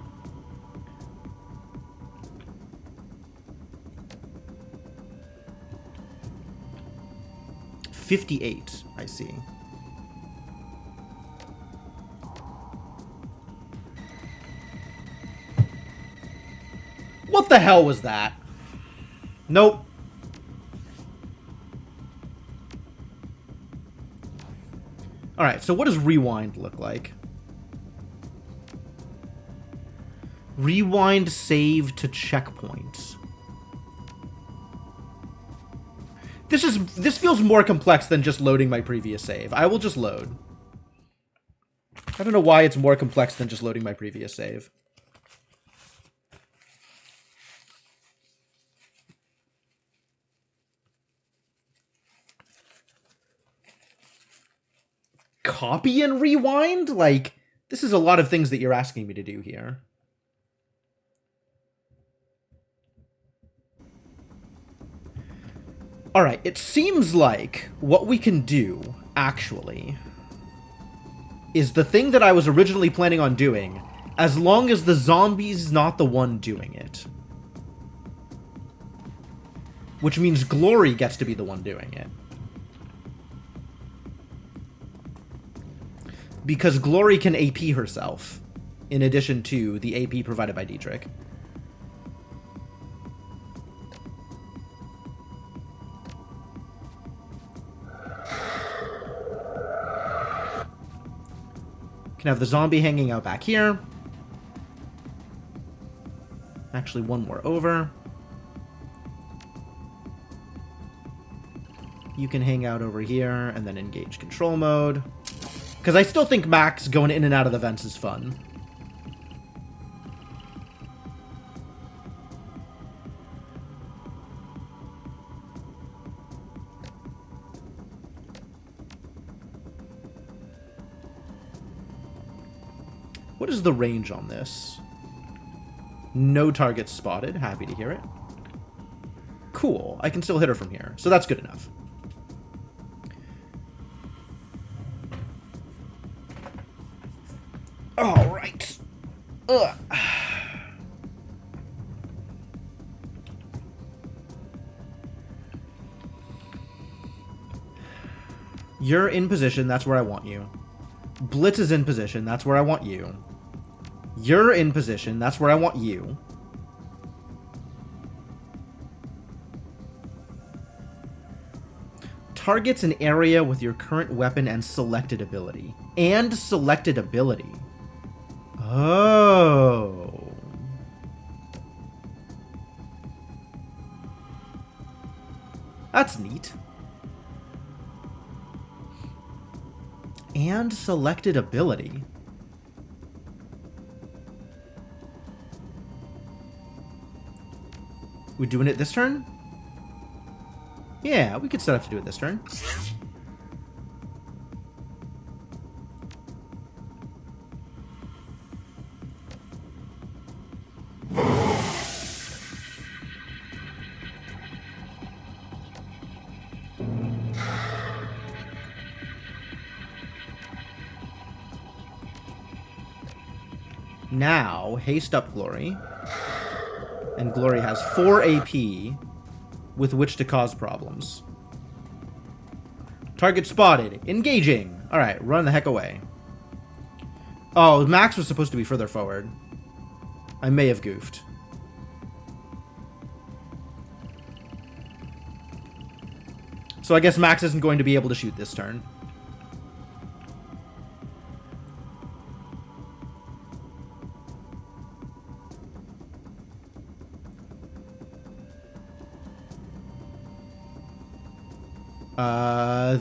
$58, I see. What the hell was that? Nope. Alright, so what does rewind look like? Rewind save to checkpoint. This feels more complex than just loading my previous save. I will just load. I don't know why it's more complex than just loading my previous save. Copy and rewind? Like, this is a lot of things that you're asking me to do here. Alright, it seems like what we can do, actually, is the thing that I was originally planning on doing, as long as the zombie's not the one doing it. Which means Glory gets to be the one doing it. Because Glory can AP herself, in addition to the AP provided by Dietrich. Can have the zombie hanging out back here. Actually, one more over. You can hang out over here and then engage control mode. Because I still think Max going in and out of the vents is fun. What is the range on this? No targets spotted. Happy to hear it. Cool. I can still hit her from here, so that's good enough. All right. Ugh. You're in position. That's where I want you. Blitz is in position. That's where I want you. You're in position. That's where I want you. Targets an area with your current weapon and selected ability. And selected ability. Oh. That's neat. And selected ability. We doing it this turn? Yeah, we could set up to do it this turn. Now, haste up Glory. And Glory has 4 AP with which to cause problems. Target spotted. Engaging. Alright, run the heck away. Oh, Max was supposed to be further forward. I may have goofed. So I guess Max isn't going to be able to shoot this turn.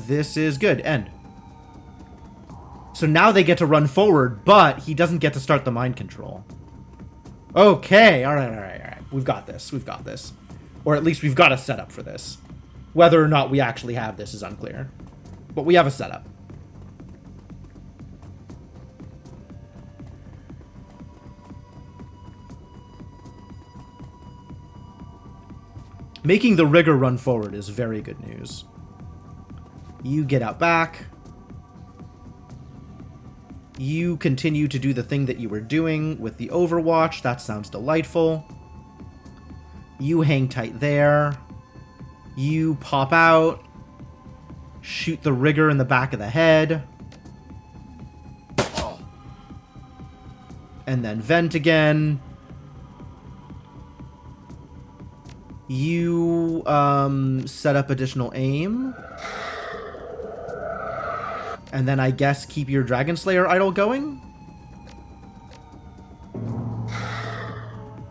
This is good. End. So now they get to run forward, but he doesn't get to start the mind control. Okay. All right. We've got this. We've got this. Or at least we've got a setup for this. Whether or not we actually have this is unclear. But we have a setup. Making the rigger run forward is very good news. You get out back. You continue to do the thing that you were doing with the Overwatch. That sounds delightful. You hang tight there. You pop out. Shoot the rigger in the back of the head. And then vent again. You set up additional aim. And then I guess keep your Dragon Slayer idol going?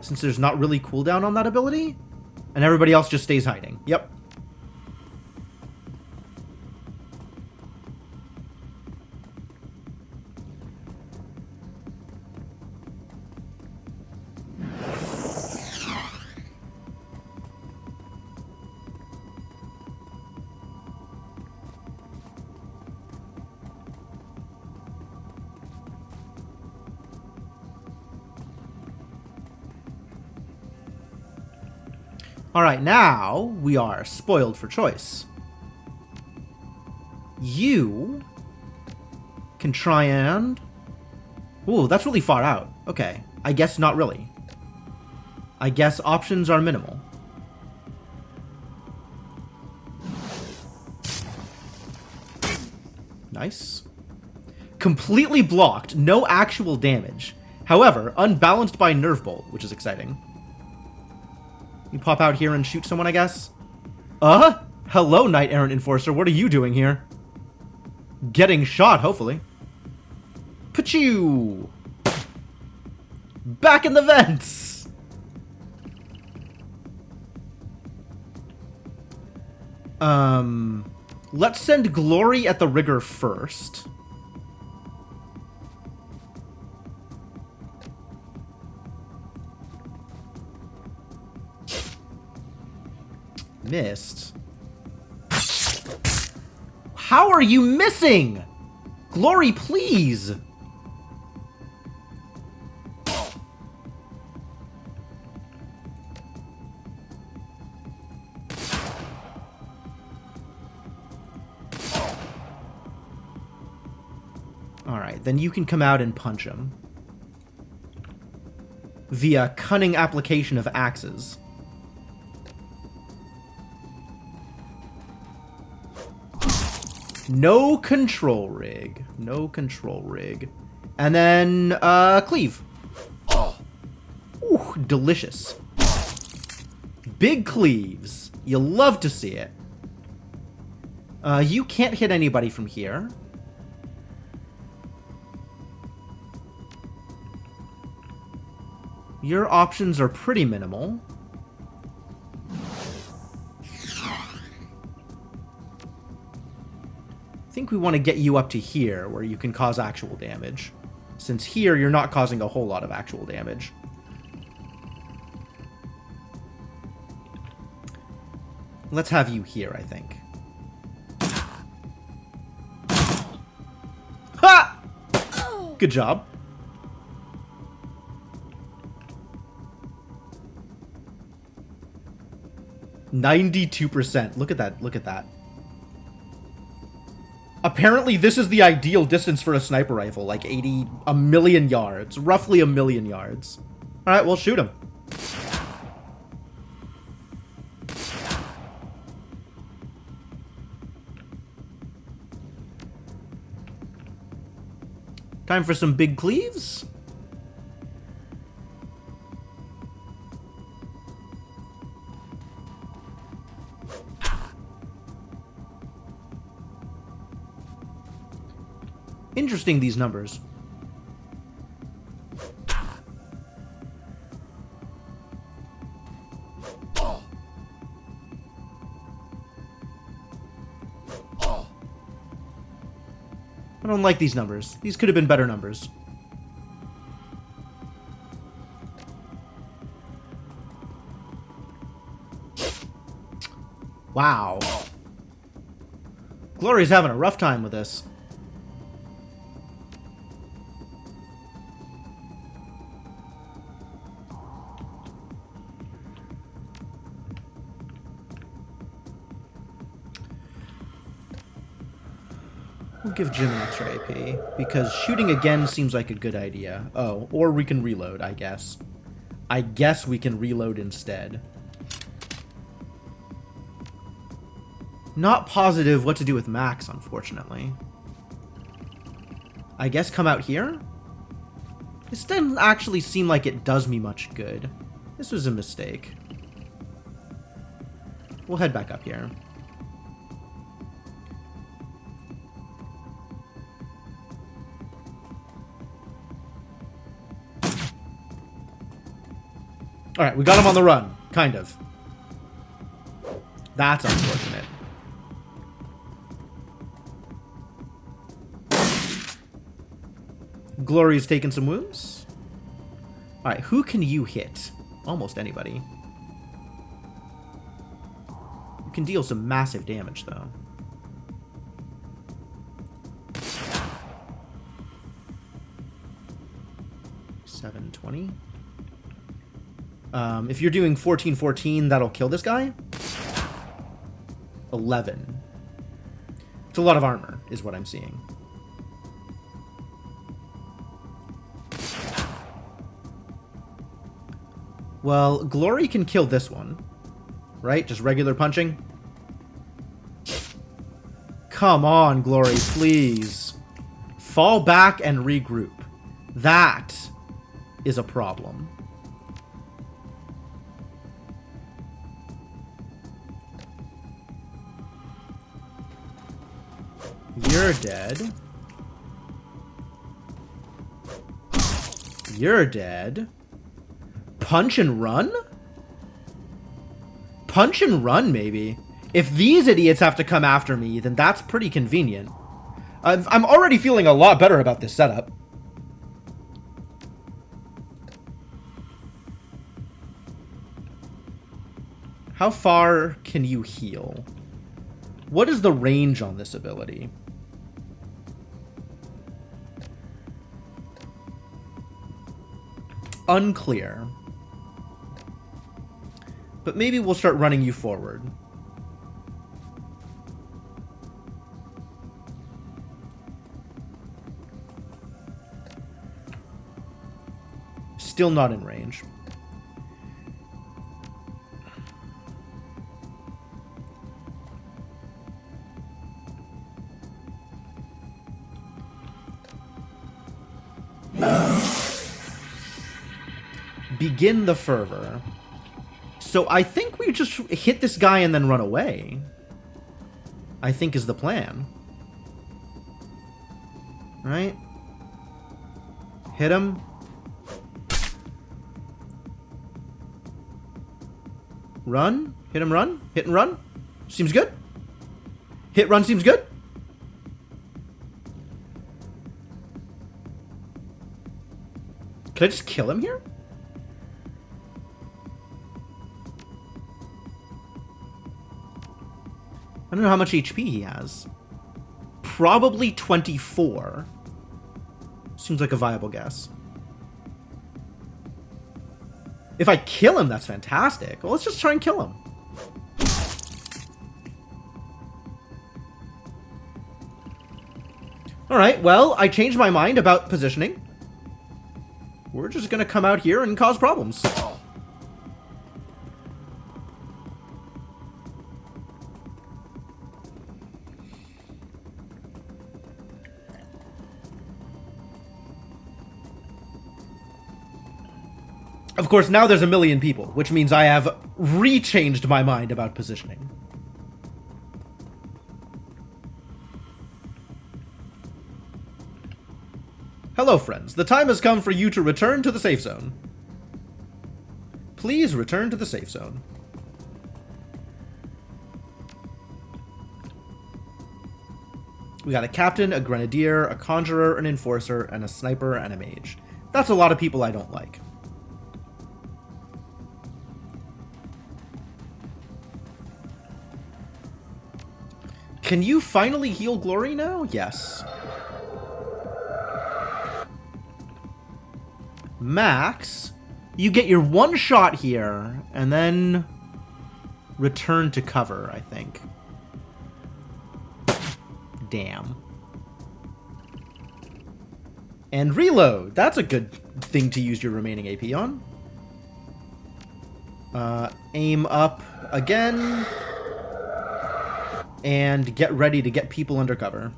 Since there's not really cooldown on that ability? And everybody else just stays hiding. Yep. Alright, now we are spoiled for choice. You can try and... Ooh, that's really far out. Okay, I guess not really. I guess options are minimal. Nice. Completely blocked, no actual damage. However, unbalanced by Nerve Bolt, which is exciting. You pop out here and shoot someone, I guess? Hello, Knight Errant Enforcer. What are you doing here? Getting shot, hopefully. Pachoo! Back in the vents! Let's send Glory at the Rigger first. Missed. How are you missing? Glory, please! Alright, then you can come out and punch him. Via cunning application of axes. No control rig. No control rig. And then, cleave. Ooh, delicious. Big cleaves. You love to see it. You can't hit anybody from here. Your options are pretty minimal. I think we want to get you up to here, where you can cause actual damage. Since here, you're not causing a whole lot of actual damage. Let's have you here, I think. Ha! Good job. %. Look at that. Look at that. Apparently, this is the ideal distance for a sniper rifle. Like 1 million yards. Roughly 1 million yards. Alright, we'll shoot him. Time for some big cleaves. Interesting, these numbers. I don't like these numbers. These could have been better numbers. Wow. Glory's having a rough time with this. We'll give Jim an extra AP, because shooting again seems like a good idea. Oh, or we can reload, I guess. I guess we can reload instead. Not positive what to do with Max, unfortunately. I guess come out here? This doesn't actually seem like it does me much good. This was a mistake. We'll head back up here. Alright, we got him on the run. Kind of. That's unfortunate. Glory's taken some wounds. Alright, who can you hit? Almost anybody. You can deal some massive damage, though. $720. If you're doing 14-14, that'll kill this guy. 11. It's a lot of armor, is what I'm seeing. Well, Glory can kill this one. Right? Just regular punching. Come on, Glory, please. Fall back and regroup. That is a problem. You're dead. You're dead. Punch and run? Punch and run, maybe. If these idiots have to come after me, then that's pretty convenient. I'm already feeling a lot better about this setup. How far can you heal? What is the range on this ability? Unclear. But maybe we'll start running you forward. Still not in range. Begin the fervor. So I think we just hit this guy and then run away. I think is the plan. Right? Hit him. Run. Hit him, run. Hit and run. Seems good. Hit, run seems good. Can I just kill him here? I don't know how much HP he has. Probably 24. Seems like a viable guess. If I kill him, that's fantastic. Well, let's just try and kill him. Alright, well, I changed my mind about positioning. We're just gonna come out here and cause problems. Of course, now there's a million people, which means I have re-changed my mind about positioning. Hello, friends. The time has come for you to return to the safe zone. Please return to the safe zone. We got a captain, a grenadier, a conjurer, an enforcer, and a sniper, and a mage. That's a lot of people I don't like. Can you finally heal Glory now? Yes. Max, you get your one shot here, and then return to cover, I think. Damn. And reload. That's a good thing to use your remaining AP on. Aim up again. And get ready to get people under cover.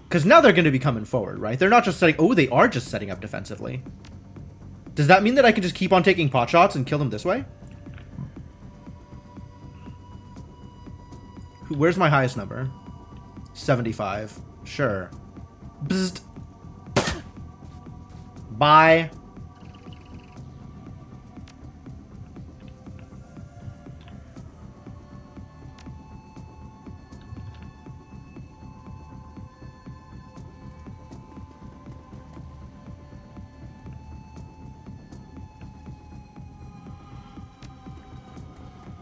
Because now they're going to be coming forward, right? They're not just setting... Oh, they are just setting up defensively. Does that mean that I can just keep on taking pot shots and kill them this way? Where's my highest number? 75. Sure. Bzzzt. Bye.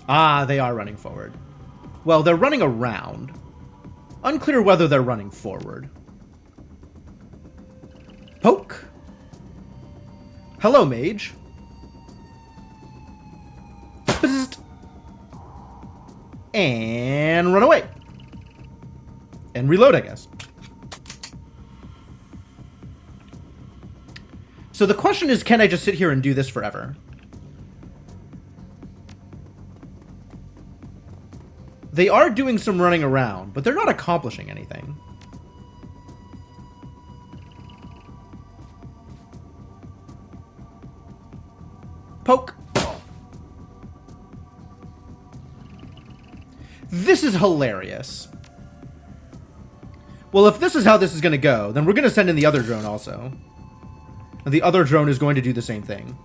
Ah, they are running forward. Well, they're running around. Unclear whether they're running forward. Hello, mage. Bzzzt. And run away. And reload, I guess. So the question is, can I just sit here and do this forever? They are doing some running around, but they're not accomplishing anything. Poke. This is hilarious. Well, if this is how this is going to go, then we're going to send in the other drone also. And the other drone is going to do the same thing.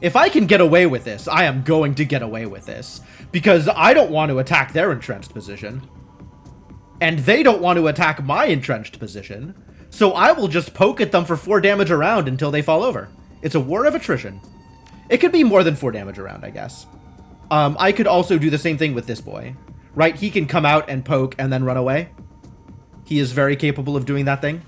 If I can get away with this, I am going to get away with this. Because I don't want to attack their entrenched position. And they don't want to attack my entrenched position. So I will just poke at them for 4 damage a round until they fall over. It's a war of attrition. It could be more than 4 damage a round, I guess. I could also do the same thing with this boy. Right? He can come out and poke and then run away. He is very capable of doing that thing.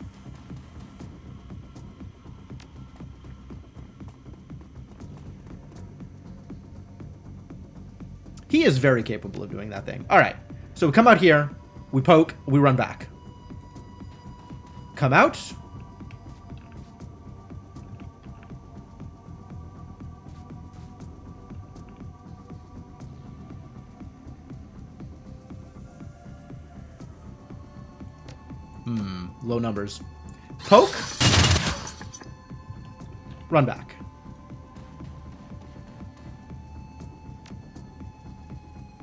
He is very capable of doing that thing. Alright, so we come out here, we poke, we run back. Come out. Low numbers. Poke. Run back.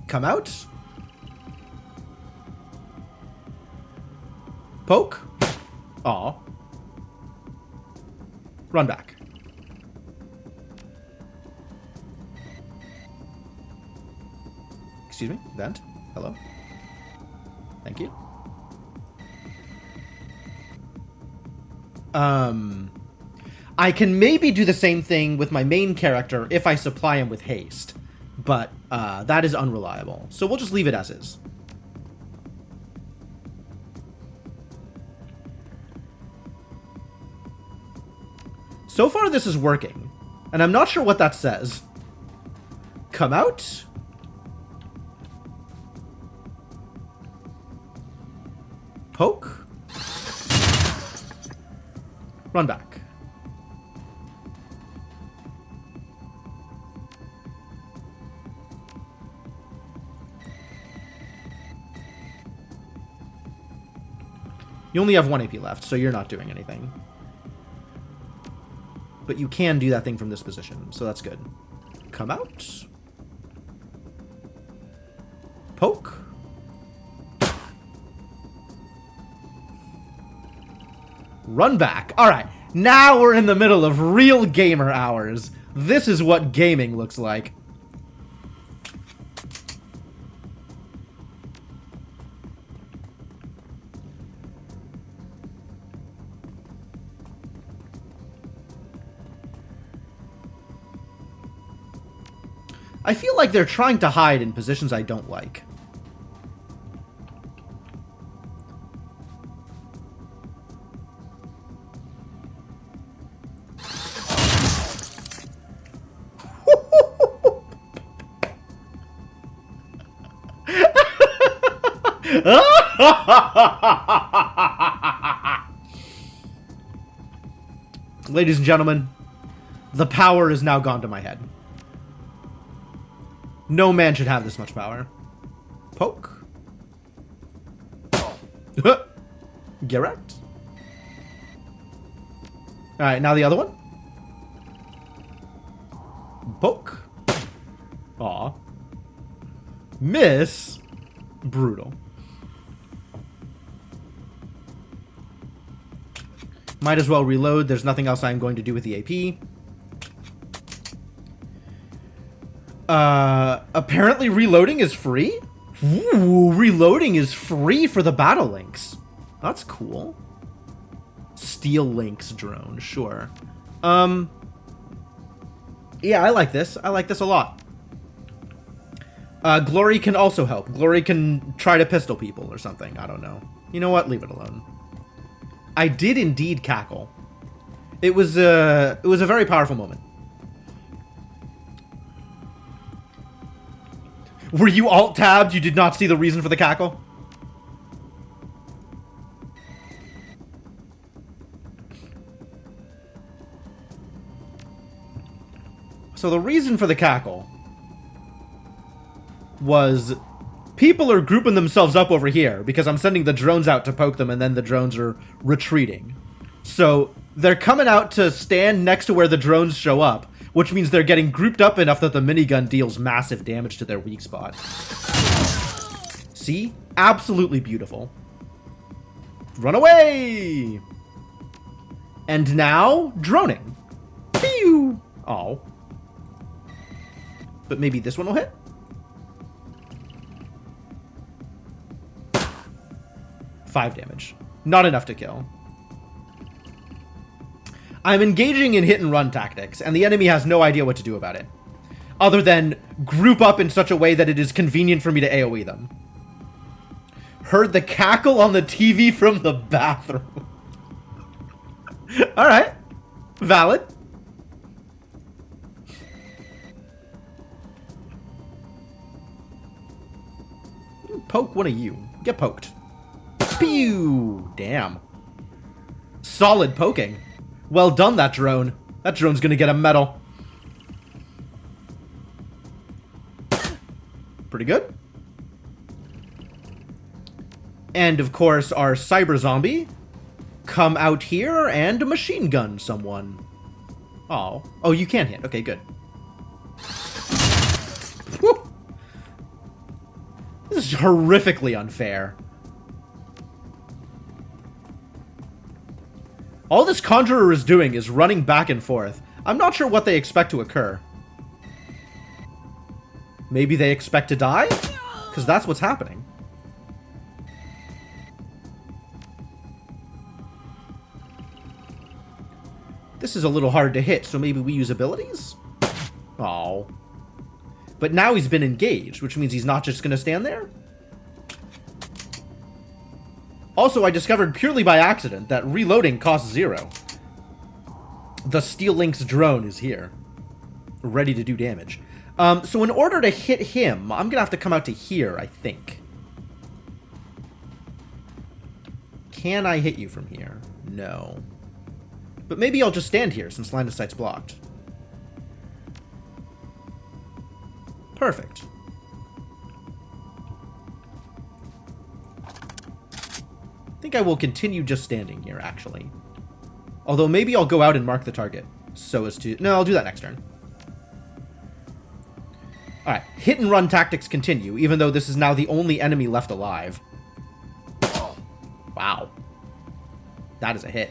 Come out. Poke. Aw. Run back. Excuse me? Vent? Hello? Thank you. I can maybe do the same thing with my main character if I supply him with haste. But, that is unreliable. So we'll just leave it as is. So far, this is working. And I'm not sure what that says. Come out. Poke. Run back. You only have 1 AP left, so you're not doing anything. But you can do that thing from this position, so that's good. Come out. Poke. Run back. Alright, now we're in the middle of real gamer hours. This is what gaming looks like. I feel like they're trying to hide in positions I don't like. Ladies and gentlemen, the power is now gone to my head. No man should have this much power. Poke. Get wrecked. Alright, now the other one. Poke. Aw. Miss. Brutal. Might as well reload. There's nothing else I'm going to do with the AP. Apparently reloading is free? Ooh, reloading is free for the battle links. That's cool. Steel links drone, sure. Yeah, I like this. I like this a lot. Glory can also help. Glory can try to pistol people or something. I don't know. You know what? Leave it alone. I did indeed cackle. It was a very powerful moment. Were you alt-tabbed? You did not see the reason for the cackle? So the reason for the cackle was people are grouping themselves up over here because I'm sending the drones out to poke them and then the drones are retreating. So they're coming out to stand next to where the drones show up, which means they're getting grouped up enough that the minigun deals massive damage to their weak spot. See? Absolutely beautiful. Run away! And now, droning. Pew! Oh. But maybe this one will hit? Five damage. Not enough to kill. I'm engaging in hit-and-run tactics, and the enemy has no idea what to do about it. Other than group up in such a way that it is convenient for me to AoE them. Heard the cackle on the TV from the bathroom. Alright. Valid. Poke one of you. Get poked. Pew! Damn. Solid poking. Well done, that drone. That drone's gonna get a medal. Pretty good. And, of course, our cyber zombie come out here and machine gun someone. Oh. Oh, you can hit. Okay, good. Whew. This is horrifically unfair. All this Conjurer is doing is running back and forth. I'm not sure what they expect to occur. Maybe they expect to die? Because that's what's happening. This is a little hard to hit, so maybe we use abilities? Oh. But now he's been engaged, which means he's not just going to stand there? Also, I discovered purely by accident that reloading costs 0. The Steel Lynx drone is here. Ready to do damage. So in order to hit him, I'm going to have to come out to here, I think. Can I hit you from here? No. But maybe I'll just stand here since line of sight's blocked. Perfect. I think I will continue just standing here, actually. Although maybe I'll go out and mark the target. So as to... No, I'll do that next turn. Alright, hit and run tactics continue, even though this is now the only enemy left alive. Wow. That is a hit.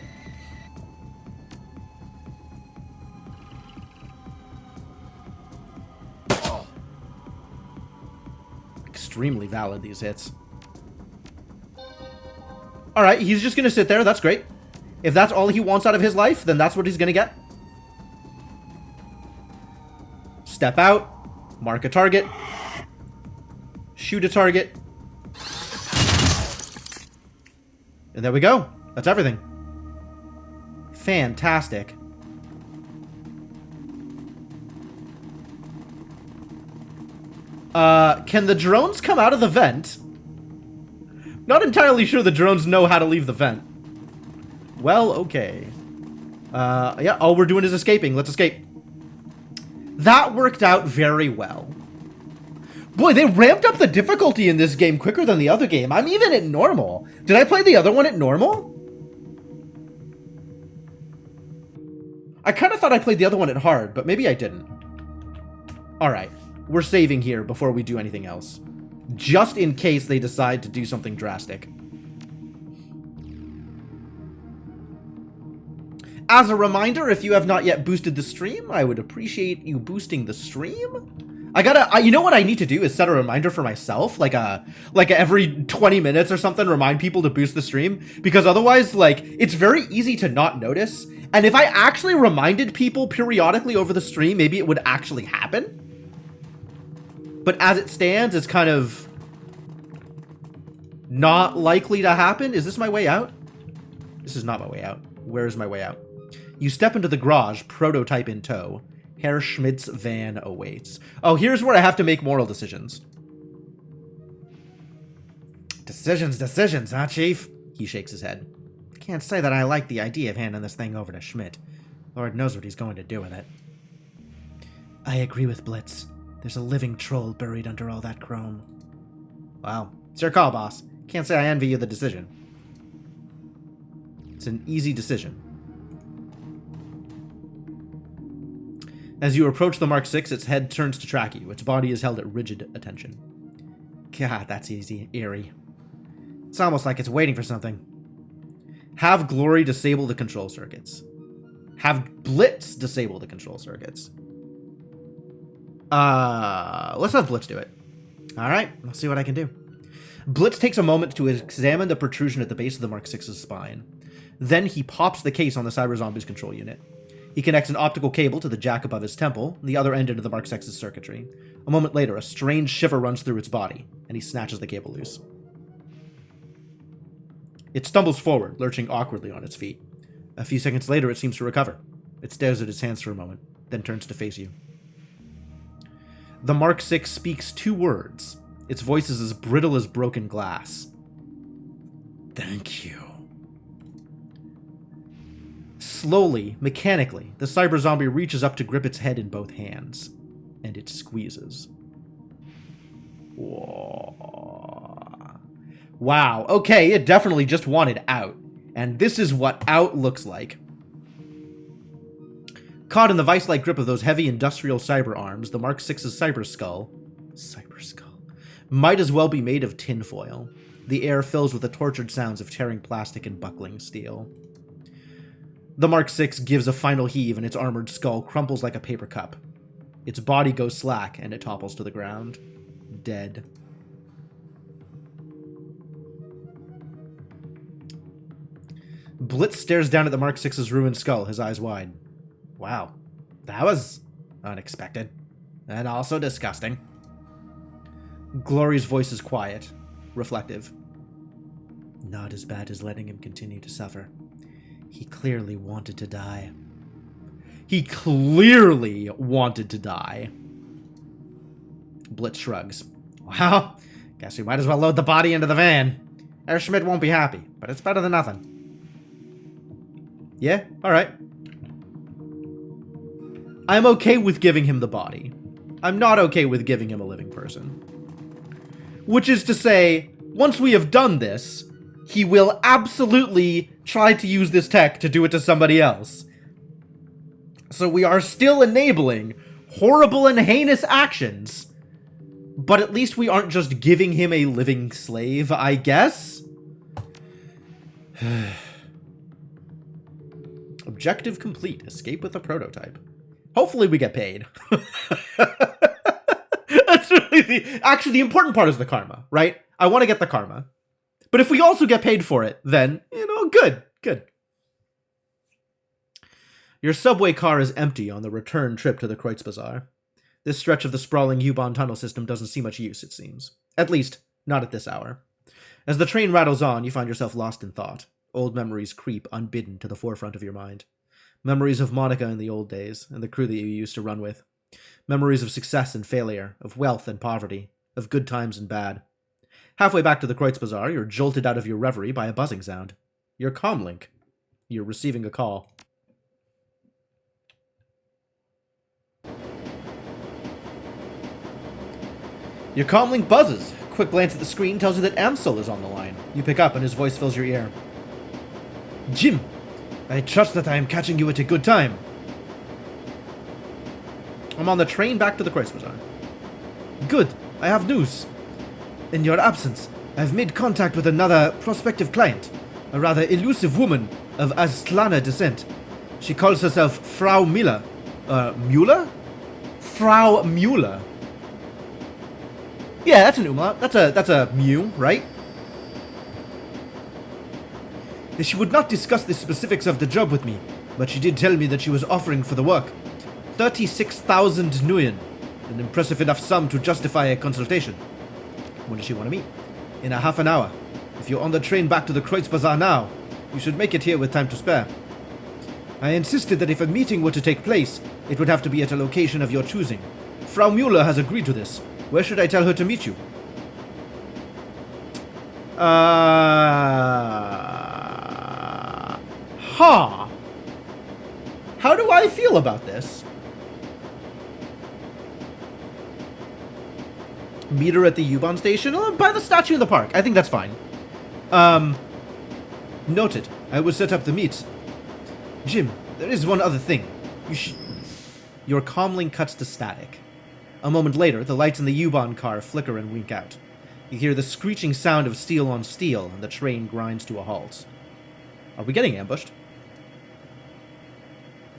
Extremely valid, these hits. Alright, he's just gonna sit there, that's great. If that's all he wants out of his life, then that's what he's gonna get. Step out, mark a target, shoot a target. And there we go. That's everything. Fantastic. Can the drones come out of the vent? Not entirely sure the drones know how to leave the vent. Well, okay. Yeah, all we're doing is escaping. Let's escape. That worked out very well. Boy, they ramped up the difficulty in this game quicker than the other game. I'm even at normal. Did I play the other one at normal? I kind of thought I played the other one at hard, but maybe I didn't. Alright. We're saving here before we do anything else. Just in case they decide to do something drastic. As a reminder, if you have not yet boosted the stream, I would appreciate you boosting the stream. You know what I need to do is set a reminder for myself, like every 20 minutes or something, remind people to boost the stream, because otherwise, like, it's very easy to not notice, and if I actually reminded people periodically over the stream, maybe it would actually happen. But as it stands, it's kind of not likely to happen. Is this my way out? This is not my way out. Where is my way out? You step into the garage, prototype in tow. Herr Schmidt's van awaits. Oh, here's where I have to make moral decisions. Decisions, huh, Chief? He shakes his head. Can't say that I like the idea of handing this thing over to Schmidt. Lord knows what he's going to do with it. I agree with Blitz. There's a living troll buried under all that chrome. Well, it's your call, boss. Can't say I envy you the decision. It's an easy decision. As you approach the Mark VI, its head turns to track you. Its body is held at rigid attention. God, that's easy. Eerie. It's almost like it's waiting for something. Have Glory disable the control circuits. Have Blitz disable the control circuits. Let's have Blitz do it. Alright, let's see what I can do. Blitz takes a moment to examine the protrusion at the base of the Mark VI's spine. Then he pops the case on the Cyber Zombie's control unit. He connects an optical cable to the jack above his temple, the other end into the Mark VI's circuitry. A moment later, a strange shiver runs through its body, and he snatches the cable loose. It stumbles forward, lurching awkwardly on its feet. A few seconds later, it seems to recover. It stares at its hands for a moment, then turns to face you. The Mark VI speaks 2 words. Its voice is as brittle as broken glass. Thank you. Slowly, mechanically, the cyber zombie reaches up to grip its head in both hands, and it squeezes. Whoa. Wow, okay, it definitely just wanted out, and this is what out looks like. Caught in the vice-like grip of those heavy industrial cyber arms, the Mark VI's cyber skull might as well be made of tinfoil. The air fills with the tortured sounds of tearing plastic and buckling steel. The Mark VI gives a final heave, and its armored skull crumples like a paper cup. Its body goes slack, and it topples to the ground. Dead. Blitz stares down at the Mark VI's ruined skull, his eyes wide. Wow, that was unexpected. And also disgusting. Glory's voice is quiet, reflective. Not as bad as letting him continue to suffer. He clearly wanted to die. He clearly wanted to die. Blitz shrugs. Well, guess we might as well load the body into the van. Herr Schmidt won't be happy, but it's better than nothing. Yeah, alright. I'm okay with giving him the body. I'm not okay with giving him a living person. Which is to say, once we have done this, he will absolutely try to use this tech to do it to somebody else. So we are still enabling horrible and heinous actions, but at least we aren't just giving him a living slave, I guess? Objective complete. Escape with a prototype. Hopefully we get paid. That's really actually, the important part is the karma, right? I want to get the karma. But if we also get paid for it, then, good. Your subway car is empty on the return trip to the Kreuzbazaar. This stretch of the sprawling U-Bahn tunnel system doesn't see much use, it seems. At least, not at this hour. As the train rattles on, you find yourself lost in thought. Old memories creep unbidden to the forefront of your mind. Memories of Monica in the old days, and the crew that you used to run with. Memories of success and failure, of wealth and poverty, of good times and bad. Halfway back to the Kreuzbazaar, you're jolted out of your reverie by a buzzing sound. Your comlink. You're receiving a call. Your comlink buzzes. A quick glance at the screen tells you that Amsel is on the line. You pick up and his voice fills your ear. Jim, I trust that I am catching you at a good time. I'm on the train back to the Kreuzbazaar. Good, I have news. In your absence, I've made contact with another prospective client, a rather elusive woman of Aztlana descent. She calls herself Frau Müller. Müller? Frau Müller. Yeah, that's an umlaut. That's a mu, right? She would not discuss the specifics of the job with me, but she did tell me that she was offering for the work 36,000 Nuyen, an impressive enough sum to justify a consultation. When does she want to meet? In a half an hour. If you're on the train back to the Kreuzbazaar now, You should make it here with time to spare. I insisted that if a meeting were to take place, it would have to be at a location of your choosing. Frau Mueller has agreed to this. Where should I tell her to meet you? Huh. How do I feel about this? Meet her at the U-Bahn station? By the statue in the park. I think that's fine. Noted. I will set up the meet. Jim, there is one other thing. Your comlink cuts to static. A moment later, the lights in the U-Bahn car flicker and wink out. You hear the screeching sound of steel on steel, and the train grinds to a halt. Are we getting ambushed?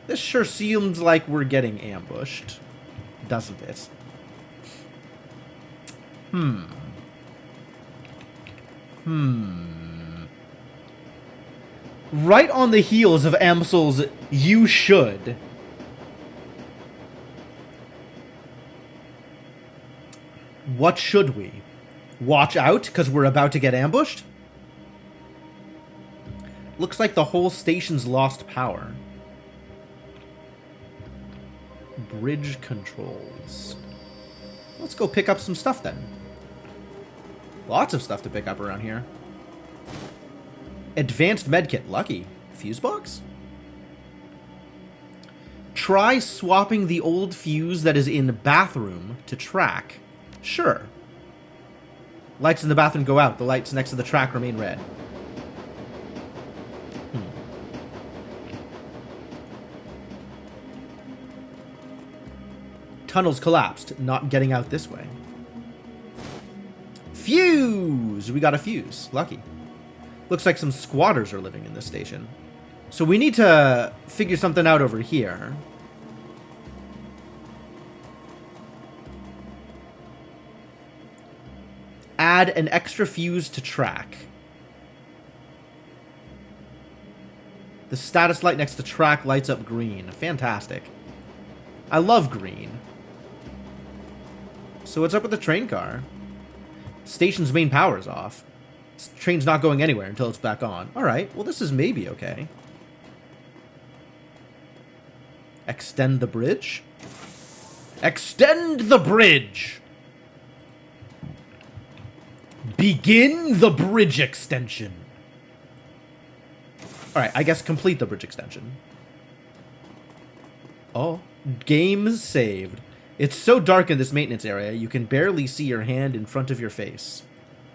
This sure seems like we're getting ambushed, doesn't it? Right on the heels of Amsel's "you should." What should we? Watch out, because we're about to get ambushed? Looks like the whole station's lost power. Bridge controls. Let's go pick up some stuff then. Lots of stuff to pick up around here. Advanced medkit. Lucky. Fuse box? Try swapping the old fuse that is in bathroom to track. Sure. Lights in the bathroom go out. The lights next to the track remain red. Tunnels collapsed. Not getting out this way. Fuse! We got a fuse. Lucky. Looks like some squatters are living in this station. So we need to figure something out over here. Add an extra fuse to track. The status light next to track lights up green. Fantastic. I love green. So what's up with the train car? Station's main power is off. Train's not going anywhere until it's back on. Alright, well this is maybe okay. Extend the bridge? Extend the bridge! Begin the bridge extension. Alright, I guess complete the bridge extension. Oh, game saved. It's so dark in this maintenance area, you can barely see your hand in front of your face.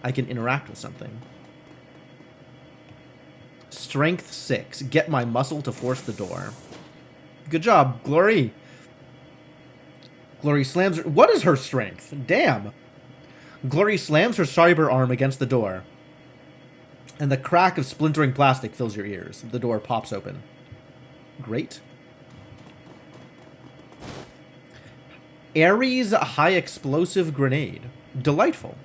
I can interact with something. Strength 6. Get my muscle to force the door. Good job, Glory. Glory slams her... What is her strength? Damn. Glory slams her cyber arm against the door. And the crack of splintering plastic fills your ears. The door pops open. Great. Ares high explosive grenade. Delightful.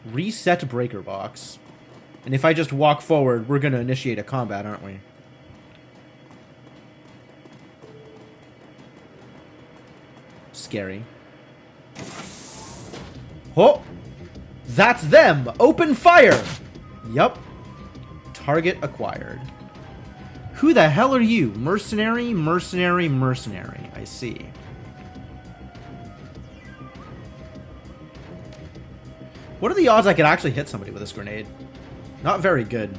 Reset breaker box. And if I just walk forward, we're going to initiate a combat, aren't we? Scary. Oh! That's them! Open fire! Yup. Target acquired. Who the hell are you? Mercenary, mercenary, mercenary. I see. What are the odds I could actually hit somebody with this grenade? Not very good.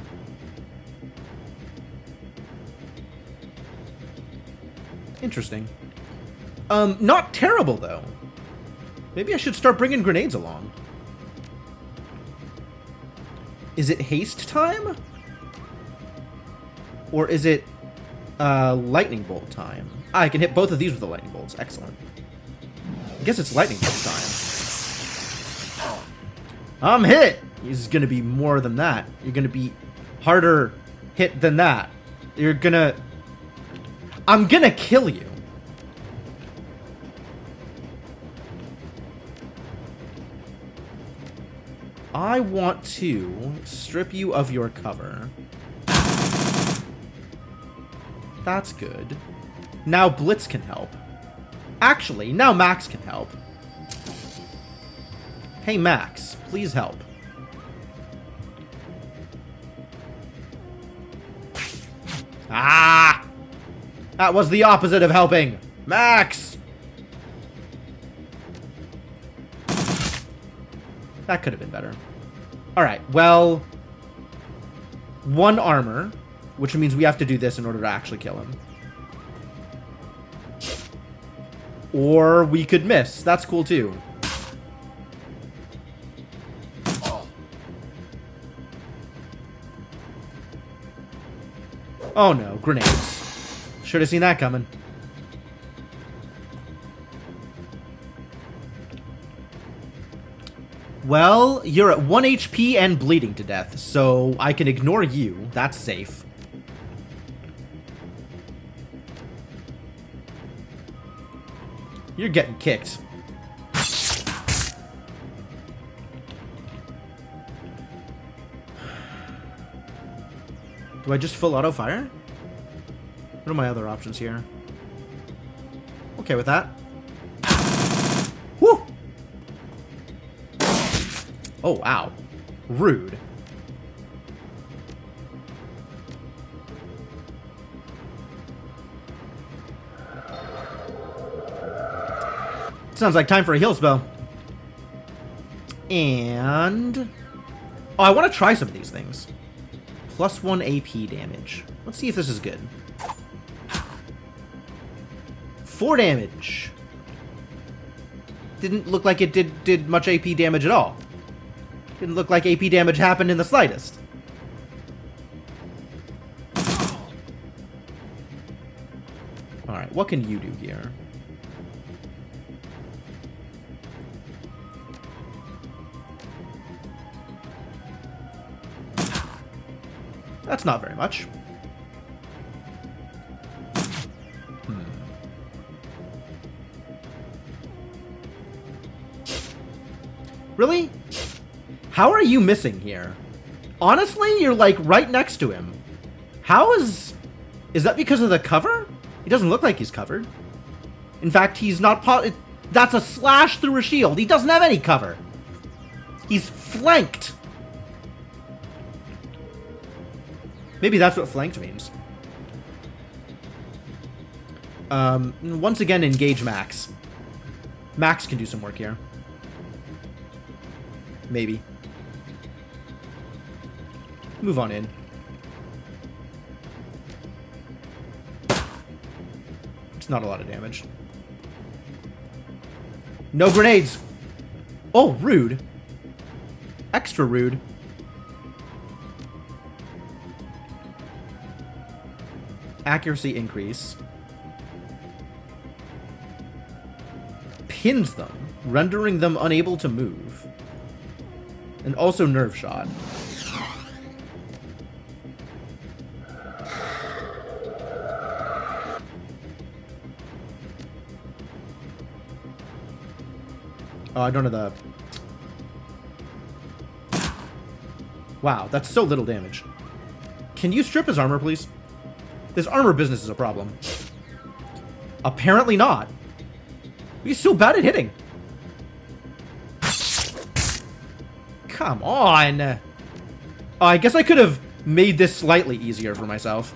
Interesting. Not terrible, though. Maybe I should start bringing grenades along. Is it haste time? Or is it lightning bolt time? Ah, I can hit both of these with the lightning bolts. Excellent. I guess it's lightning bolt time. I'm hit! It's gonna be more than that. You're gonna be harder hit than that. You're gonna... I'm gonna kill you. I want to strip you of your cover. That's good. Now Blitz can help. Actually, now Max can help. Hey, Max, please help. Ah! That was the opposite of helping. Max! That could have been better. Alright, well... 1 armor, which means we have to do this in order to actually kill him. Or we could miss. That's cool too. Oh no, grenades. Should have seen that coming. Well, you're at 1 HP and bleeding to death, so I can ignore you. That's safe. You're getting kicked. Do I just full auto fire? What are my other options here? Okay with that. Woo! Oh, wow. Rude. Sounds like time for a heal spell. And... oh, I want to try some of these things. +1 AP damage. Let's see if this is good. 4 damage. Didn't look like it did much AP damage at all. Didn't look like AP damage happened in the slightest. Alright, what can you do here? That's not very much. Really? How are you missing here? Honestly, you're like right next to him. How is... is that because of the cover? He doesn't look like he's covered. In fact, he's not... that's a slash through a shield. He doesn't have any cover. He's flanked. Maybe that's what flanked means. Once again, engage Max. Max can do some work here. Maybe. Move on in. It's not a lot of damage. No grenades! Oh, rude. Extra rude. Accuracy increase. Pins them, rendering them unable to move. And also nerve shot. Oh, I don't know the... wow, that's so little damage. Can you strip his armor, please? This armor business is a problem. Apparently not. He's so bad at hitting. Come on. Oh, I guess I could have made this slightly easier for myself.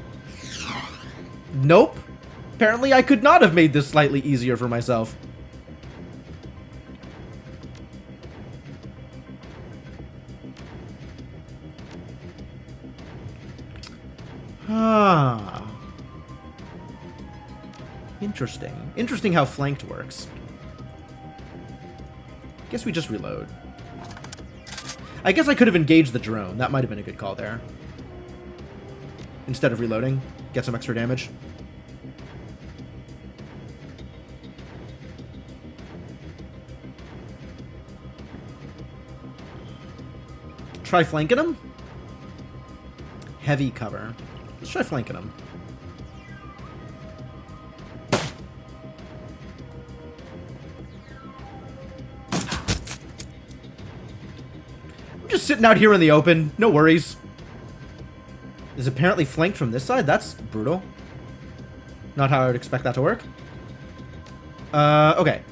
Nope. Apparently I could not have made this slightly easier for myself. Ah. Interesting. Interesting how flanked works. Guess we just reload. I guess I could have engaged the drone. That might have been a good call there. Instead of reloading. Get some extra damage. Try flanking him? Heavy cover. Let's try flanking him. I'm just sitting out here in the open. No worries. Is apparently flanked from this side? That's brutal. Not how I would expect that to work. Okay.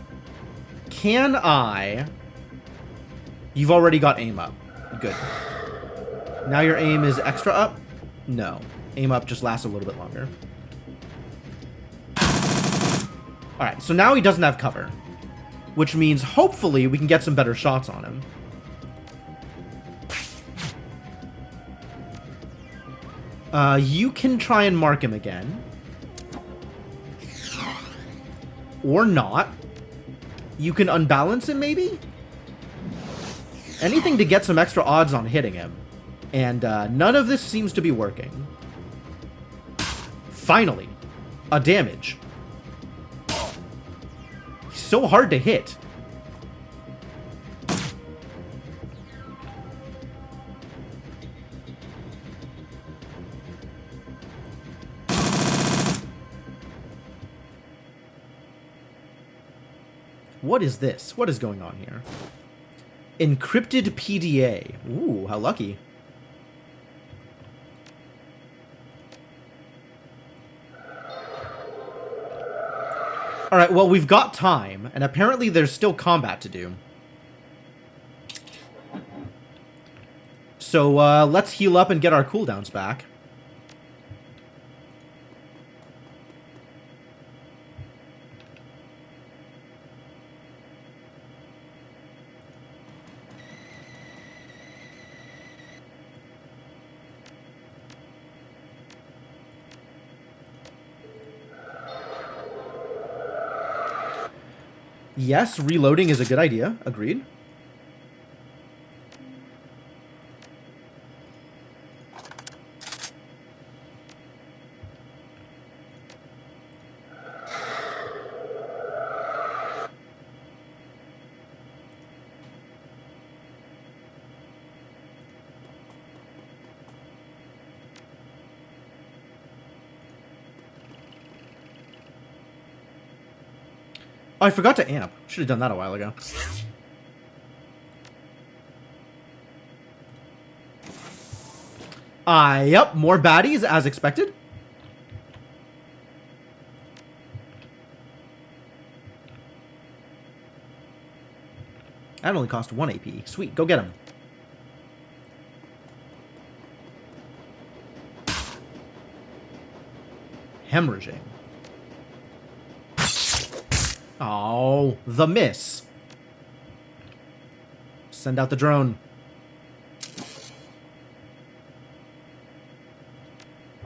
Can I... You've already got aim up. Good. Now your aim is extra up? No. Aim up just lasts a little bit longer. Alright, so now he doesn't have cover. Which means, hopefully, we can get some better shots on him. You can try and mark him again. Or not. You can unbalance him, maybe? Anything to get some extra odds on hitting him. And none of this seems to be working. Finally. A damage. He's so hard to hit. What is this? What is going on here? Encrypted PDA. Ooh, how lucky. Alright, well, we've got time, and apparently there's still combat to do. So, let's heal up and get our cooldowns back. Yes, reloading is a good idea. Agreed. Oh, I forgot to amp. Should have done that a while ago. Yep, more baddies as expected. That only cost 1 AP. Sweet, go get him. Hemorrhaging. Oh, the miss. Send out the drone.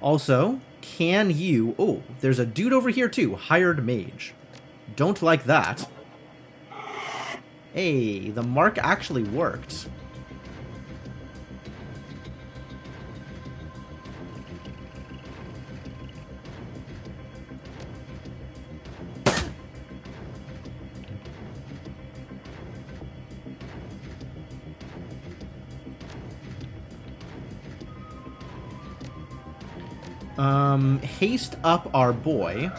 Also, can you... Oh, there's a dude over here too. Hired mage. Don't like that. Hey, the mark actually worked. Haste up our boy.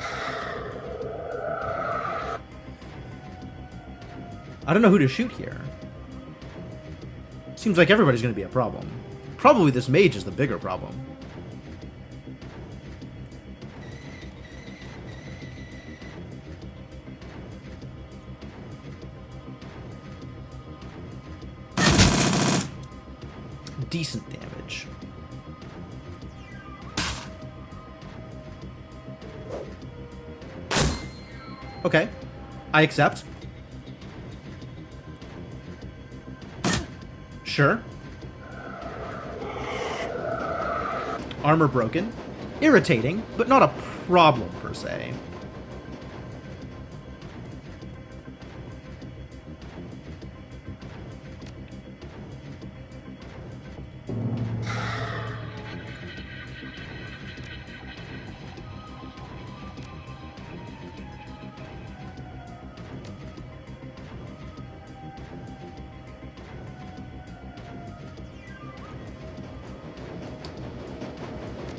I don't know who to shoot here. Seems like everybody's going to be a problem. Probably this mage is the bigger problem. Decent damage. Okay, I accept. Sure. Armor broken. Irritating, but not a problem per se.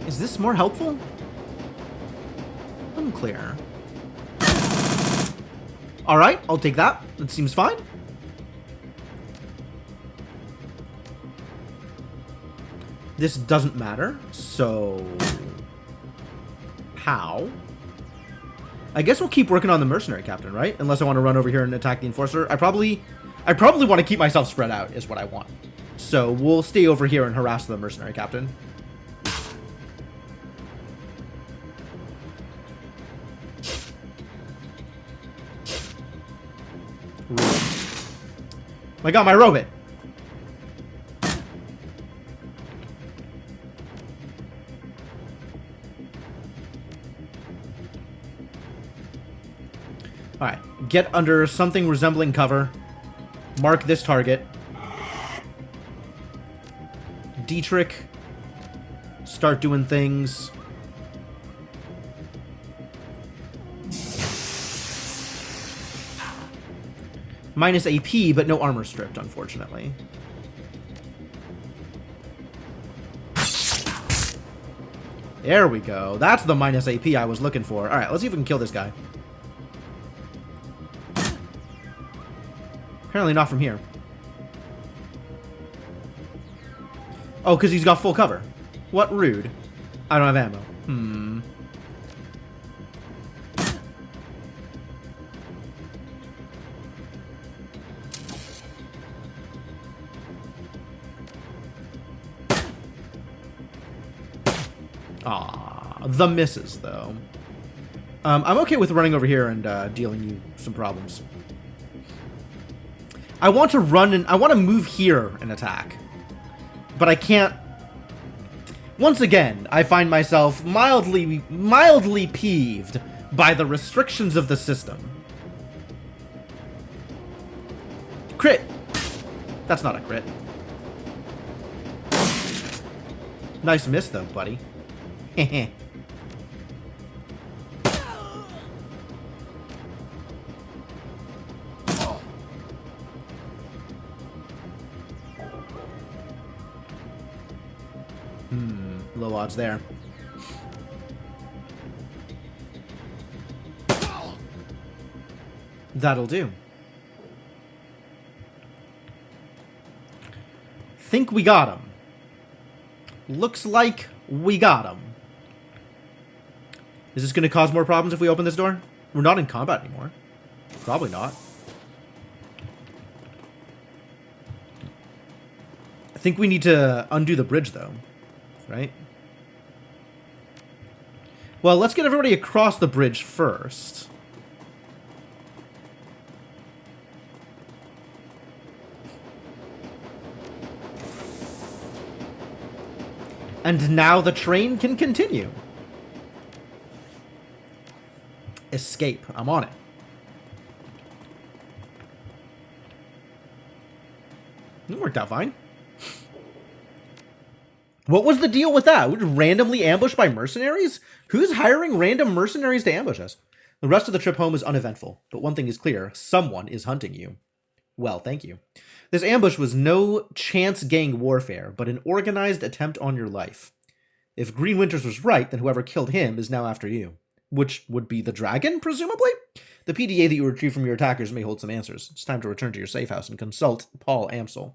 Is this more helpful? Unclear. Alright, I'll take that. That seems fine. This doesn't matter, so... How? I guess we'll keep working on the mercenary captain, right? Unless I want to run over here and attack the enforcer. I probably want to keep myself spread out is what I want. So we'll stay over here and harass the mercenary captain. I got my robot. Alright, get under something resembling cover. Mark this target. Dietrich. Start doing things. Minus AP, but no armor stripped, unfortunately. There we go. That's the minus AP I was looking for. Alright, let's see if we can kill this guy. Apparently not from here. Oh, because he's got full cover. What rude. I don't have ammo. Aw, the misses, though. I'm okay with running over here and dealing you some problems. I want to run and I want to move here and attack. But I can't. Once again, I find myself mildly peeved by the restrictions of the system. Crit! That's not a crit. Nice miss, though, buddy. Heh. Low odds there. That'll do. Think we got him. Looks like we got him. Is this going to cause more problems if we open this door? We're not in combat anymore. Probably not. I think we need to undo the bridge, though. Right? Well, let's get everybody across the bridge first. And now the train can continue. Escape. I'm on it. It worked out fine. What was the deal with that? We were randomly ambushed by mercenaries? Who's hiring random mercenaries to ambush us? The rest of the trip home is uneventful, but one thing is clear. Someone is hunting you. Well, thank you. This ambush was no chance gang warfare, but an organized attempt on your life. If Green Winters was right, then whoever killed him is now after you. Which would be the dragon, presumably? The PDA that you retrieve from your attackers may hold some answers. It's time to return to your safe house and consult Paul Amsel.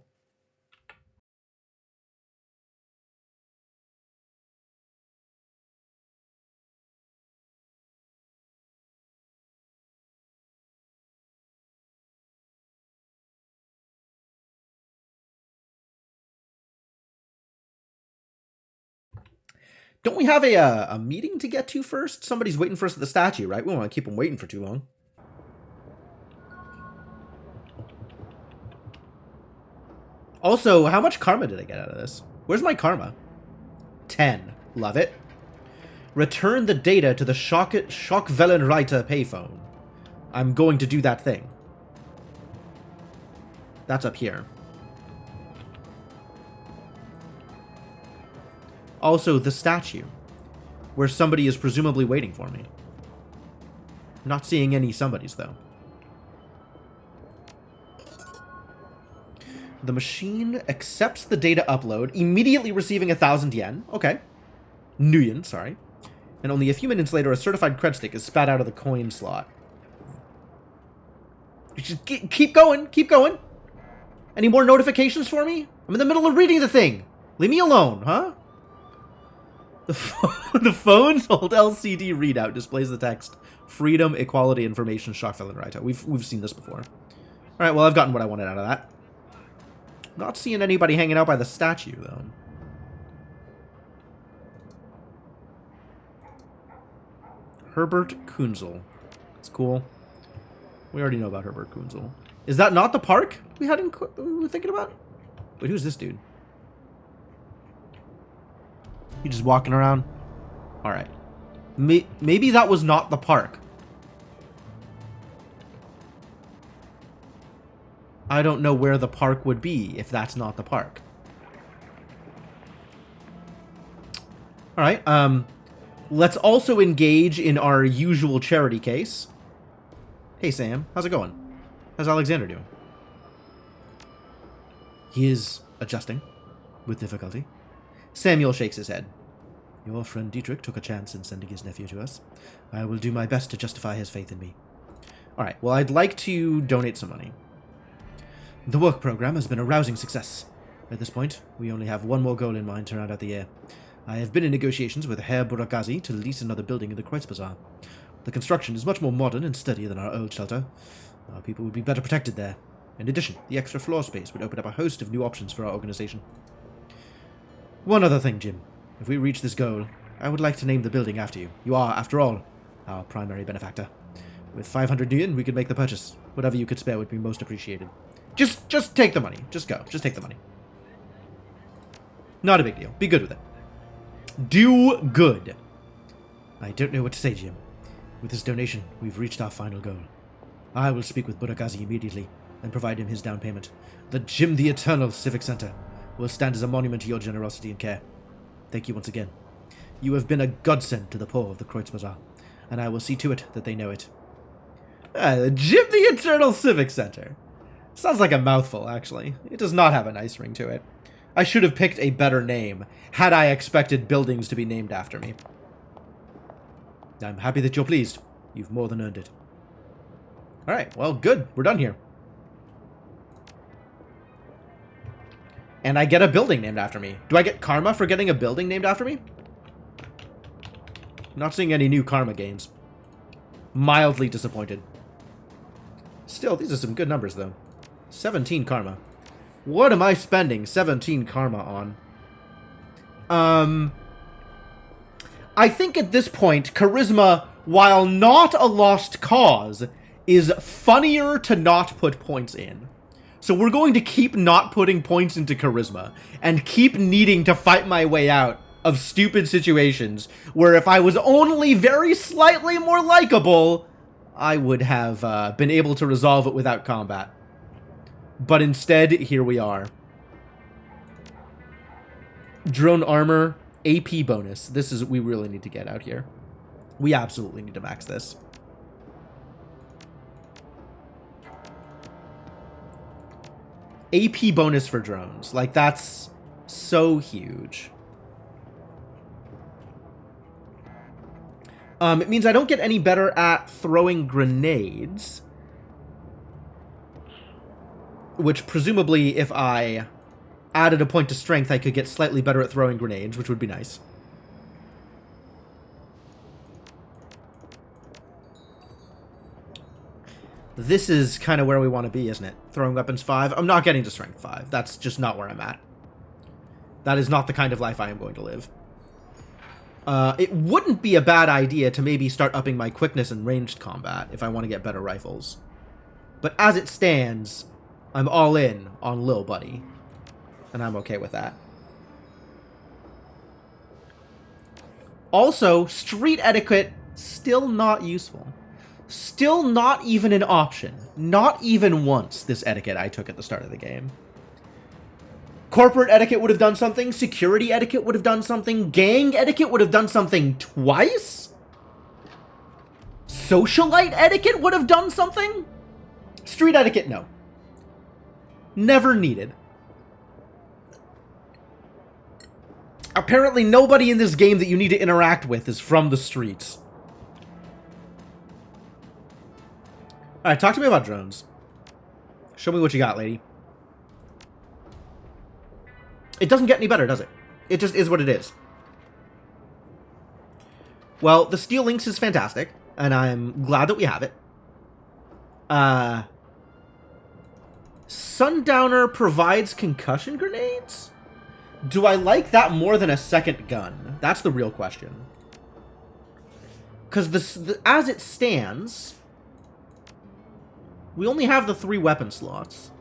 Don't we have a meeting to get to first? Somebody's waiting for us at the statue, right? We don't want to keep them waiting for too long. Also, how much karma did I get out of this? Where's my karma? 10. Love it. Return the data to the Schockwellenreiter payphone. I'm going to do that thing. That's up here. Also, the statue, where somebody is presumably waiting for me. Not seeing any somebodies, though. The machine accepts the data upload, immediately receiving 1,000 yen. Okay. Nuyen, sorry. And only a few minutes later, a certified cred stick is spat out of the coin slot. Just keep going, keep going. Any more notifications for me? I'm in the middle of reading the thing. Leave me alone, huh? The phone's old LCD readout displays the text freedom, equality, information, shock value, right. We've seen this before. Alright, well, I've gotten what I wanted out of that. Not seeing anybody hanging out by the statue, though. Herbert Kunzel. That's cool. We already know about Herbert Kunzel. Is that not the park we were thinking about? Wait, who's this dude? He just walking around? Alright. Maybe that was not the park. I don't know where the park would be if that's not the park. Alright, let's also engage in our usual charity case. Hey Sam, how's it going? How's Alexander doing? He is adjusting, with difficulty. Samuel shakes his head. Your friend Dietrich took a chance in sending his nephew to us. I will do my best to justify his faith in me. Alright, well, I'd like to donate some money. The work program has been a rousing success. At this point, we only have one more goal in mind to round out the year. I have been in negotiations with Herr Burakazi to lease another building in the Kreuzbazaar. The construction is much more modern and sturdier than our old shelter. Our people would be better protected there. In addition, the extra floor space would open up a host of new options for our organization. One other thing, Jim. If we reach this goal, I would like to name the building after you. You are, after all, our primary benefactor. With 500 yuan, we could make the purchase. Whatever you could spare would be most appreciated. Just take the money. Just go. Just take the money. Not a big deal. Be good with it. Do good. I don't know what to say, Jim. With this donation, we've reached our final goal. I will speak with Burakazi immediately and provide him his down payment. The Jim the Eternal Civic Center will stand as a monument to your generosity and care. Thank you once again. You have been a godsend to the poor of the Kreuzbazaar, and I will see to it that they know it. The Jim the Eternal Civic Center. Sounds like a mouthful, actually. It does not have a nice ring to it. I should have picked a better name, had I expected buildings to be named after me. I'm happy that you're pleased. You've more than earned it. Alright, well, good. We're done here. And I get a building named after me. Do I get karma for getting a building named after me? Not seeing any new karma gains. Mildly disappointed. Still, these are some good numbers, though. 17 karma. What am I spending 17 karma on? I think at this point, charisma, while not a lost cause, is funnier to not put points in. So we're going to keep not putting points into charisma, and keep needing to fight my way out of stupid situations where if I was only very slightly more likable, I would have been able to resolve it without combat. But instead, here we are. Drone armor, AP bonus. This is what we really need to get out here. We absolutely need to max this. AP bonus for drones. Like, that's so huge. It means I don't get any better at throwing grenades. Which, presumably, if I added a point to strength, I could get slightly better at throwing grenades, which would be nice. This is kind of where we want to be, isn't it? Throwing weapons 5. I'm not getting to strength 5. That's just not where I'm at. That is not the kind of life I am going to live. It wouldn't be a bad idea to maybe start upping my quickness in ranged combat if I want to get better rifles. But as it stands, I'm all in on Lil Buddy. And I'm okay with that. Also, street etiquette, still not useful. Still not even an option. Not even once, this etiquette I took at the start of the game. Corporate etiquette would have done something. Security etiquette would have done something. Gang etiquette would have done something twice. Socialite etiquette would have done something. Street etiquette, no. Never needed. Apparently nobody in this game that you need to interact with is from the streets. Alright, talk to me about drones. Show me what you got, lady. It doesn't get any better, does it? It just is what it is. Well, the Steel Lynx is fantastic, and I'm glad that we have it. Sundowner provides concussion grenades? Do I like that more than a second gun? That's the real question. Because as it stands, we only have the 3 weapon slots.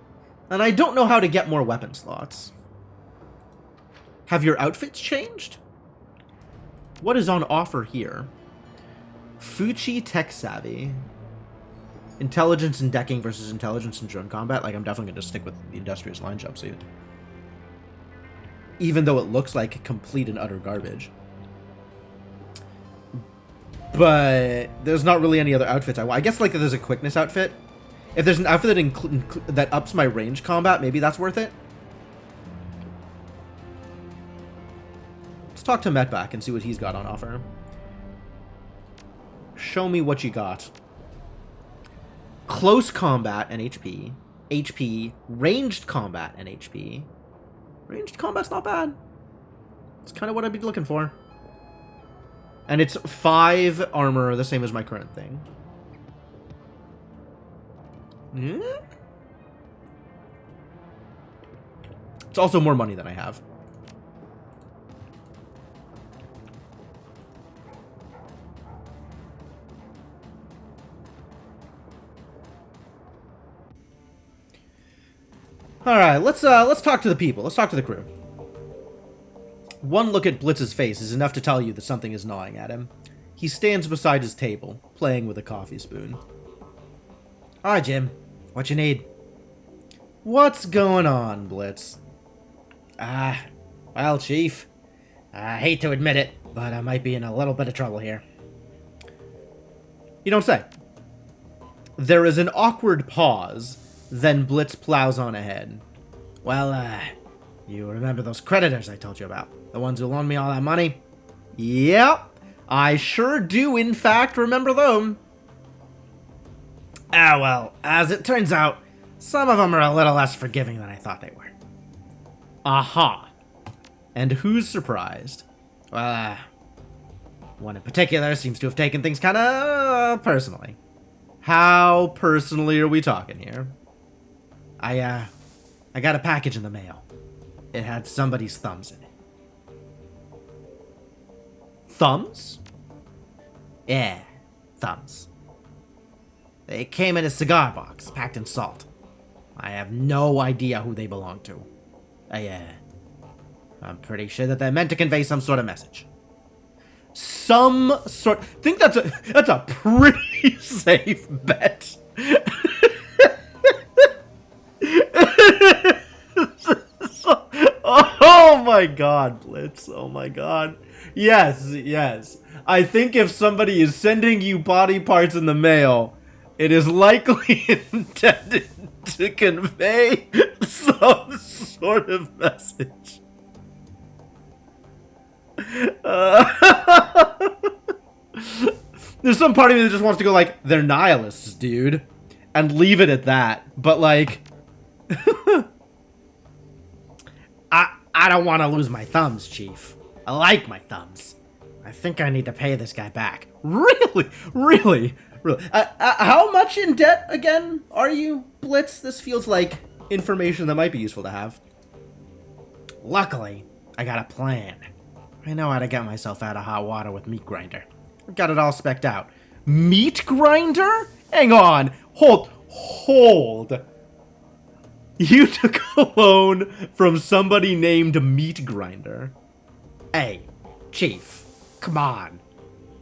And I don't know how to get more weapon slots. Have your outfits changed? What is on offer here? Fuchi Tech Savvy. Intelligence and decking versus intelligence and drone combat. Like, I'm definitely going to stick with the Industrious Line jumpsuit. Even though it looks like complete and utter garbage. But there's not really any other outfits I guess, like, there's a quickness outfit. If there's an outfit that ups my range combat, maybe that's worth it. Let's talk to Metback and see what he's got on offer. Show me what you got. Close combat and HP. HP. Ranged combat and HP. Ranged combat's not bad. It's kind of what I'd be looking for. And it's 5 armor, the same as my current thing. Hmm? It's also more money than I have. Alright, let's talk to the people. Let's talk to the crew. One look at Blitz's face is enough to tell you that something is gnawing at him. He stands beside his table, playing with a coffee spoon. Hi, Jim. What you need? What's going on, Blitz? Well, Chief, I hate to admit it, but I might be in a little bit of trouble here. You don't say. There is an awkward pause, then Blitz plows on ahead. Well, you remember those creditors I told you about? The ones who loaned me all that money? Yep, I sure do, in fact, remember them. Well, as it turns out, some of them are a little less forgiving than I thought they were. Aha. And who's surprised? Well, one in particular seems to have taken things kind of personally. How personally are we talking here? I got a package in the mail. It had somebody's thumbs in it. Thumbs? Yeah, thumbs. They came in a cigar box, packed in salt. I have no idea who they belong to. I'm pretty sure that they're meant to convey some sort of message. Some sort... I think that's a pretty safe bet. Oh my god, Blitz. Oh my god. Yes, yes. I think if somebody is sending you body parts in the mail, it is likely intended to convey some sort of message. There's some part of me that just wants to go like, they're nihilists, dude, and leave it at that. But like... I don't want to lose my thumbs, Chief. I like my thumbs. I think I need to pay this guy back. Really? Really? Really? How much in debt, again, are you, Blitz? This feels like information that might be useful to have. Luckily, I got a plan. I know how to get myself out of hot water with Meat Grinder. I've got it all specced out. Meat Grinder? Hang on. Hold. You took a loan from somebody named Meat Grinder. Hey, Chief, come on.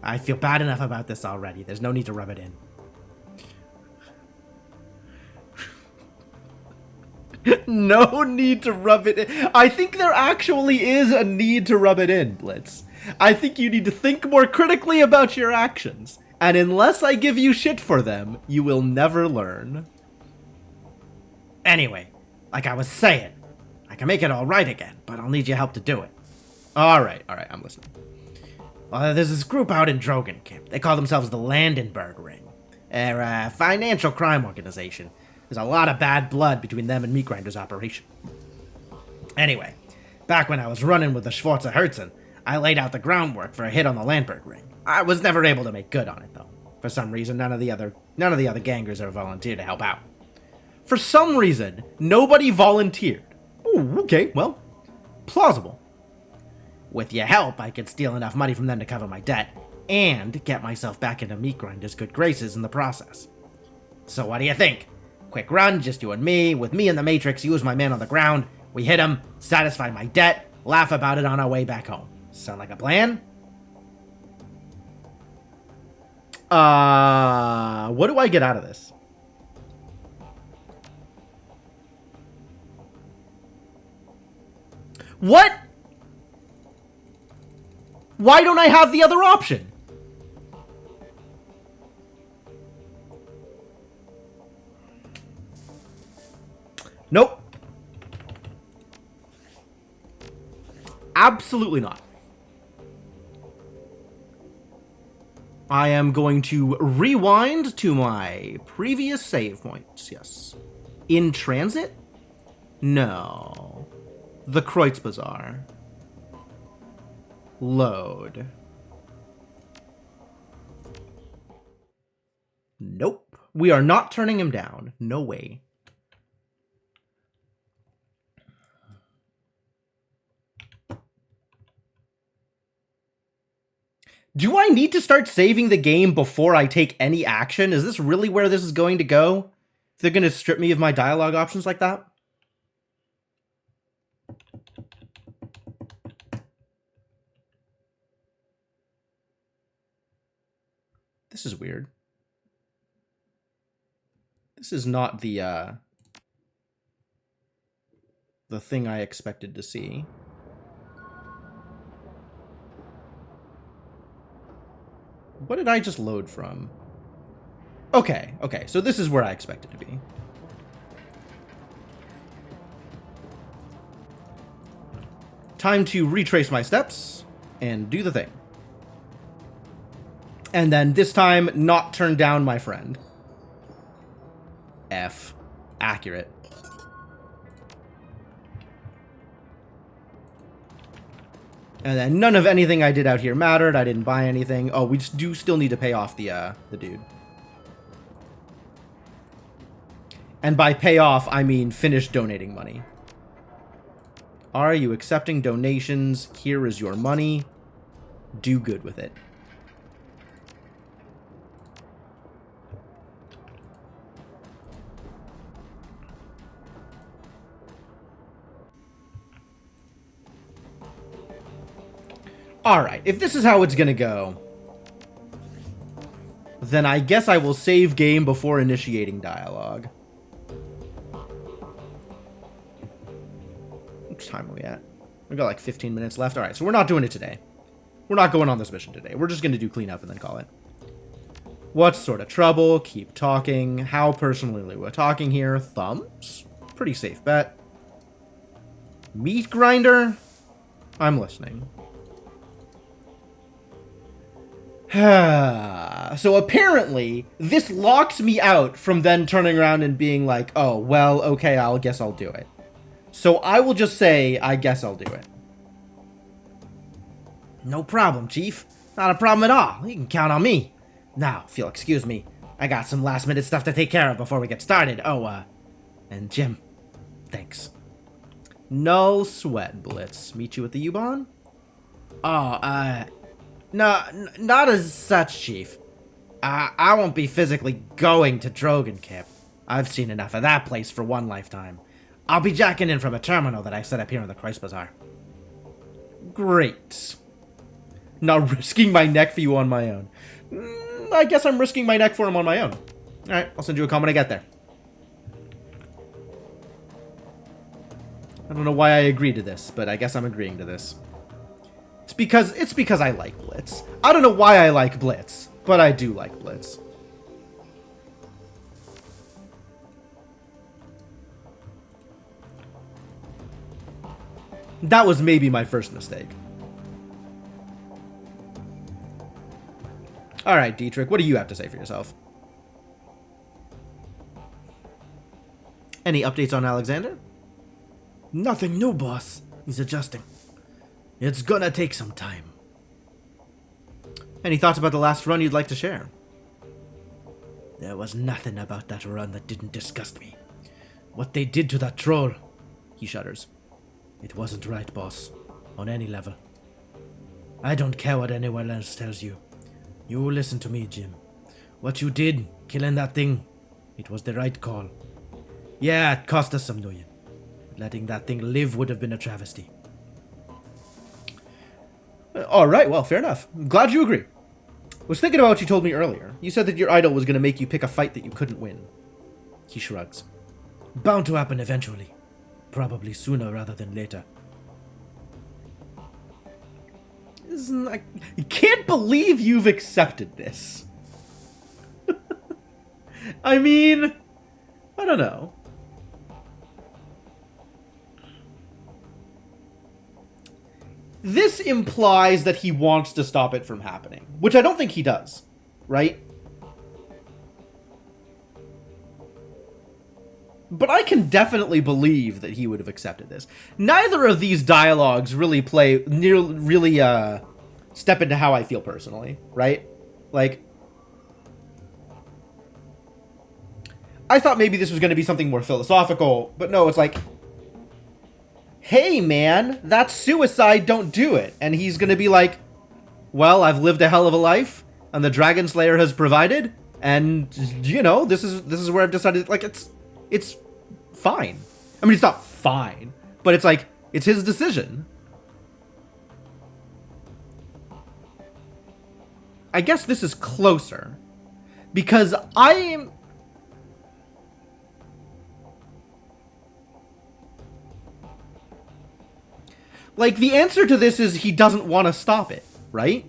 I feel bad enough about this already. There's no need to rub it in. No need to rub it in. I think there actually is a need to rub it in, Blitz. I think you need to think more critically about your actions. And unless I give you shit for them, you will never learn. Anyway, like I was saying, I can make it all right again, but I'll need your help to do it. Alright, I'm listening. Well, there's this group out in Dragonfall. They call themselves the Landenberg Ring. They're a financial crime organization. There's a lot of bad blood between them and Meat Grinder's operation. Anyway, back when I was running with the Schwarzer Herzen, I laid out the groundwork for a hit on the Landberg Ring. I was never able to make good on it, though. For some reason, none of the other gangers ever volunteered to help out. For some reason, nobody volunteered. Oh, okay, well, plausible. With your help, I could steal enough money from them to cover my debt, and get myself back into Meat Grinder's good graces in the process. So what do you think? Quick run, just you and me, with me in the Matrix, you as my man on the ground, we hit him, satisfy my debt, laugh about it on our way back home. Sound like a plan? What do I get out of this? What? Why don't I have the other option? Nope. Absolutely not. I am going to rewind to my previous save points, yes. In transit? No. The Kreutz Bazaar. Load. Nope. We are not turning him down. No way. Do I need to start saving the game before I take any action? Is this really where this is going to go? If they're going to strip me of my dialogue options like that? This is weird. This is not the thing I expected to see. What did I just load from? Okay, so this is where I expect it to be. Time to retrace my steps and do the thing. And then this time, not turn down my friend. F. Accurate. And then none of anything I did out here mattered. I didn't buy anything. Oh, we just do still need to pay off the dude. And by pay off, I mean finish donating money. Are you accepting donations? Here is your money. Do good with it. Alright, if this is how it's gonna go, then I guess I will save game before initiating dialogue. Which time are we at? We've got like 15 minutes left. Alright, so we're not doing it today. We're not going on this mission today. We're just gonna do cleanup and then call it. What sort of trouble? Keep talking. How personally we're talking here? Thumbs? Pretty safe bet. Meat grinder? I'm listening. So apparently, this locked me out from then turning around and being like, oh, well, okay, I guess I'll do it. So I will just say, I guess I'll do it. No problem, Chief. Not a problem at all. You can count on me. Now, if you'll excuse me, I got some last-minute stuff to take care of before we get started. Oh, and Jim, thanks. No sweat, Blitz. Meet you at the U-Bahn? Oh, no, not as such, Chief. I won't be physically going to Drogan Camp. I've seen enough of that place for one lifetime. I'll be jacking in from a terminal that I set up here in the Kreutz Bazaar. Great. Not risking my neck for you on my own. I guess I'm risking my neck for him on my own. Alright, I'll send you a comment when I get there. I don't know why I agreed to this, but I guess I'm agreeing to this. It's because I like Blitz. I don't know why I like Blitz, but I do like Blitz. That was maybe my first mistake. Alright, Dietrich, what do you have to say for yourself? Any updates on Alexander? Nothing new, boss. He's adjusting. It's gonna take some time. Any thoughts about the last run you'd like to share? There was nothing about that run that didn't disgust me. What they did to that troll. He shudders. It wasn't right, boss. On any level. I don't care what anyone else tells you. You listen to me, Jim. What you did, killing that thing, it was the right call. Yeah, it cost us some million. Letting that thing live would have been a travesty. Alright, well, fair enough. I'm glad you agree. Was thinking about what you told me earlier. You said that your idol was going to make you pick a fight that you couldn't win. He shrugs. Bound to happen eventually. Probably sooner rather than later. I can't believe you've accepted this. I mean, I don't know. This implies that he wants to stop it from happening, which I don't think he does, right? But I can definitely believe that he would have accepted this. Neither of these dialogues really step into how I feel personally, right? Like, I thought maybe this was going to be something more philosophical, but no, it's like, hey man, that's suicide, don't do it. And he's going to be like, well, I've lived a hell of a life, and the Dragon Slayer has provided, and, you know, this is where I've decided, like, it's fine. I mean, it's not fine, but it's like, it's his decision. I guess this is closer, because I'm... Like, the answer to this is he doesn't want to stop it, right?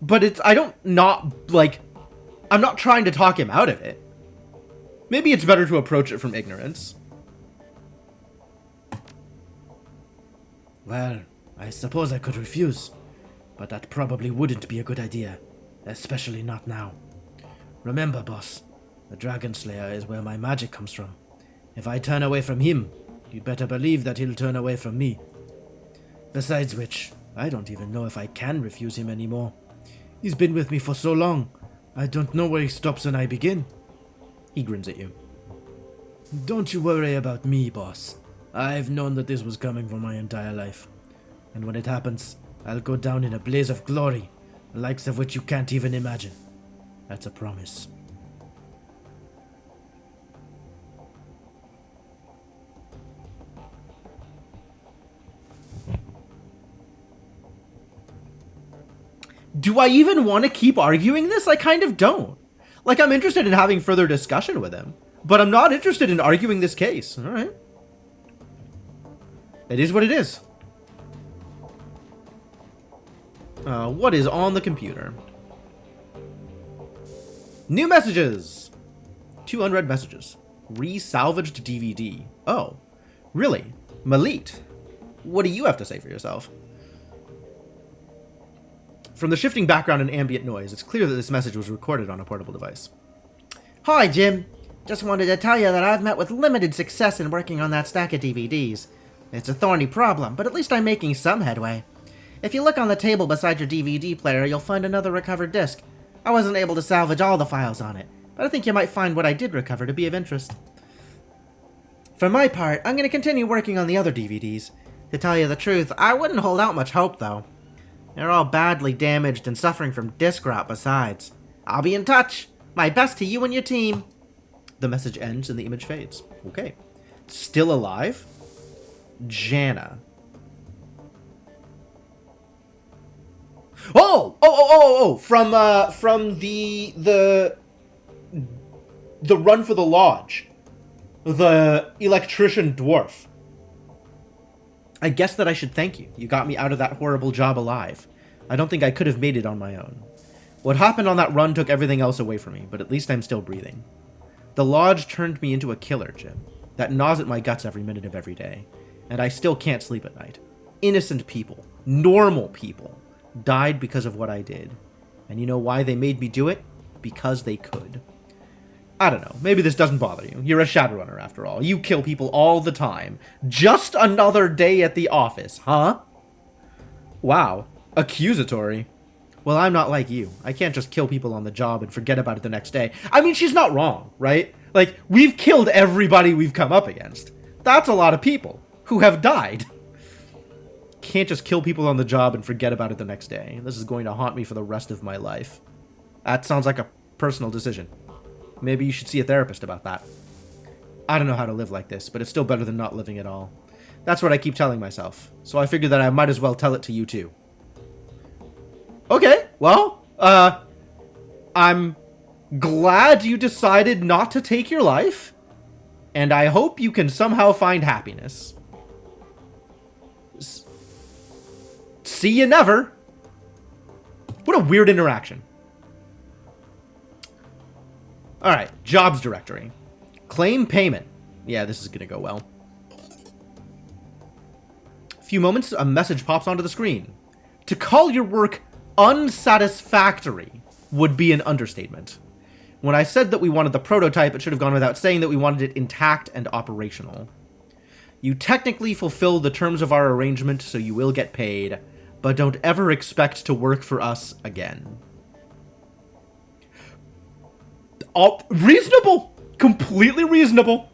But it's, I'm not trying to talk him out of it. Maybe it's better to approach it from ignorance. Well, I suppose I could refuse, but that probably wouldn't be a good idea, especially not now. Remember, boss, the Dragon Slayer is where my magic comes from. If I turn away from him, you'd better believe that he'll turn away from me. Besides which, I don't even know if I can refuse him anymore. He's been with me for so long, I don't know where he stops and I begin. He grins at you. Don't you worry about me, boss. I've known that this was coming for my entire life. And when it happens, I'll go down in a blaze of glory, the likes of which you can't even imagine. That's a promise. Do I even want to keep arguing this? I kind of don't. Like, I'm interested in having further discussion with him, but I'm not interested in arguing this case. All right. It is what it is. What is on the computer? New messages. 2 unread messages. Re-salvaged DVD. Oh, really? Malit, what do you have to say for yourself? From the shifting background and ambient noise, it's clear that this message was recorded on a portable device. Hi, Jim. Just wanted to tell you that I've met with limited success in working on that stack of DVDs. It's a thorny problem, but at least I'm making some headway. If you look on the table beside your DVD player, you'll find another recovered disc. I wasn't able to salvage all the files on it, but I think you might find what I did recover to be of interest. For my part, I'm going to continue working on the other DVDs. To tell you the truth, I wouldn't hold out much hope, though. They're all badly damaged and suffering from disc rot besides. I'll be in touch. My best to you and your team. The message ends and the image fades. Okay. Still alive? Jana. Oh! From the run for the lodge. The electrician dwarf. I guess that I should thank you. You got me out of that horrible job alive. I don't think I could have made it on my own. What happened on that run took everything else away from me, but at least I'm still breathing. The lodge turned me into a killer, Jim. That gnaws at my guts every minute of every day. And I still can't sleep at night. Innocent people, normal people, died because of what I did. And you know why they made me do it? Because they could. I don't know. Maybe this doesn't bother you. You're a Shadowrunner after all. You kill people all the time. Just another day at the office, huh? Wow. Accusatory. Well, I'm not like you. I can't just kill people on the job and forget about it the next day. I mean, she's not wrong, right? Like, we've killed everybody we've come up against. That's a lot of people who have died. Can't just kill people on the job and forget about it the next day. This is going to haunt me for the rest of my life. That sounds like a personal decision. Maybe you should see a therapist about that. I don't know how to live like this, but it's still better than not living at all. That's what I keep telling myself. So I figured that I might as well tell it to you too. Okay, well, I'm glad you decided not to take your life, and I hope you can somehow find happiness. See you never. What a weird interaction. Alright, jobs directory. Claim payment. Yeah, this is gonna go well. A few moments, a message pops onto the screen. To call your work unsatisfactory would be an understatement. When I said that we wanted the prototype, it should have gone without saying that we wanted it intact and operational. You technically fulfill the terms of our arrangement, so you will get paid, but don't ever expect to work for us again. Reasonable! Completely reasonable!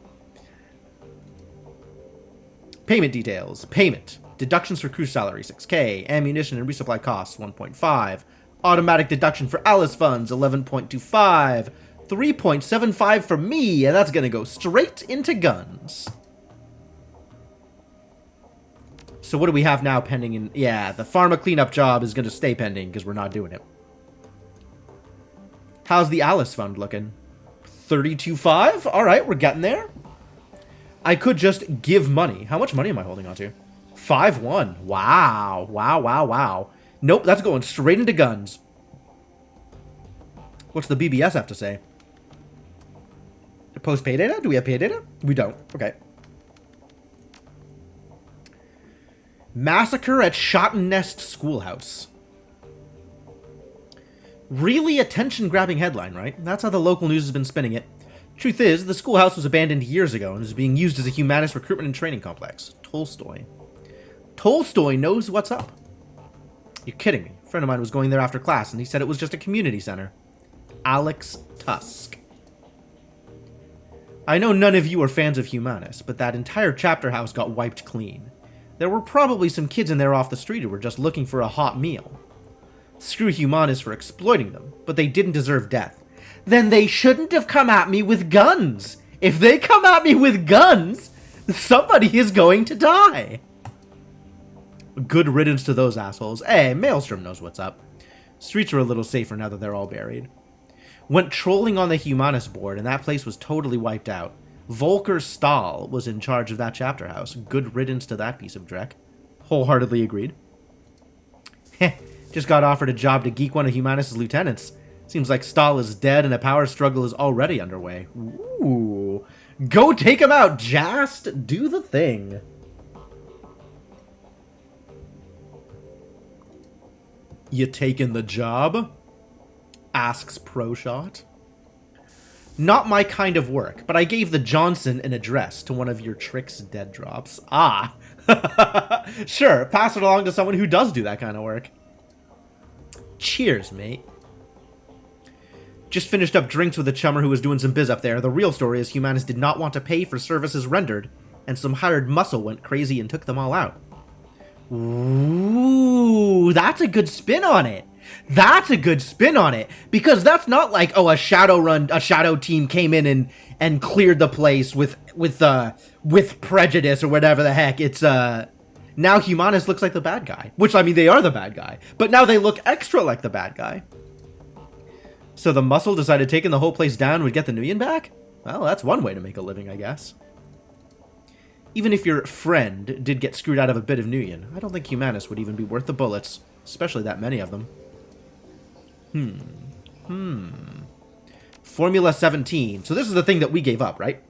Payment details. Payment. Deductions for crew salary, 6K. Ammunition and resupply costs, 1.5. Automatic deduction for Alice funds, 11.25. 3.75 for me, and that's gonna go straight into guns. So what do we have now pending in... Yeah, the pharma cleanup job is gonna stay pending, because we're not doing it. How's the Alice fund looking? 32.5? Alright, we're getting there. I could just give money. How much money am I holding on to? 5-1. Wow. Wow, wow, wow. Nope, that's going straight into guns. What's the BBS have to say? Post pay data? Do we have pay data? We don't. Okay. Massacre at Shotten Nest Schoolhouse. Really attention-grabbing headline, right? That's how the local news has been spinning it. Truth is, the schoolhouse was abandoned years ago and is being used as a humanist recruitment and training complex. Tolstoy. Tolstoy knows what's up. You're kidding me. A friend of mine was going there after class and he said it was just a community center. Alex Tusk. I know none of you are fans of Humanus, but that entire chapter house got wiped clean. There were probably some kids in there off the street who were just looking for a hot meal. Screw Humanus for exploiting them, but they didn't deserve death. Then they shouldn't have come at me with guns. If they come at me with guns, somebody is going to die. Good riddance to those assholes. Hey, Maelstrom knows what's up. Streets are a little safer now that they're all buried. Went trolling on the Humanus board, and that place was totally wiped out. Volker Stahl was in charge of that chapter house. Good riddance to that piece of dreck. Wholeheartedly agreed. Heh, just got offered a job to geek one of Humanus' lieutenants. Seems like Stahl is dead and a power struggle is already underway. Ooh. Go take him out, Jast! Do the thing. You taking the job? Asks ProShot. Not my kind of work, but I gave the Johnson an address to one of your Tricks dead drops. Ah. Sure, pass it along to someone who does do that kind of work. Cheers, mate. Just finished up drinks with a chummer who was doing some biz up there. The real story is Humanus did not want to pay for services rendered, and some hired muscle went crazy and took them all out. Ooh, that's a good spin on it. That's a good spin on it. Because that's not like, oh, a shadow team came in and cleared the place with prejudice or whatever the heck. It's, now Humanus looks like the bad guy. Which, I mean, they are the bad guy. But now they look extra like the bad guy. So the muscle decided taking the whole place down would get the Nuyen back? Well, that's one way to make a living, I guess. Even if your friend did get screwed out of a bit of Nuyen, I don't think Humanus would even be worth the bullets, especially that many of them. Formula 17. So this is the thing that we gave up, right?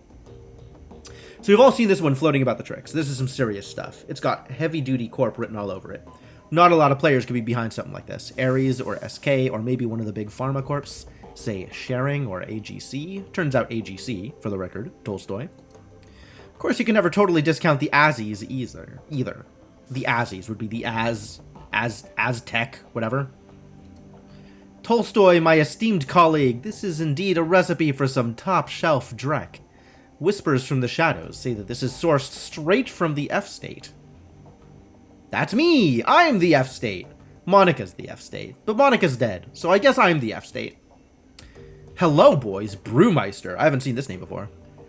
So we've all seen this one floating about the tricks. This is some serious stuff. It's got heavy-duty corp written all over it. Not a lot of players could be behind something like this. Ares or SK or maybe one of the big pharma corps, say Sharing or AGC. Turns out AGC, for the record, Tolstoy. Of course, you can never totally discount the Azzies either. The Azzies would be the Aztec, whatever. Tolstoy, my esteemed colleague, this is indeed a recipe for some top-shelf dreck. Whispers from the shadows say that this is sourced straight from the F-state. That's me! I'm the F-state! Monica's the F-state, but Monica's dead, so I guess I'm the F-state. Hello, boys. Brewmeister. I haven't seen this name before.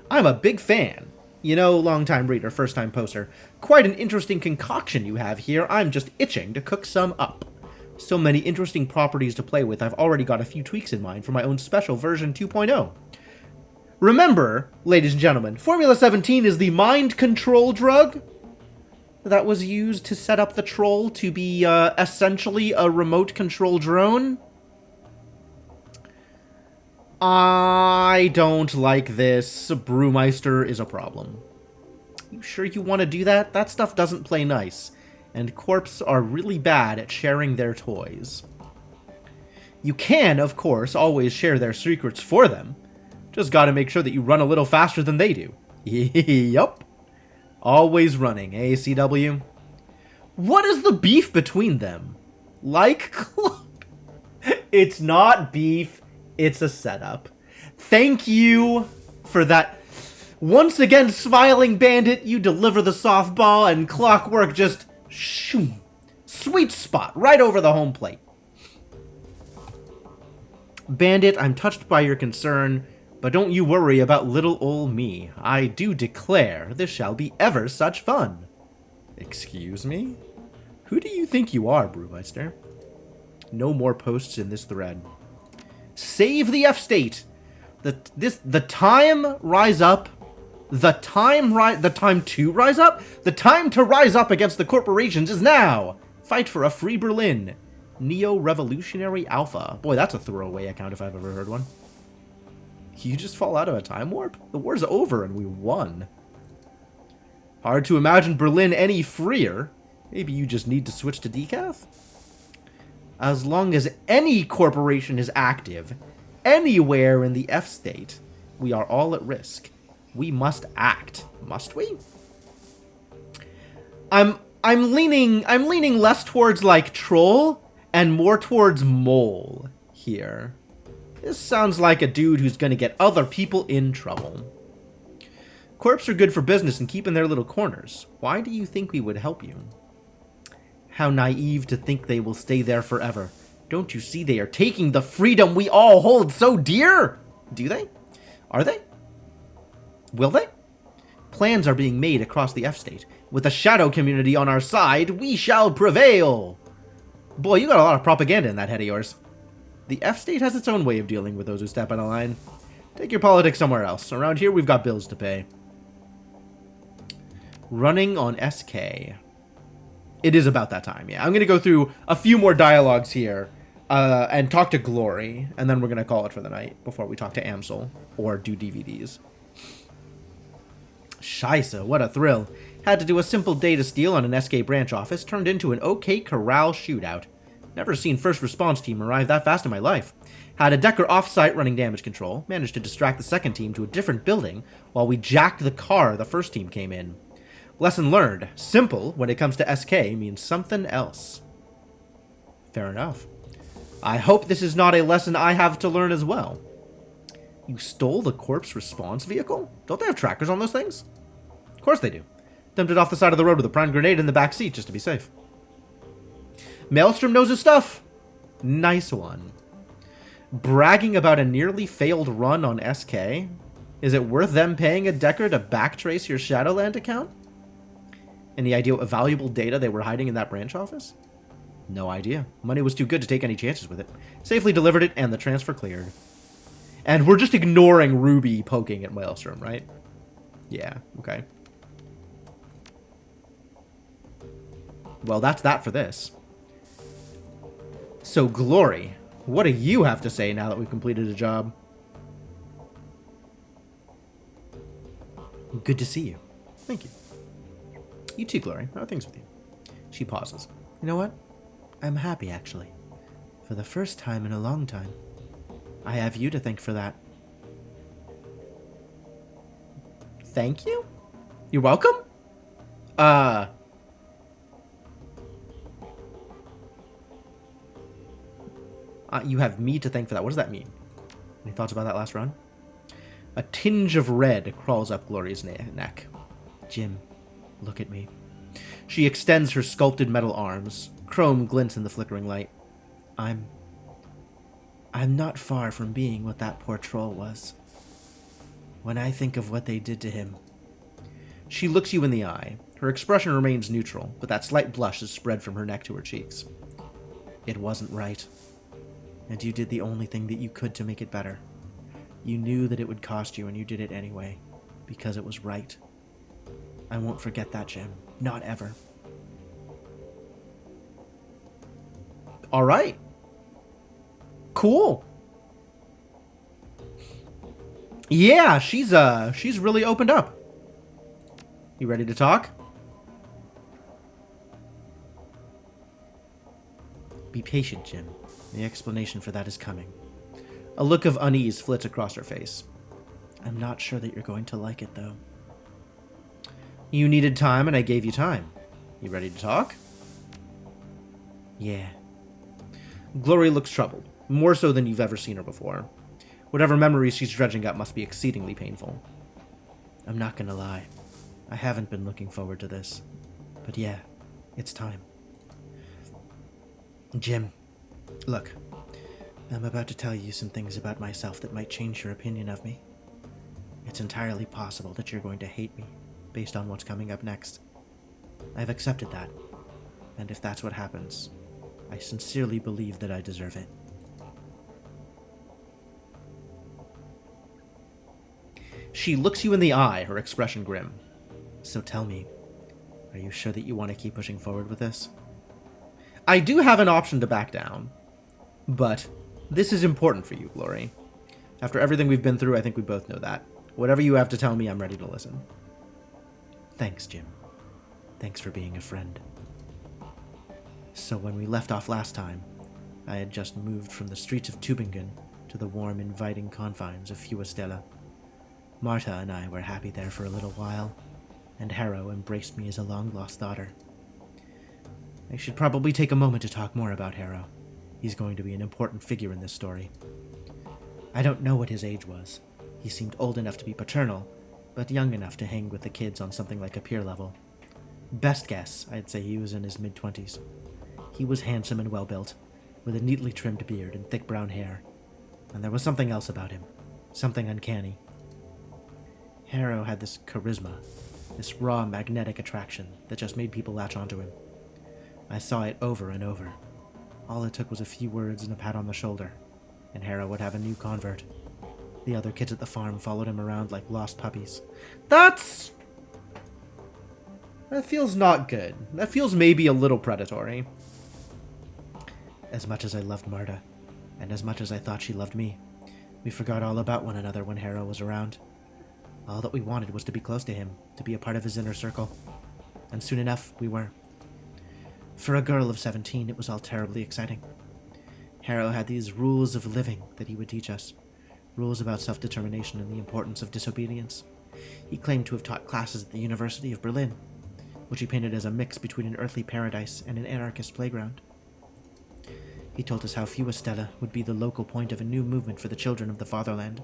I'm a big fan. You know, long-time reader, first-time poster. Quite an interesting concoction you have here. I'm just itching to cook some up. So many interesting properties to play with, I've already got a few tweaks in mind for my own special version 2.0. Remember, ladies and gentlemen, Formula 17 is the mind control drug that was used to set up the troll to be essentially a remote control drone. I don't like this. Brewmeister is a problem. You sure you want to do that? That stuff doesn't play nice. And corps are really bad at sharing their toys. You can, of course, always share their secrets for them. Just gotta make sure that you run a little faster than they do. Yup. Always running, eh, CW? What is the beef between them? Like club? It's not beef, it's a setup. Thank you for that. Once again, Smiling Bandit, you deliver the softball and Clockwork just shoo. Sweet spot, right over the home plate. Bandit, I'm touched by your concern, but don't you worry about little ol' me. I do declare this shall be ever such fun. Excuse me? Who do you think you are, Brewmeister? No more posts in this thread. Save the F-state. The time rise up. The time to rise up? The time to rise up against the corporations is now. Fight for a free Berlin. Neo-Revolutionary Alpha. Boy, that's a throwaway account if I've ever heard one. You just fall out of a time warp? The war's over and we won. Hard to imagine Berlin any freer. Maybe you just need to switch to decaf? As long as any corporation is active, anywhere in the F-state, we are all at risk. We must act, must we? I'm leaning less towards like troll and more towards mole here. This sounds like a dude who's gonna get other people in trouble. Corps are good for business and keep in their little corners. Why do you think we would help you? How naive to think they will stay there forever. Don't you see they are taking the freedom we all hold so dear? Do they? Are they? Will they? Plans are being made across the F-state. With the shadow community on our side, we shall prevail. Boy, you got a lot of propaganda in that head of yours. The F-state has its own way of dealing with those who step out of line. Take your politics somewhere else. Around here, we've got bills to pay. Running on SK. It is about that time, yeah. I'm going to go through a few more dialogues here and talk to Glory, and then we're going to call it for the night before we talk to Amsel or do DVDs. Scheisse, what a thrill. Had to do a simple data steal on an SK branch office, turned into an OK Corral shootout. Never seen first response team arrive that fast in my life. Had a Decker off-site running damage control, managed to distract the second team to a different building while we jacked the car the first team came in. Lesson learned. Simple, when it comes to SK, means something else. Fair enough. I hope this is not a lesson I have to learn as well. You stole the corpse response vehicle? Don't they have trackers on those things? Of course they do. Dumped it off the side of the road with a prime grenade in the back seat just to be safe. Maelstrom knows his stuff. Nice one. Bragging about a nearly failed run on SK? Is it worth them paying a Decker to backtrace your Shadowland account? Any idea what valuable data they were hiding in that branch office? No idea. Money was too good to take any chances with it. Safely delivered it, and the transfer cleared. And we're just ignoring Ruby poking at Maelstrom, right? Yeah, okay. Well, that's that for this. So, Glory, what do you have to say now that we've completed a job? Good to see you. Thank you. You too, Glory. How are things with you? She pauses. You know what? I'm happy, actually. For the first time in a long time. I have you to thank for that. Thank you? You're welcome? You have me to thank for that. What does that mean? Any thoughts about that last run? A tinge of red crawls up Glory's neck. Jim, look at me. She extends her sculpted metal arms. Chrome glints in the flickering light. I'm not far from being what that poor troll was. When I think of what they did to him... She looks you in the eye. Her expression remains neutral, but that slight blush has spread from her neck to her cheeks. It wasn't right. And you did the only thing that you could to make it better. You knew that it would cost you, and you did it anyway, because it was right. I won't forget that, Jim. Not ever. All right. Cool. Yeah, she's really opened up. You ready to talk? Be patient, Jim. The explanation for that is coming. A look of unease flits across her face. I'm not sure that you're going to like it, though. You needed time, and I gave you time. You ready to talk? Yeah. Glory looks troubled, more so than you've ever seen her before. Whatever memories she's dredging up must be exceedingly painful. I'm not gonna lie. I haven't been looking forward to this. But yeah, it's time. Jim, look. I'm about to tell you some things about myself that might change your opinion of me. It's entirely possible that you're going to hate me, based on what's coming up next. I've accepted that. And if that's what happens, I sincerely believe that I deserve it. She looks you in the eye, her expression grim. So tell me, are you sure that you want to keep pushing forward with this? I do have an option to back down, but this is important for you, Glory. After everything we've been through, I think we both know that. Whatever you have to tell me, I'm ready to listen. Thanks, Jim. Thanks for being a friend. So when we left off last time, I had just moved from the streets of Tübingen to the warm, inviting confines of Fuestella. Marta and I were happy there for a little while, and Harrow embraced me as a long-lost daughter. I should probably take a moment to talk more about Harrow. He's going to be an important figure in this story. I don't know what his age was. He seemed old enough to be paternal, but young enough to hang with the kids on something like a peer level. Best guess, I'd say he was in his mid-20s. He was handsome and well-built, with a neatly trimmed beard and thick brown hair. And there was something else about him, something uncanny. Harrow had this charisma, this raw magnetic attraction that just made people latch onto him. I saw it over and over. All it took was a few words and a pat on the shoulder, and Harrow would have a new convert. The other kids at the farm followed him around like lost puppies. That feels not good. That feels maybe a little predatory. As much as I loved Marta, and as much as I thought she loved me, we forgot all about one another when Harrow was around. All that we wanted was to be close to him, to be a part of his inner circle. And soon enough, we were. For a girl of 17, it was all terribly exciting. Harrow had these rules of living that he would teach us. Rules about self-determination and the importance of disobedience. He claimed to have taught classes at the University of Berlin, which he painted as a mix between an earthly paradise and an anarchist playground. He told us how Fuestella would be the local point of a new movement for the children of the fatherland.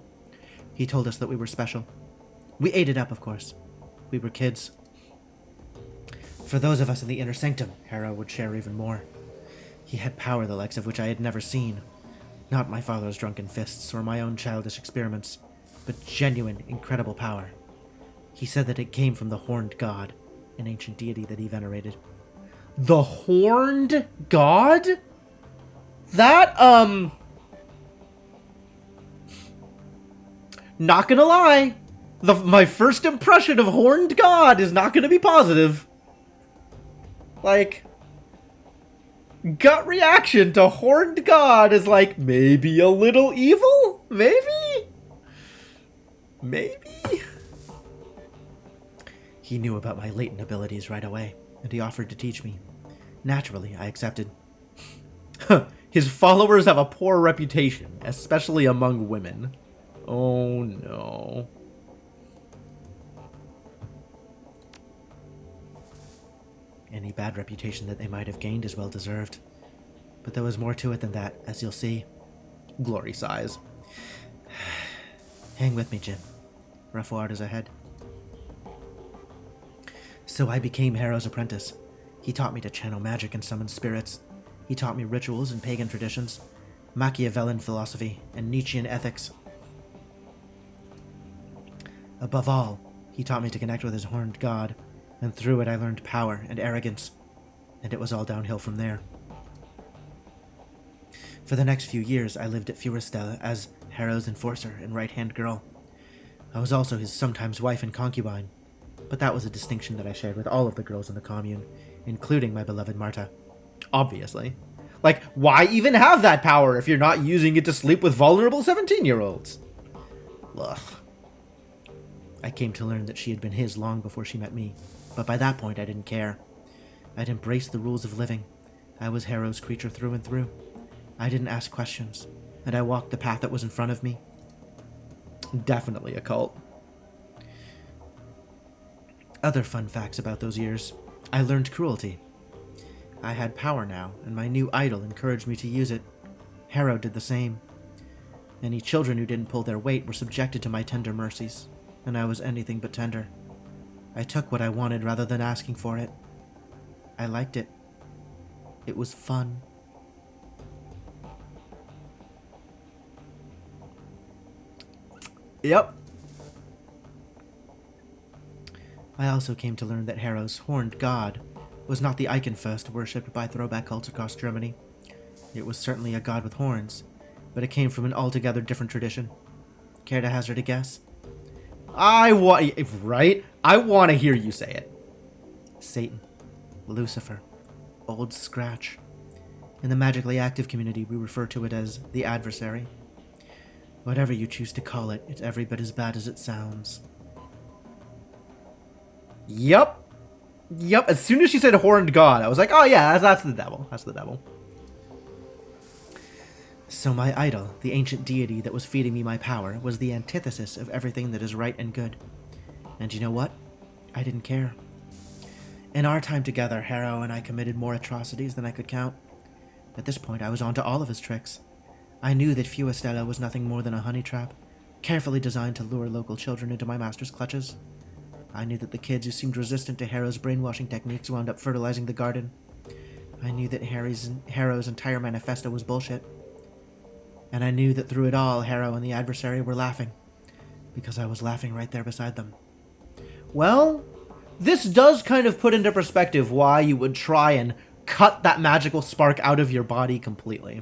He told us that we were special. We ate it up, of course. We were kids. For those of us in the inner sanctum, Harrow would share even more. He had power the likes of which I had never seen. Not my father's drunken fists or my own childish experiments, but genuine, incredible power. He said that it came from the Horned God, an ancient deity that he venerated. The Horned God? That, not gonna lie. My first impression of Horned God is not gonna be positive. Like, gut reaction to Horned God is like, maybe a little evil? Maybe? Maybe? He knew about my latent abilities right away, and he offered to teach me. Naturally, I accepted. His followers have a poor reputation, especially among women. Oh no. Any bad reputation that they might have gained is well deserved. But there was more to it than that, as you'll see. Glory sighs. Hang with me, Jim. Rough waters ahead. So I became Harrow's apprentice. He taught me to channel magic and summon spirits. He taught me rituals and pagan traditions, Machiavellian philosophy, and Nietzschean ethics. Above all, he taught me to connect with his horned god, and through it I learned power and arrogance, and it was all downhill from there. For the next few years, I lived at Furistella as Harrow's enforcer and right-hand girl. I was also his sometimes wife and concubine, but that was a distinction that I shared with all of the girls in the commune, including my beloved Marta. Obviously. Like, why even have that power if you're not using it to sleep with vulnerable 17-year-olds? Ugh. I came to learn that she had been his long before she met me, but by that point I didn't care. I'd embraced the rules of living. I was Harrow's creature through and through. I didn't ask questions, and I walked the path that was in front of me. Definitely a cult. Other fun facts about those years. I learned cruelty. I had power now, and my new idol encouraged me to use it. Harrow did the same. Any children who didn't pull their weight were subjected to my tender mercies, and I was anything but tender. I took what I wanted rather than asking for it. I liked it. It was fun. Yep. I also came to learn that Harrow's horned god was not the icon first worshipped by throwback cults across Germany. It was certainly a god with horns, but it came from an altogether different tradition. Care to hazard a guess? Right? I want to hear you say it. Satan. Lucifer. Old Scratch. In the magically active community, we refer to it as the adversary. Whatever you choose to call it, it's every bit as bad as it sounds. Yep. As soon as she said horned god, I was like, oh yeah, that's the devil. That's the devil. So my idol, the ancient deity that was feeding me my power, was the antithesis of everything that is right and good. And you know what? I didn't care. In our time together, Harrow and I committed more atrocities than I could count. At this point, I was on to all of his tricks. I knew that Furistella was nothing more than a honey trap, carefully designed to lure local children into my master's clutches. I knew that the kids who seemed resistant to Harrow's brainwashing techniques wound up fertilizing the garden. I knew that Harrow's entire manifesto was bullshit. And I knew that through it all, Harrow and the adversary were laughing, because I was laughing right there beside them. Well, this does kind of put into perspective why you would try and cut that magical spark out of your body completely.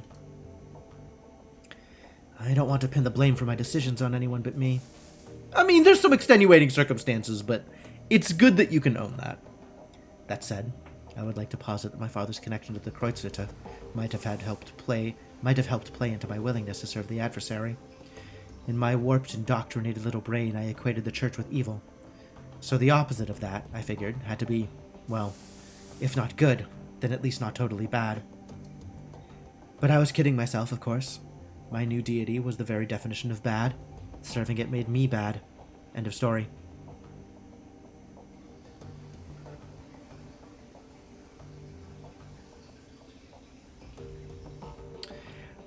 I don't want to pin the blame for my decisions on anyone but me. I mean, there's some extenuating circumstances, but it's good that you can own that. That said, I would like to posit that my father's connection to the Kreuzritter might have helped play into my willingness to serve the adversary. In my warped, indoctrinated little brain, I equated the church with evil. So the opposite of that, I figured, had to be, well, if not good, then at least not totally bad. But I was kidding myself, of course. My new deity was the very definition of bad. Serving it made me bad. End of story.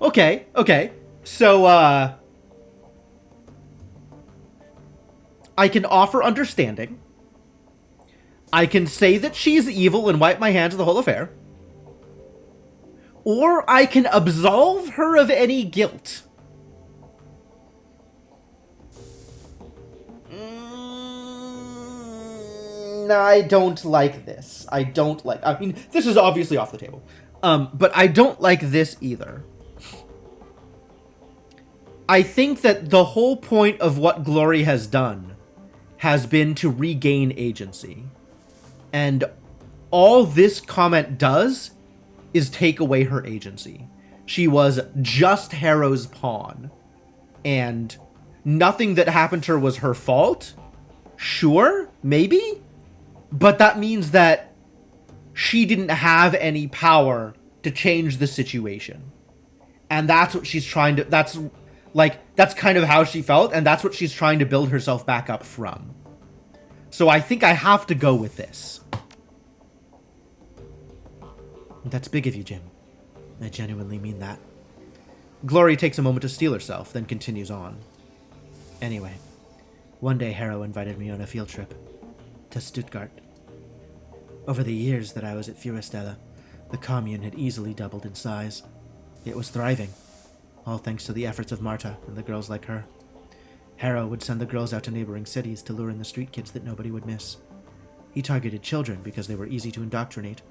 Okay. So, I can offer understanding. I can say that she's evil and wipe my hands of the whole affair. Or I can absolve her of any guilt. I don't like this. I mean, this is obviously off the table. But I don't like this either. I think that the whole point of what Glory has done has been to regain agency. And all this comment does is take away her agency. She was just Harrow's pawn. And nothing that happened to her was her fault. Sure, maybe. But that means that she didn't have any power to change the situation. And that's what she's trying to... That's kind of how she felt, and that's what she's trying to build herself back up from. So I think I have to go with this. That's big of you, Jim. I genuinely mean that. Glory takes a moment to steel herself, then continues on. Anyway, one day Harrow invited me on a field trip to Stuttgart. Over the years that I was at Furistella, the commune had easily doubled in size. It was thriving, all thanks to the efforts of Marta and the girls like her. Harrow would send the girls out to neighboring cities to lure in the street kids that nobody would miss. He targeted children because they were easy to indoctrinate,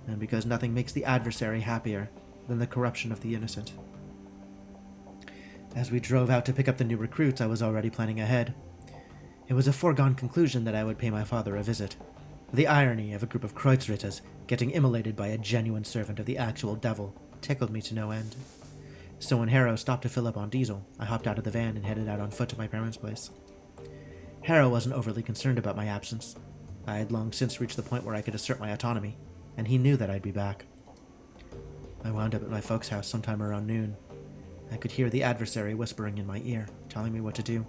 and because nothing makes the adversary happier than the corruption of the innocent. As we drove out to pick up the new recruits, I was already planning ahead. It was a foregone conclusion that I would pay my father a visit. The irony of a group of Kreuzritters getting immolated by a genuine servant of the actual devil tickled me to no end. So when Harrow stopped to fill up on diesel, I hopped out of the van and headed out on foot to my parents' place. Harrow wasn't overly concerned about my absence. I had long since reached the point where I could assert my autonomy, and he knew that I'd be back. I wound up at my folks' house sometime around noon. I could hear the adversary whispering in my ear, telling me what to do.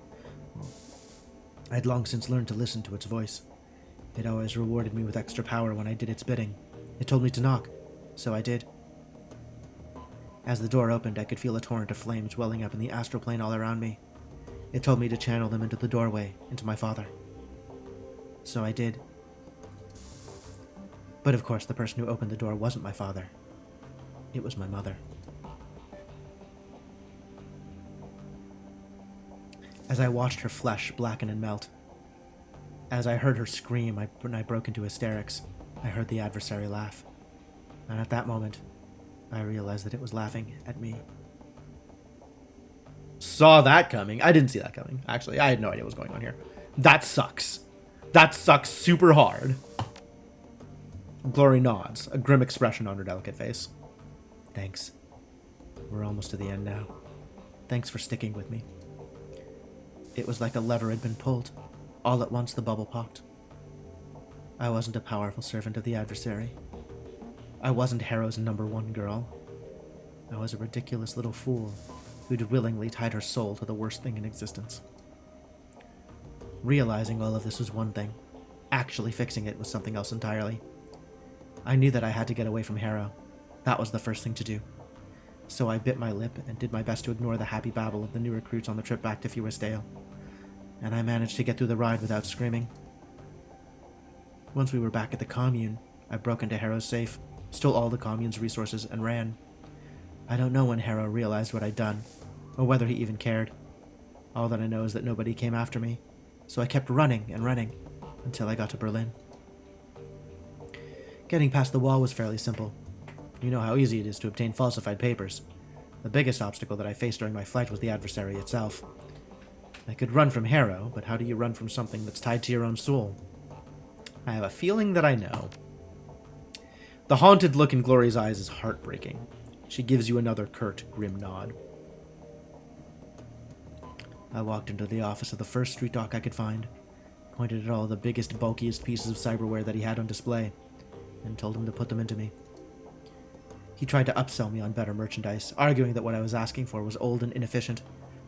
I'd long since learned to listen to its voice. It always rewarded me with extra power when I did its bidding. It told me to knock, so I did. As the door opened, I could feel a torrent of flames welling up in the astral plane all around me. It told me to channel them into the doorway, into my father. So I did. But of course, the person who opened the door wasn't my father. It was my mother. As I watched her flesh blacken and melt, as I heard her scream when I broke into hysterics, I heard the adversary laugh. And at that moment, I realized that it was laughing at me. Saw that coming. I didn't see that coming, actually. I had no idea what was going on here. That sucks. That sucks super hard. Glory nods, a grim expression on her delicate face. Thanks. We're almost to the end now. Thanks for sticking with me. It was like a lever had been pulled. All at once, the bubble popped. I wasn't a powerful servant of the adversary. I wasn't Harrow's #1 girl. I was a ridiculous little fool who'd willingly tied her soul to the worst thing in existence. Realizing all of this was one thing. Actually fixing it was something else entirely. I knew that I had to get away from Harrow. That was the first thing to do. So I bit my lip and did my best to ignore the happy babble of the new recruits on the trip back to Fewestdale. And I managed to get through the ride without screaming. Once we were back at the commune, I broke into Harrow's safe, stole all the commune's resources, and ran. I don't know when Harrow realized what I'd done, or whether he even cared. All that I know is that nobody came after me, so I kept running and running until I got to Berlin. Getting past the wall was fairly simple. You know how easy it is to obtain falsified papers. The biggest obstacle that I faced during my flight was the adversary itself. I could run from Harrow, but how do you run from something that's tied to your own soul? I have a feeling that I know. The haunted look in Glory's eyes is heartbreaking. She gives you another curt, grim nod. I walked into the office of the first street doc I could find, pointed at all the biggest, bulkiest pieces of cyberware that he had on display, and told him to put them into me. He tried to upsell me on better merchandise, arguing that what I was asking for was old and inefficient,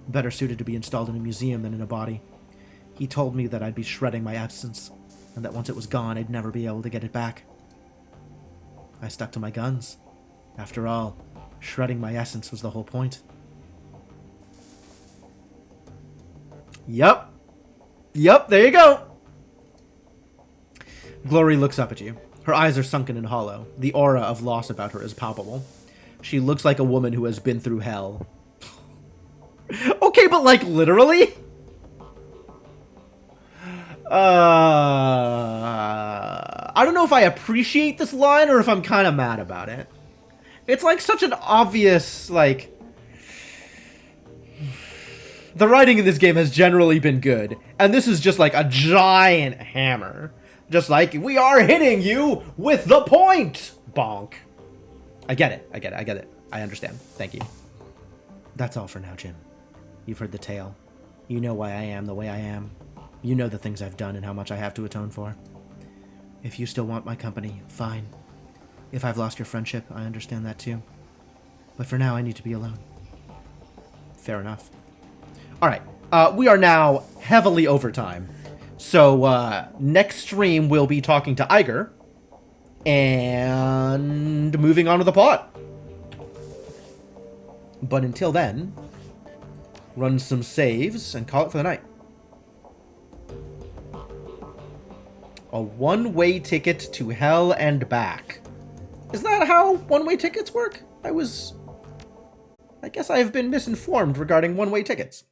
better suited to be installed in a museum than in a body. He told me that I'd be shredding my essence, and that once it was gone, I'd never be able to get it back. I stuck to my guns. After all, shredding my essence was the whole point. Yep, there you go. Glory looks up at you. Her eyes are sunken and hollow. The aura of loss about her is palpable. She looks like a woman who has been through hell. Okay, but like literally? I don't know if I appreciate this line or if I'm kind of mad about it. It's like such an obvious, like... The writing in this game has generally been good, and this is just like a giant hammer. Just like, we are hitting you with the point! Bonk. I get it. I understand. Thank you. That's all for now, Jim. You've heard the tale. You know why I am the way I am. You know the things I've done and how much I have to atone for. If you still want my company, fine. If I've lost your friendship, I understand that too. But for now, I need to be alone. Fair enough. Alright, we are now heavily over time. So, next stream we'll be talking to Iger, and moving on to the plot. But until then, run some saves and call it for the night. A one-way ticket to hell and back. Is that how one-way tickets work? I guess I have been misinformed regarding one-way tickets.